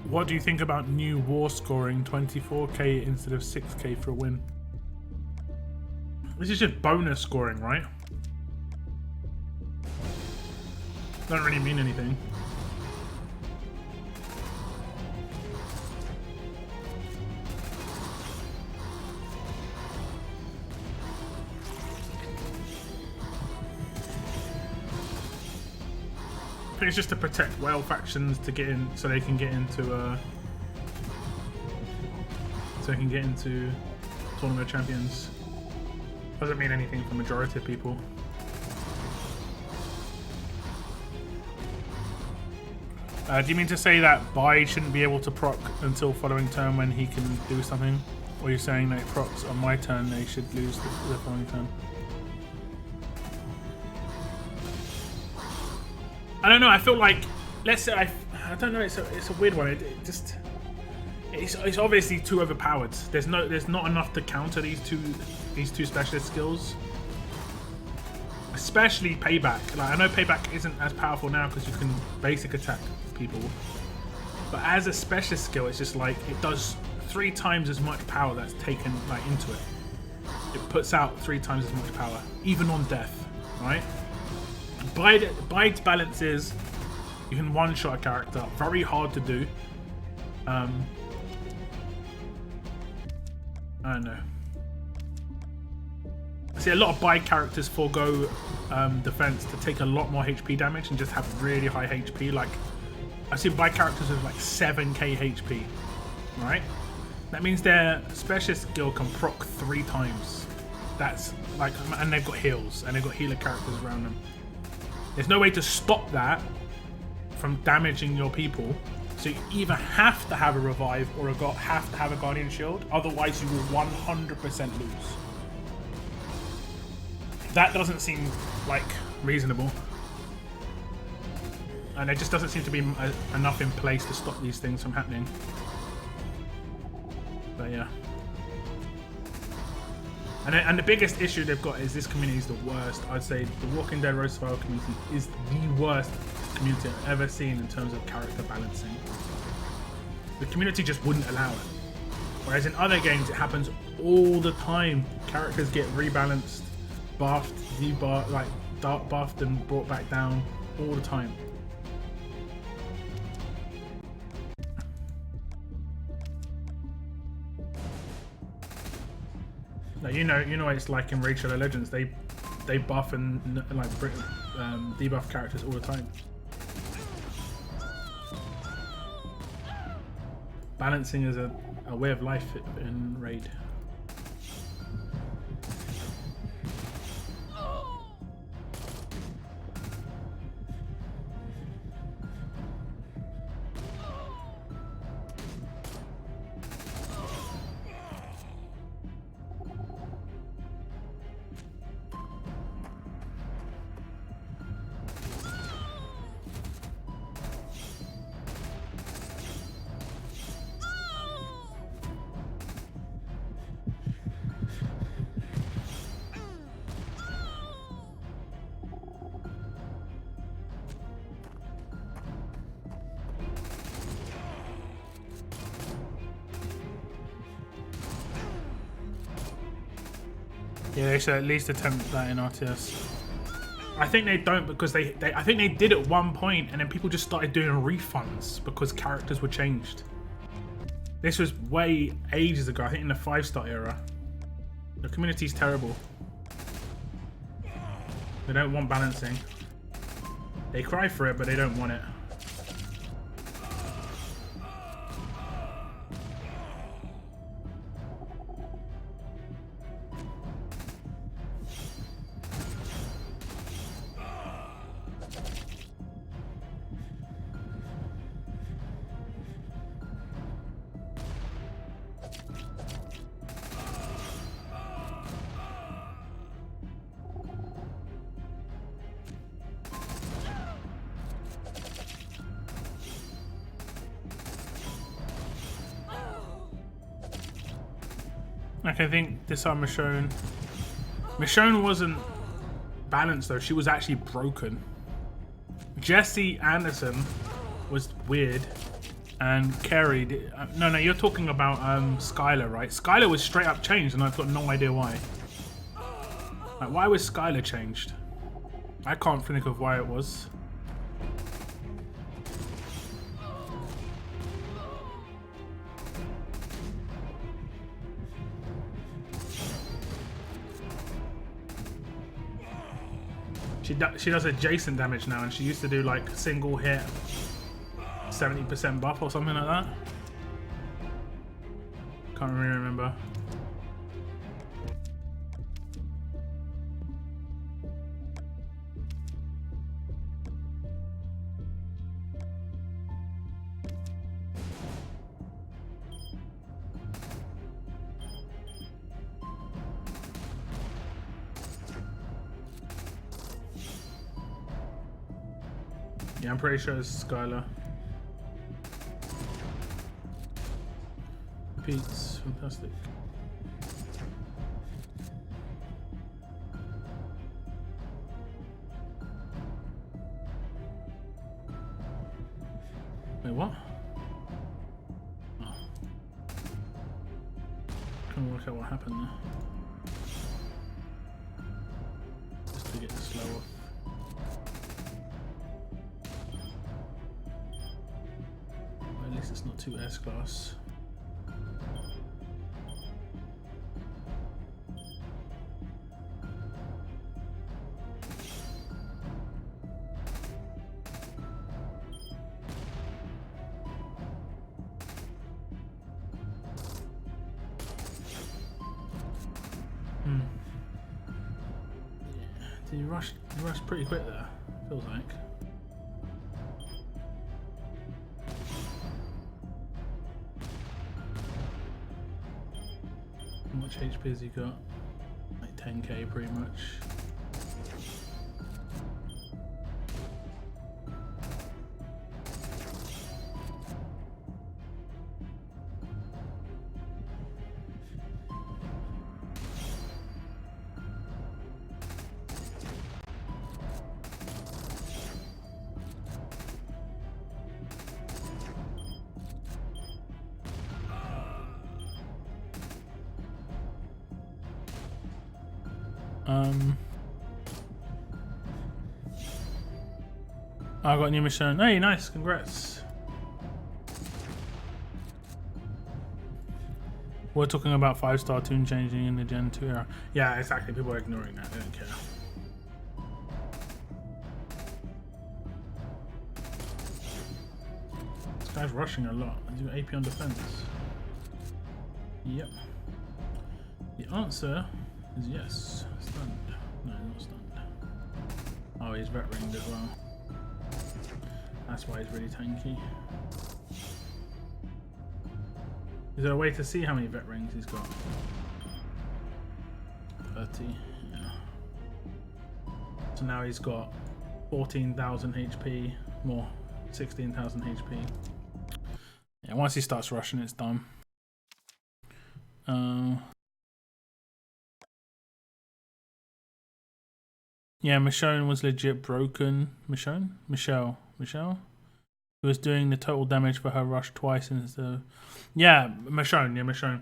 What do you think about new war scoring 24k instead of 6k for a win? This is just bonus scoring, right? Doesn't really mean anything. I think it's just to protect whale factions to get in, so they can get into Tournament of Champions. Doesn't mean anything for majority of people. Do you mean to say that Bide shouldn't be able to proc until following turn when he can do something? Or are you saying that it procs on my turn, they should lose the following turn? I don't know. I feel like, let's say I don't know. It's a weird one. It's obviously too overpowered. There's not enough to counter these two specialist skills. Especially payback. Like, I know payback isn't as powerful now because you can basic attack people, but as a specialist skill, it's just like it does 3 times as much power that's taken like into it. It puts out 3 times as much power, even on death, right? Bide's balance is you can one-shot a character, very hard to do. I don't know. I see a lot of buy characters forego defense to take a lot more HP damage and just have really high HP. Like, I see buy characters with like 7k HP, right? That means their specialist skill can proc 3 times. That's like, and they've got heals, and they've got healer characters around them. There's no way to stop that from damaging your people. So you either have to have a revive or have to have a guardian shield. Otherwise, you will 100% lose. That doesn't seem like reasonable, and there just doesn't seem to be enough in place to stop these things from happening. But yeah. And the biggest issue they've got is this community is the worst. I'd say the Walking Dead Road Survival community is the worst community I've ever seen in terms of character balancing. The community just wouldn't allow it. Whereas in other games, it happens all the time. Characters get rebalanced, buffed, debuffed, like dark buffed and brought back down all the time. Now, you know what it's like in Raid Shadow Legends. They buff and like debuff characters all the time. Balancing is a way of life in Raid. Yeah, they should at least attempt that in RTS. I think they don't because I think they did at one point and then people just started doing refunds because characters were changed. This was way ages ago, I think in the 5-star era. The community's terrible. They don't want balancing. They cry for it, but they don't want it. Like, I think this time Michonne wasn't balanced though, she was actually broken. Jesse Anderson was weird, and Carrie did, no, you're talking about Skylar, right? Skylar was straight up changed and I've got no idea why. Like, why was Skylar changed? I can't think of why it was. She does adjacent damage now, and she used to do like single hit 70% buff or something like that. Can't really remember. Yeah, I'm pretty sure it's Skylar. Pete's fantastic. Wait, what? Oh. Trying to work out what happened there. Just to get the slow off. least it's not too S-class. Did you rush pretty quick there, feels like. How much HP has he got? Like 10k pretty much. I got a new mission. Hey, nice, congrats. We're talking about 5-star tune changing in the Gen 2 era. Yeah, exactly. People are ignoring that. They don't care. This guy's rushing a lot. He's got AP on defense. Yep. The answer is yes. Stunned. No, not stunned. Oh, he's vet ringed as well. That's why he's really tanky. Is there a way to see how many vet rings he's got? 30. Yeah. So now he's got 14,000 HP, more 16,000 HP. Yeah, once he starts rushing, it's done. Yeah, Michonne was legit broken. Michelle. Who was doing the total damage for her rush twice instead of... Yeah, Michonne.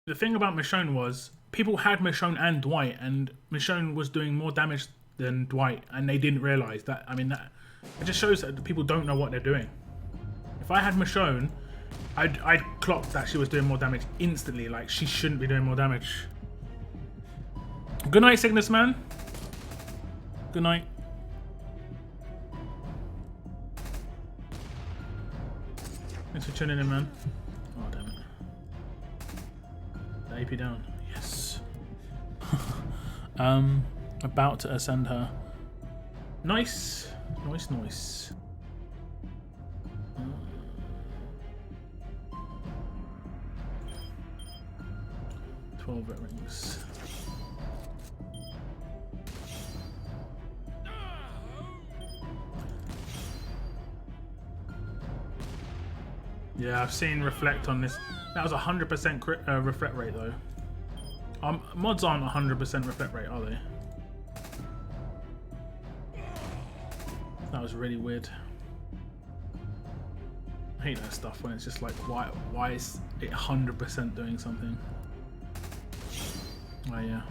The thing about Michonne was, people had Michonne and Dwight, and Michonne was doing more damage than Dwight, and they didn't realise that. I mean, that it just shows that people don't know what they're doing. If I had Michonne, I'd clock that she was doing more damage instantly, like she shouldn't be doing more damage. Good night, Cygnus Man. Good night. Thanks for tuning in, man. Oh, damn it. The AP down. Yes. About to ascend her. Nice. Nice. 12 vet rings. Yeah, I've seen reflect on this. That was 100% reflect rate though. Mods aren't 100% reflect rate, are they? That was really weird. I hate that stuff when it's just like, why is it 100% doing something? Oh yeah.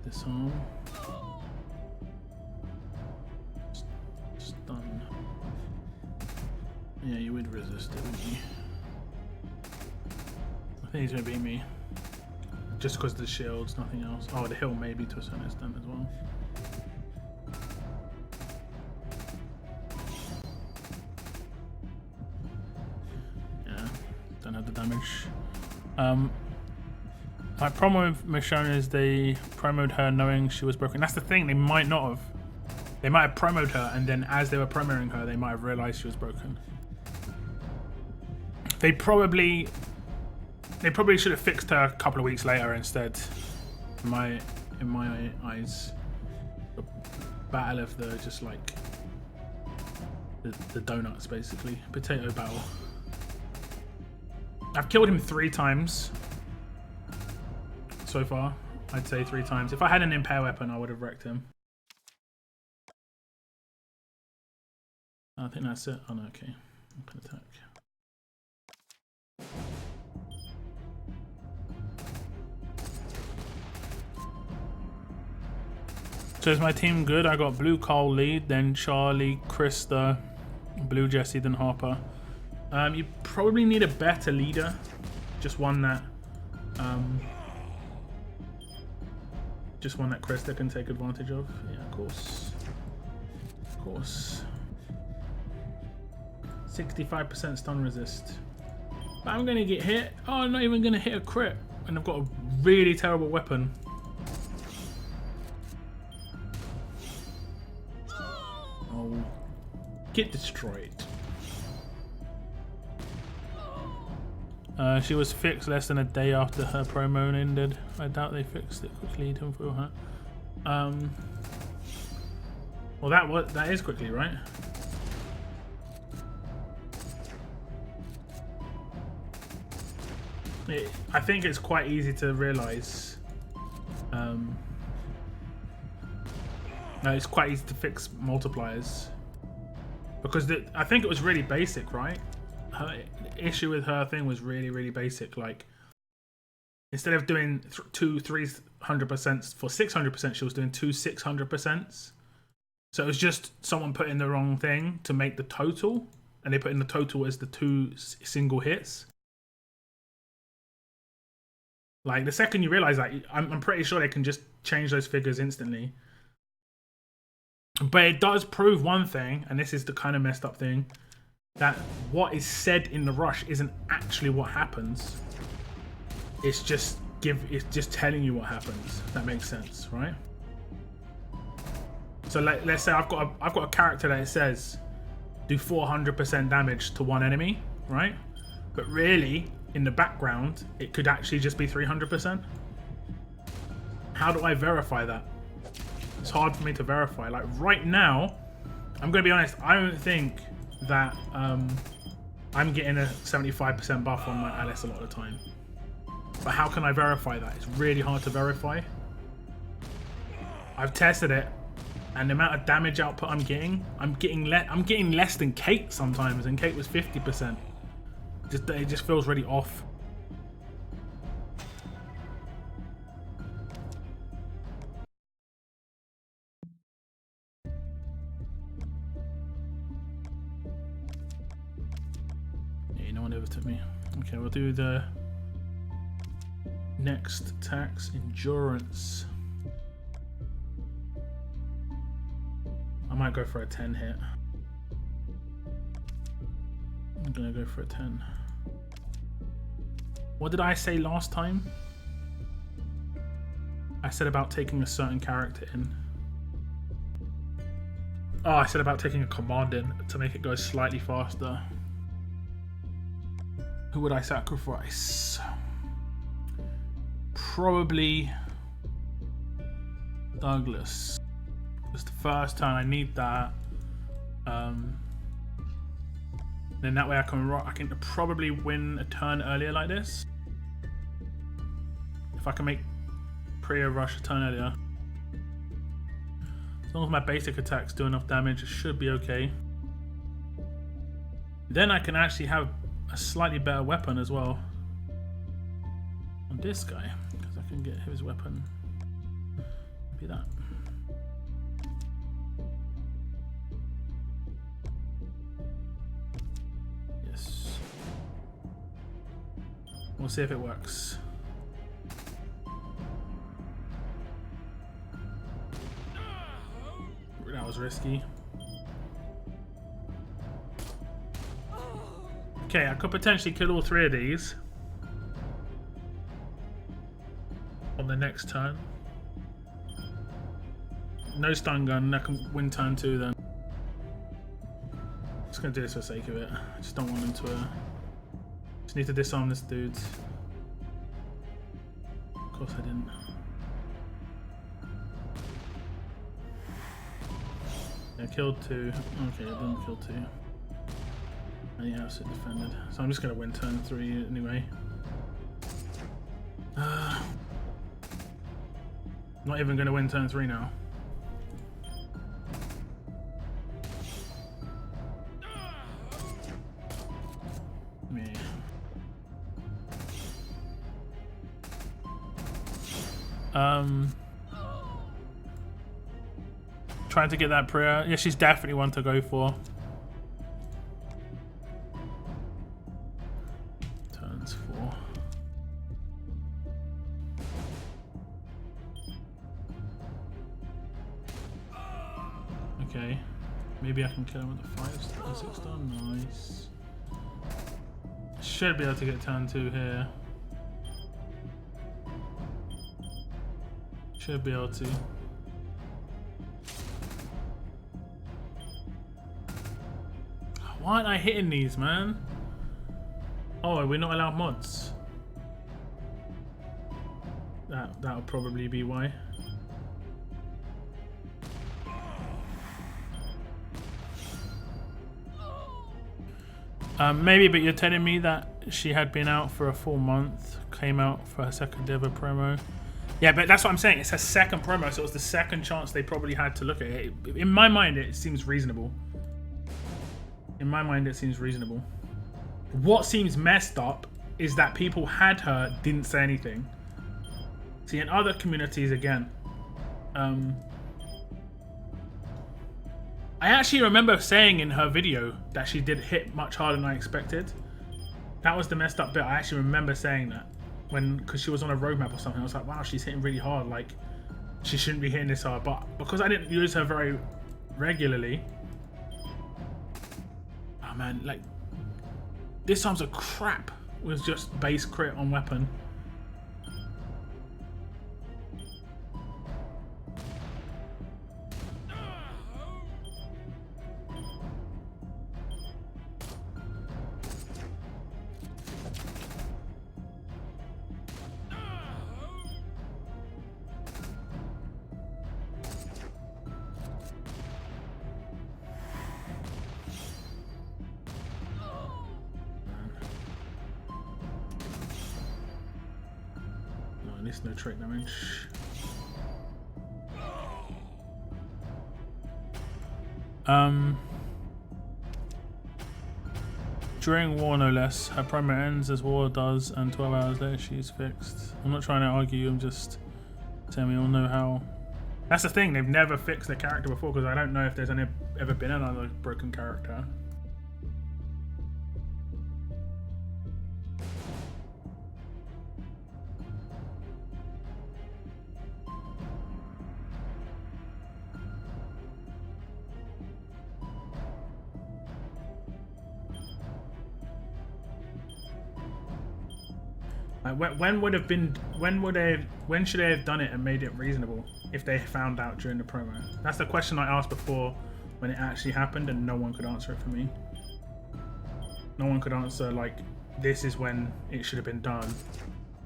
Disarm. Stun. Yeah, you would resist it, wouldn't you? I think he's gonna beat me. Just because of the shields, nothing else. Oh, the hill maybe to a certain extent as well. Yeah, don't have the damage. My problem with Michonne is they promoted her knowing she was broken. That's the thing, they might not have. They might have promoted her, and then as they were promoting her, they might have realized she was broken. They probably should have fixed her a couple of weeks later instead. In my eyes. The battle of the just like the donuts basically. Potato battle. I've killed him 3 times so far. I'd say 3 times. If I had an impale weapon, I would have wrecked him. I think that's it. Oh no, okay. I can attack. So is my team good? I got Blue Cole lead, then Charlie, Krista, Blue Jesse, then Harper. You probably need a better leader. Just one that Krista can take advantage of. Yeah, of course. Of course. 65% stun resist. But I'm gonna get hit. Oh, I'm not even gonna hit a crit. And I've got a really terrible weapon. Oh, get destroyed. She was fixed less than a day after her promo ended. I doubt they fixed it quickly to improve her. Well, that is quickly, right? I think it's quite easy to realize. No, it's quite easy to fix multipliers because I think it was really basic, right? Her issue with her thing was really basic. Like, instead of doing 2 300% for 600%, she was doing 2 600%. So it was just someone put in the wrong thing to make the total, and they put in the total as the 2 single hits. Like, the second you realize that, I'm pretty sure they can just change those figures instantly. But it does prove one thing, and this is the kind of messed up thing, that what is said in the rush isn't actually what happens. It's just telling you what happens. That makes sense, right? So let's say I've got a character that it says do 400% damage to one enemy, right? But really, in the background, it could actually just be 300%. How do I verify that? It's hard for me to verify. Like right now, I'm gonna be honest, I don't think that I'm getting a 75% buff on my Alice a lot of the time. But how can I verify that? It's really hard to verify. I've tested it, and the amount of damage output I'm getting less than Kate sometimes, and Kate was 50%. It just feels really off. Yeah, no one overtook me. Okay, we'll do the next tax, endurance. I might go for a 10 hit. I'm gonna go for a 10. What did I say last time? I said about taking a certain character in. Oh, I said about taking a command in to make it go slightly faster. Who would I sacrifice? Probably Douglas. It's the first time I need that. Then that way I can probably win a turn earlier like this. If I can make Priya rush a turn earlier. As long as my basic attacks do enough damage, it should be okay. Then I can actually have a slightly better weapon as well on this guy, because I can get his weapon. Be that. Yes. We'll see if it works. That was risky. Okay, I could potentially kill all 3 of these on the next turn. No stun gun, I can win turn 2 then. Just gonna do this for the sake of it. I just don't want them to. Just need to disarm this dude. Of course I didn't. I killed 2. Okay, I didn't kill 2. Any asset defended. So I'm just gonna win turn 3 anyway. Not even gonna win turn 3 now. Trying to get that Priya. Yeah, she's definitely one to go for. Turns 4. Okay. Maybe I can kill him with the 5 star, 6 star. Nice. Should be able to get turn 2 here. Should be able to. Why aren't I hitting these, man? Oh, we're not allowed mods. That'll probably be why. Maybe, but you're telling me that she had been out for a full month, came out for her second ever promo. Yeah, but that's what I'm saying. It's her second promo, so it was the second chance they probably had to look at it. In my mind, it seems reasonable. In my mind, it seems reasonable. What seems messed up is that people had her, didn't say anything. See, in other communities, again, I actually remember saying in her video that she did hit much harder than I expected. That was the messed up bit. I actually remember saying that because she was on a roadmap or something. I was like, wow, she's hitting really hard. Like, she shouldn't be hitting this hard. But because I didn't use her very regularly, oh man, like, this time's a crap with just base crit on weapon. No trait damage. During war, no less. Her promo ends as war does, and 12 hours later she's fixed. I'm not trying to argue, I'm just telling we all know how. That's the thing, they've never fixed the character before, because I don't know if there's ever been another broken character. When should they have done it and made it reasonable if they found out during the promo? That's the question I asked before when it actually happened, and no one could answer it for me. No one could answer like, this is when it should have been done,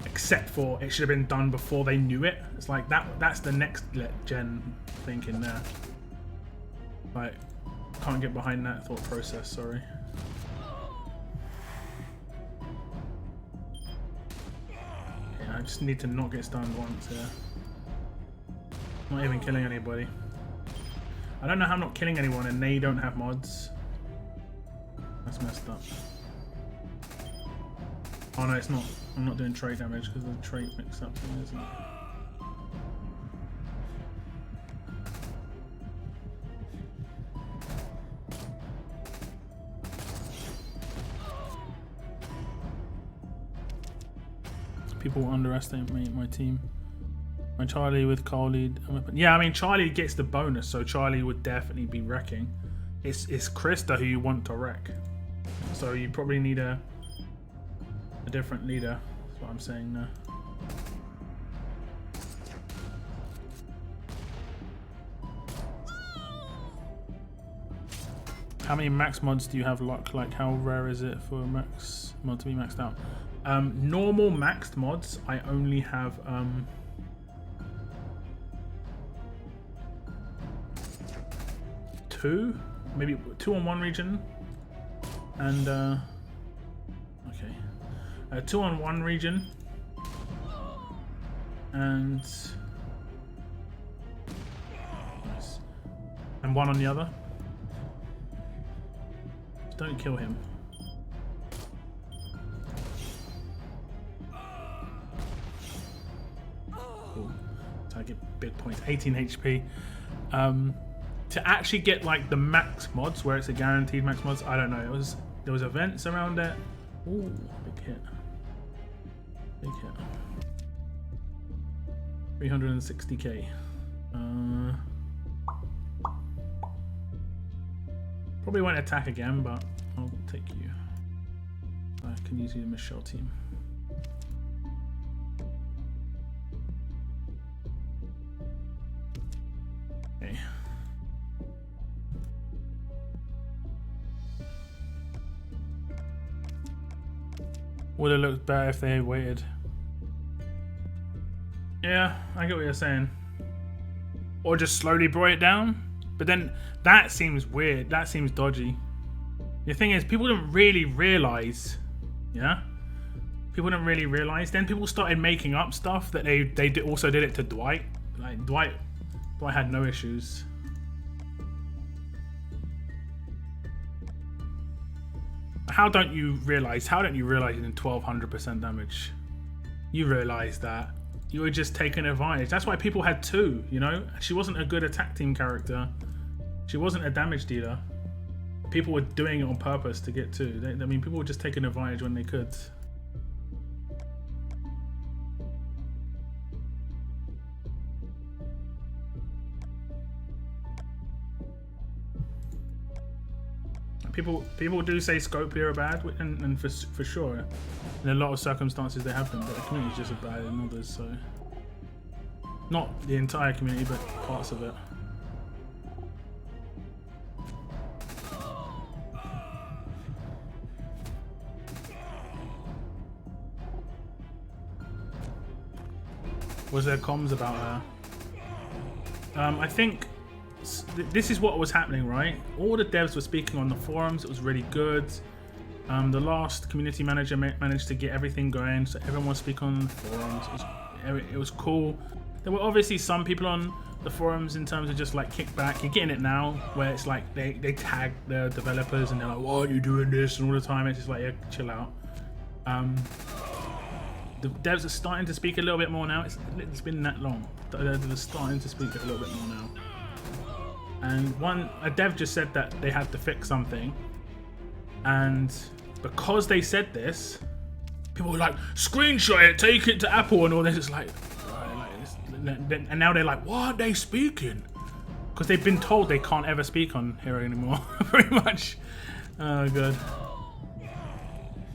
except for it should have been done before they knew it. It's like that's the next gen thinking there. Like, can't get behind that thought process, sorry. I just need to not get stunned once here. Not even killing anybody. I don't know how I'm not killing anyone and they don't have mods. That's messed up. Oh no, it's not. I'm not doing trait damage because the trait mix up thing, isn't it? People underestimate my team. My Charlie with Carl lead. Yeah, I mean Charlie gets the bonus, so Charlie would definitely be wrecking. It's Krista who you want to wreck, so you probably need a different leader. That's what I'm saying now. How many max mods do you have luck? Like, how rare is it for a max mod to be maxed out? Normal maxed mods, I only have 2, maybe 2 on one region, And okay, 2-on-1 region, and nice, and 1 on the other. Just don't kill him. Cool. So I get big points. 18 HP. To actually get like the max mods, where it's a guaranteed max mods, I don't know. There was events around it. Ooh, big hit. Big hit. 360k. Probably won't attack again, but I'll take you. I can use you in the Michelle team. Okay. Would have looked better if they had waited. Yeah, I get what you're saying. Or just slowly brought it down. But then that seems weird. That seems dodgy. The thing is, people didn't really realize. Yeah? People didn't really realize. Then people started making up stuff that they also did it to Dwight. Like Dwight had no issues. How don't you realize? How don't you realize you're in 1200% damage? You realize that you were just taking advantage. That's why people had 2. You know, she wasn't a good attack team character. She wasn't a damage dealer. People were doing it on purpose to get 2. I mean, people were just taking advantage when they could. People do say Scopely are bad, and for sure, in a lot of circumstances they have been, but the community is just as bad as others, so... Not the entire community, but parts of it. Was there comms about her? I think... This is what was happening, right? All the devs were speaking on the forums. It was really good. The last community manager managed to get everything going, so everyone was speaking on the forums. It was cool. There were obviously some people on the forums in terms of just like kickback. You're getting it now, where it's like they tag the developers and they're like, "Why are you doing this?" and all the time. It's just like, yeah, chill out. The devs are starting to speak a little bit more now. It's been that long. They're starting to speak a little bit more now. And a dev just said that they had to fix something, and because they said this, people were like, screenshot it, take it to Apple and all this. It's like, and now they're like, what are they speaking? Because they've been told they can't ever speak on here anymore, pretty much. Oh god,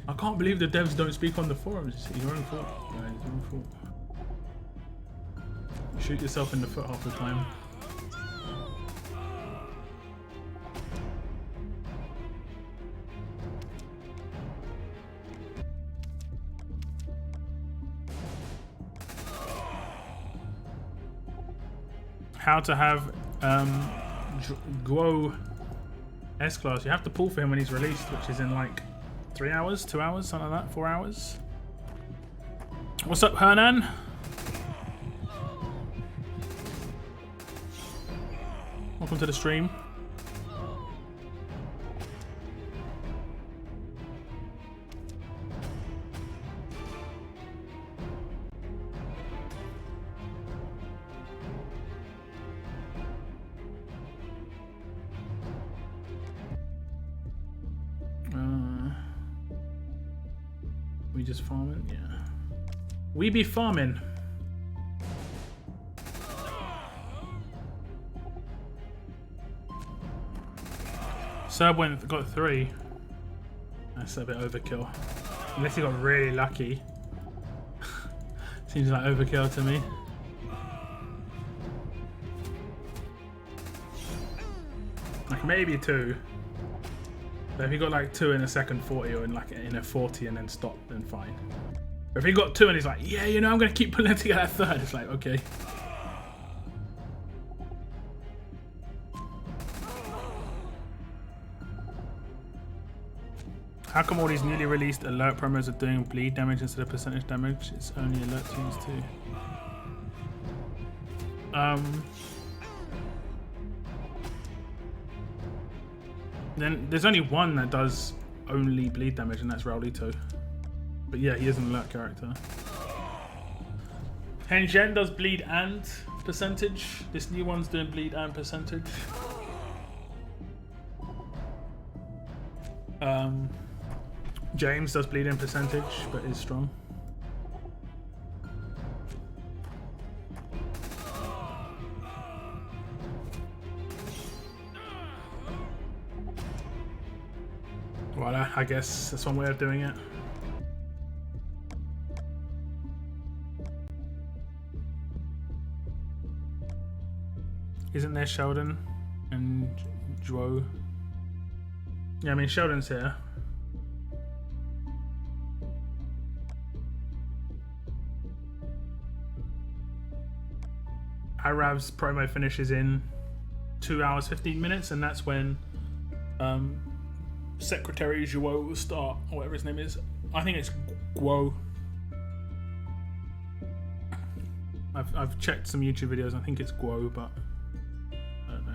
I can't believe the devs don't speak on the forums. It's your own fault, guys. Your own fault. Shoot yourself in the foot half the time. How to have Grow S-Class. You have to pull for him when he's released, which is in like 3 hours, 2 hours, something like that, 4 hours. What's up, Hernan? Welcome to the stream. We just farming? Yeah. We be farming. Serb got 3. That's a bit overkill. Unless he got really lucky. Seems like overkill to me. Like maybe 2. But if he got like 2 in a second 40 or in like in a 40 and then stopped, then fine. But if he got 2 and he's like, yeah, you know, I'm gonna keep pulling together a 3rd, it's like, okay. How come all these newly released alert promos are doing bleed damage instead of percentage damage? It's only alert teams too. Then there's only one that does only bleed damage, and that's Raulito. But yeah, he is an alert character. Hengen does bleed and percentage. This new one's doing bleed and percentage. James does bleed in percentage, but is strong. Well, I guess that's one way of doing it. Isn't there Sheldon and Joe? Yeah, I mean Sheldon's here. Arav's promo finishes in 2 hours 15 minutes, and that's when Secretary Joe will start, or whatever his name is. I think it's Guo. I've checked some YouTube videos. I think it's Guo, but I don't know.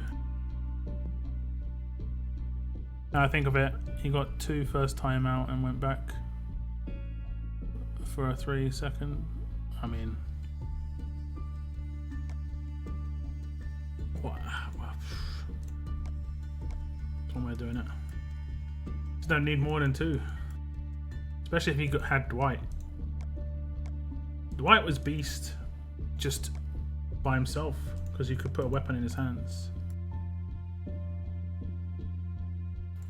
Now I think of it, he got 2 first time out and went back for a 3 second. I mean, what? That's one way of doing it. Just don't need more than 2, especially if he had Dwight. Dwight was beast just by himself because you could put a weapon in his hands.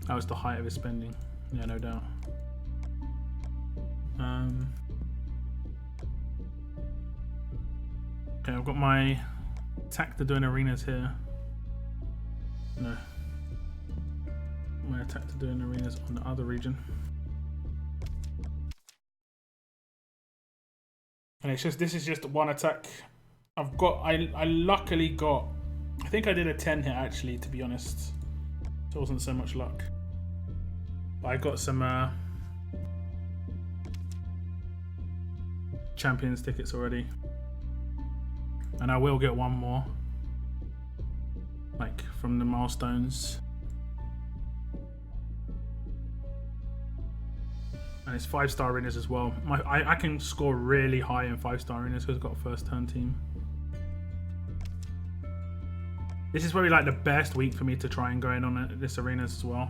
That was the height of his spending. Yeah, no doubt. Okay, I've got my attack to do in arenas here. No. My attack to do in arenas on the other region. And it's just, this is just one attack. I've got, I luckily got, I think I did a 10 hit actually, to be honest. So it wasn't so much luck. But I got some Champions tickets already. And I will get one more. Like from the milestones. And it's 5-star arenas as well. I can score really high in 5-star arenas because I've got a first turn team. This is probably like the best week for me to try and go in on this arenas as well.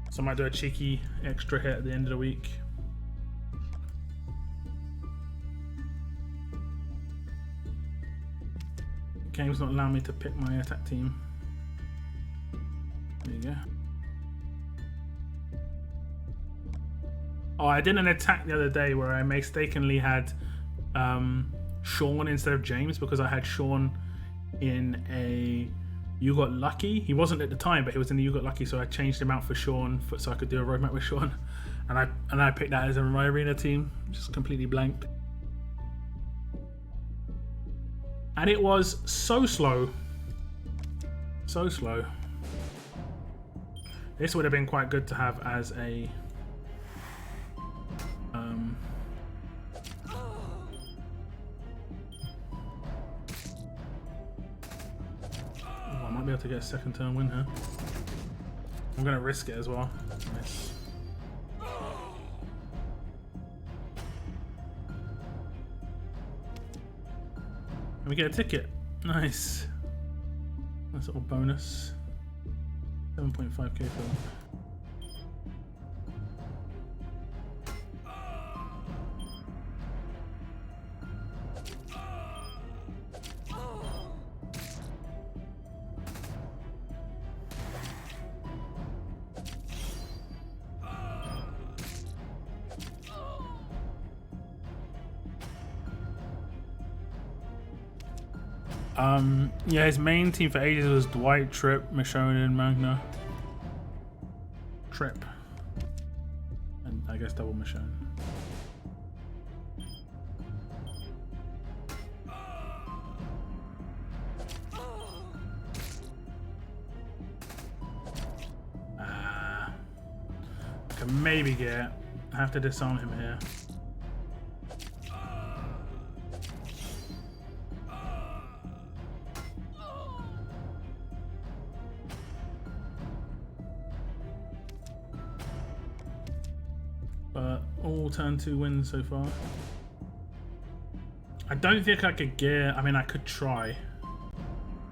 So I might do a cheeky extra hit at the end of the week. Game's not allowing me to pick my attack team. There you go. Oh, I did an attack the other day where I mistakenly had Sean instead of James because I had Sean in a You Got Lucky. He wasn't at the time, but he was in the You Got Lucky, so I changed him out for Sean so I could do a roadmap with Sean. And I picked that as my arena team, just completely blanked. And it was so slow. So slow. This would have been quite good to have as a... I might be able to get a second turn win here. I'm going to risk it as well. Nice. And we get a ticket. Nice. Nice little bonus. 7.5k for yeah, his main team for ages was Dwight, Trip, Michonne, and Magna. Trip. And I guess double Michonne. can maybe get. I have to disarm him here. But all turn 2 wins so far. I don't think I could get. I mean, I could try.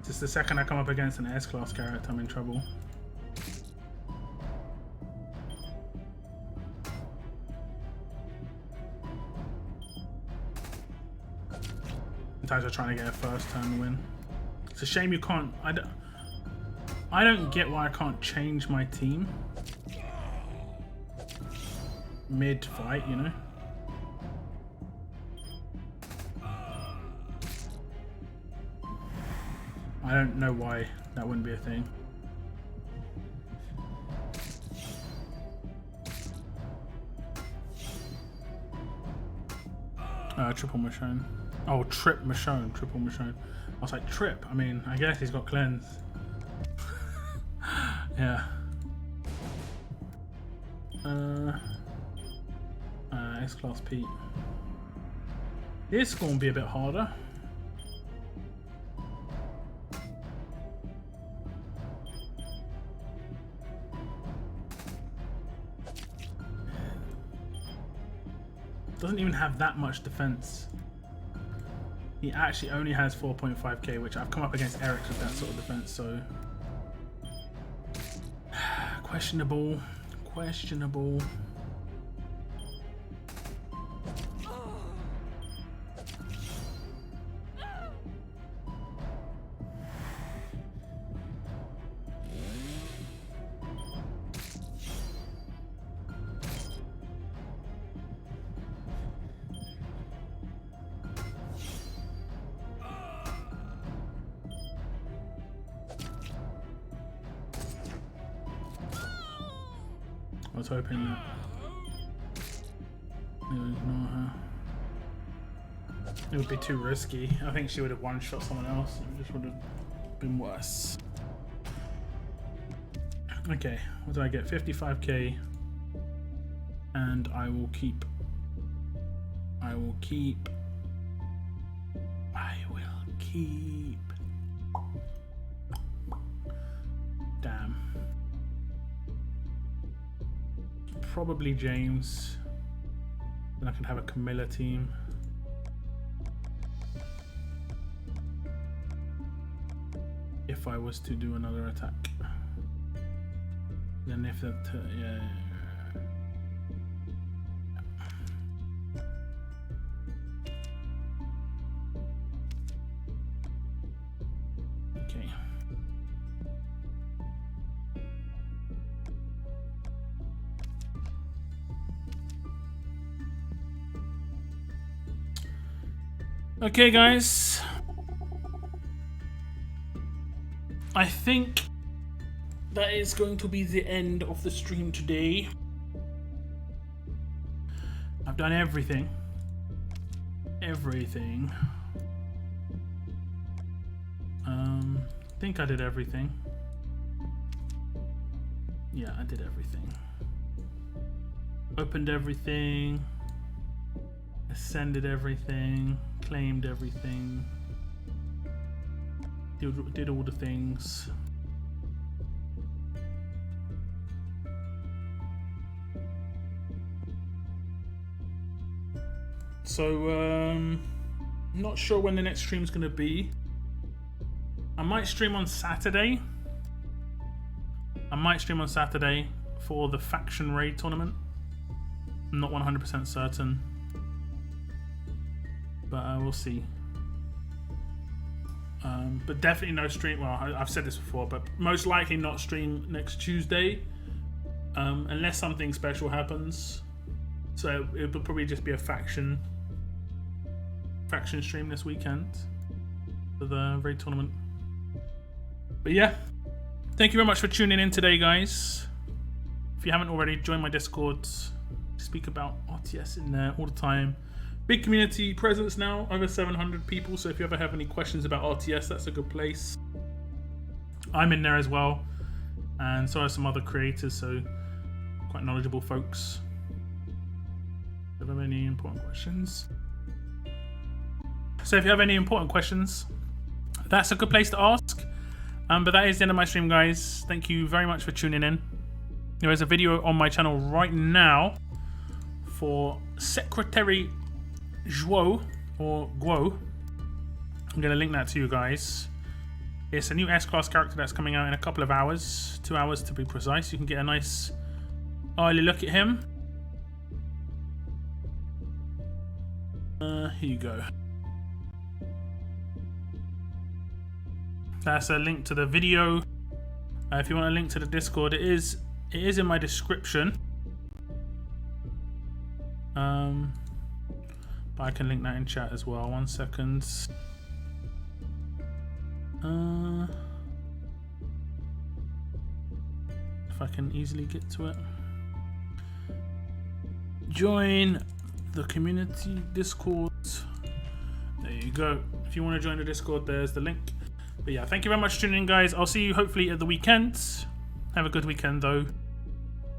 Just the second I come up against an S-class character, I'm in trouble. Sometimes I'm trying to get a first turn win. It's a shame you can't. I don't get why I can't change my team mid-fight, you know? I don't know why that wouldn't be a thing. Triple Michonne. Oh, Trip Michonne. Triple Michonne. I was like, Trip? I mean, I guess he's got cleanse. Yeah. S-Class Pete. This going to be a bit harder. Doesn't even have that much defense. He actually only has 4.5k, which I've come up against Eric's with that sort of defense, so questionable. Questionable. I was hoping that he would ignore her. It would be too risky. I think she would have one-shot someone else. It just would have been worse. Okay, what did I get? 55k. And I will keep. Damn. Probably James. Then I can have a Camilla team. If I was to do another attack. Then if that, yeah. Okay. Okay, guys. I think that is going to be the end of the stream today. I've done everything. Everything. I think I did everything. Yeah, I did everything. Opened everything. Ascended everything. Claimed everything. Did all the things. So, not sure when the next stream is going to be. I might stream on Saturday. For the faction raid tournament. I'm not 100% certain. But we'll see. But definitely no stream. Well, I've said this before, but most likely not stream next Tuesday, unless something special happens. So it will probably just be a faction stream this weekend for the raid tournament. But yeah, thank you very much for tuning in today, guys. If you haven't already, join my Discord. Speak about RTS in there all the time. Big community presence now, over 700 people, so if you ever have any questions about RTS, that's a good place. I'm in there as well, and so are some other creators, so quite knowledgeable folks. Do you have any important questions? So if you have any important questions, that's a good place to ask. But that is the end of my stream, guys. Thank you very much for tuning in. There is a video on my channel right now for Secretary Guo, or Guo. I'm going to link that to you guys. It's a new S-Class character that's coming out in a couple of hours. 2 hours to be precise. You can get a nice early look at him. Here you go. That's a link to the video. If you want a link to the Discord, it is in my description. But I can link that in chat as well. 1 second. If I can easily get to it. Join the community Discord. There you go. If you want to join the Discord, there's the link. But yeah, thank you very much for tuning in, guys. I'll see you hopefully at the weekend. Have a good weekend though.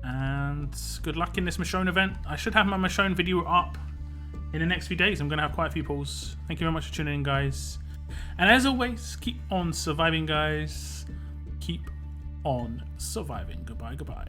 And good luck in this Michonne event. I should have my Michonne video up in the next few days. I'm going to have quite a few pulls. Thank you very much for tuning in, guys. And as always, keep on surviving, guys. Keep on surviving. Goodbye, goodbye.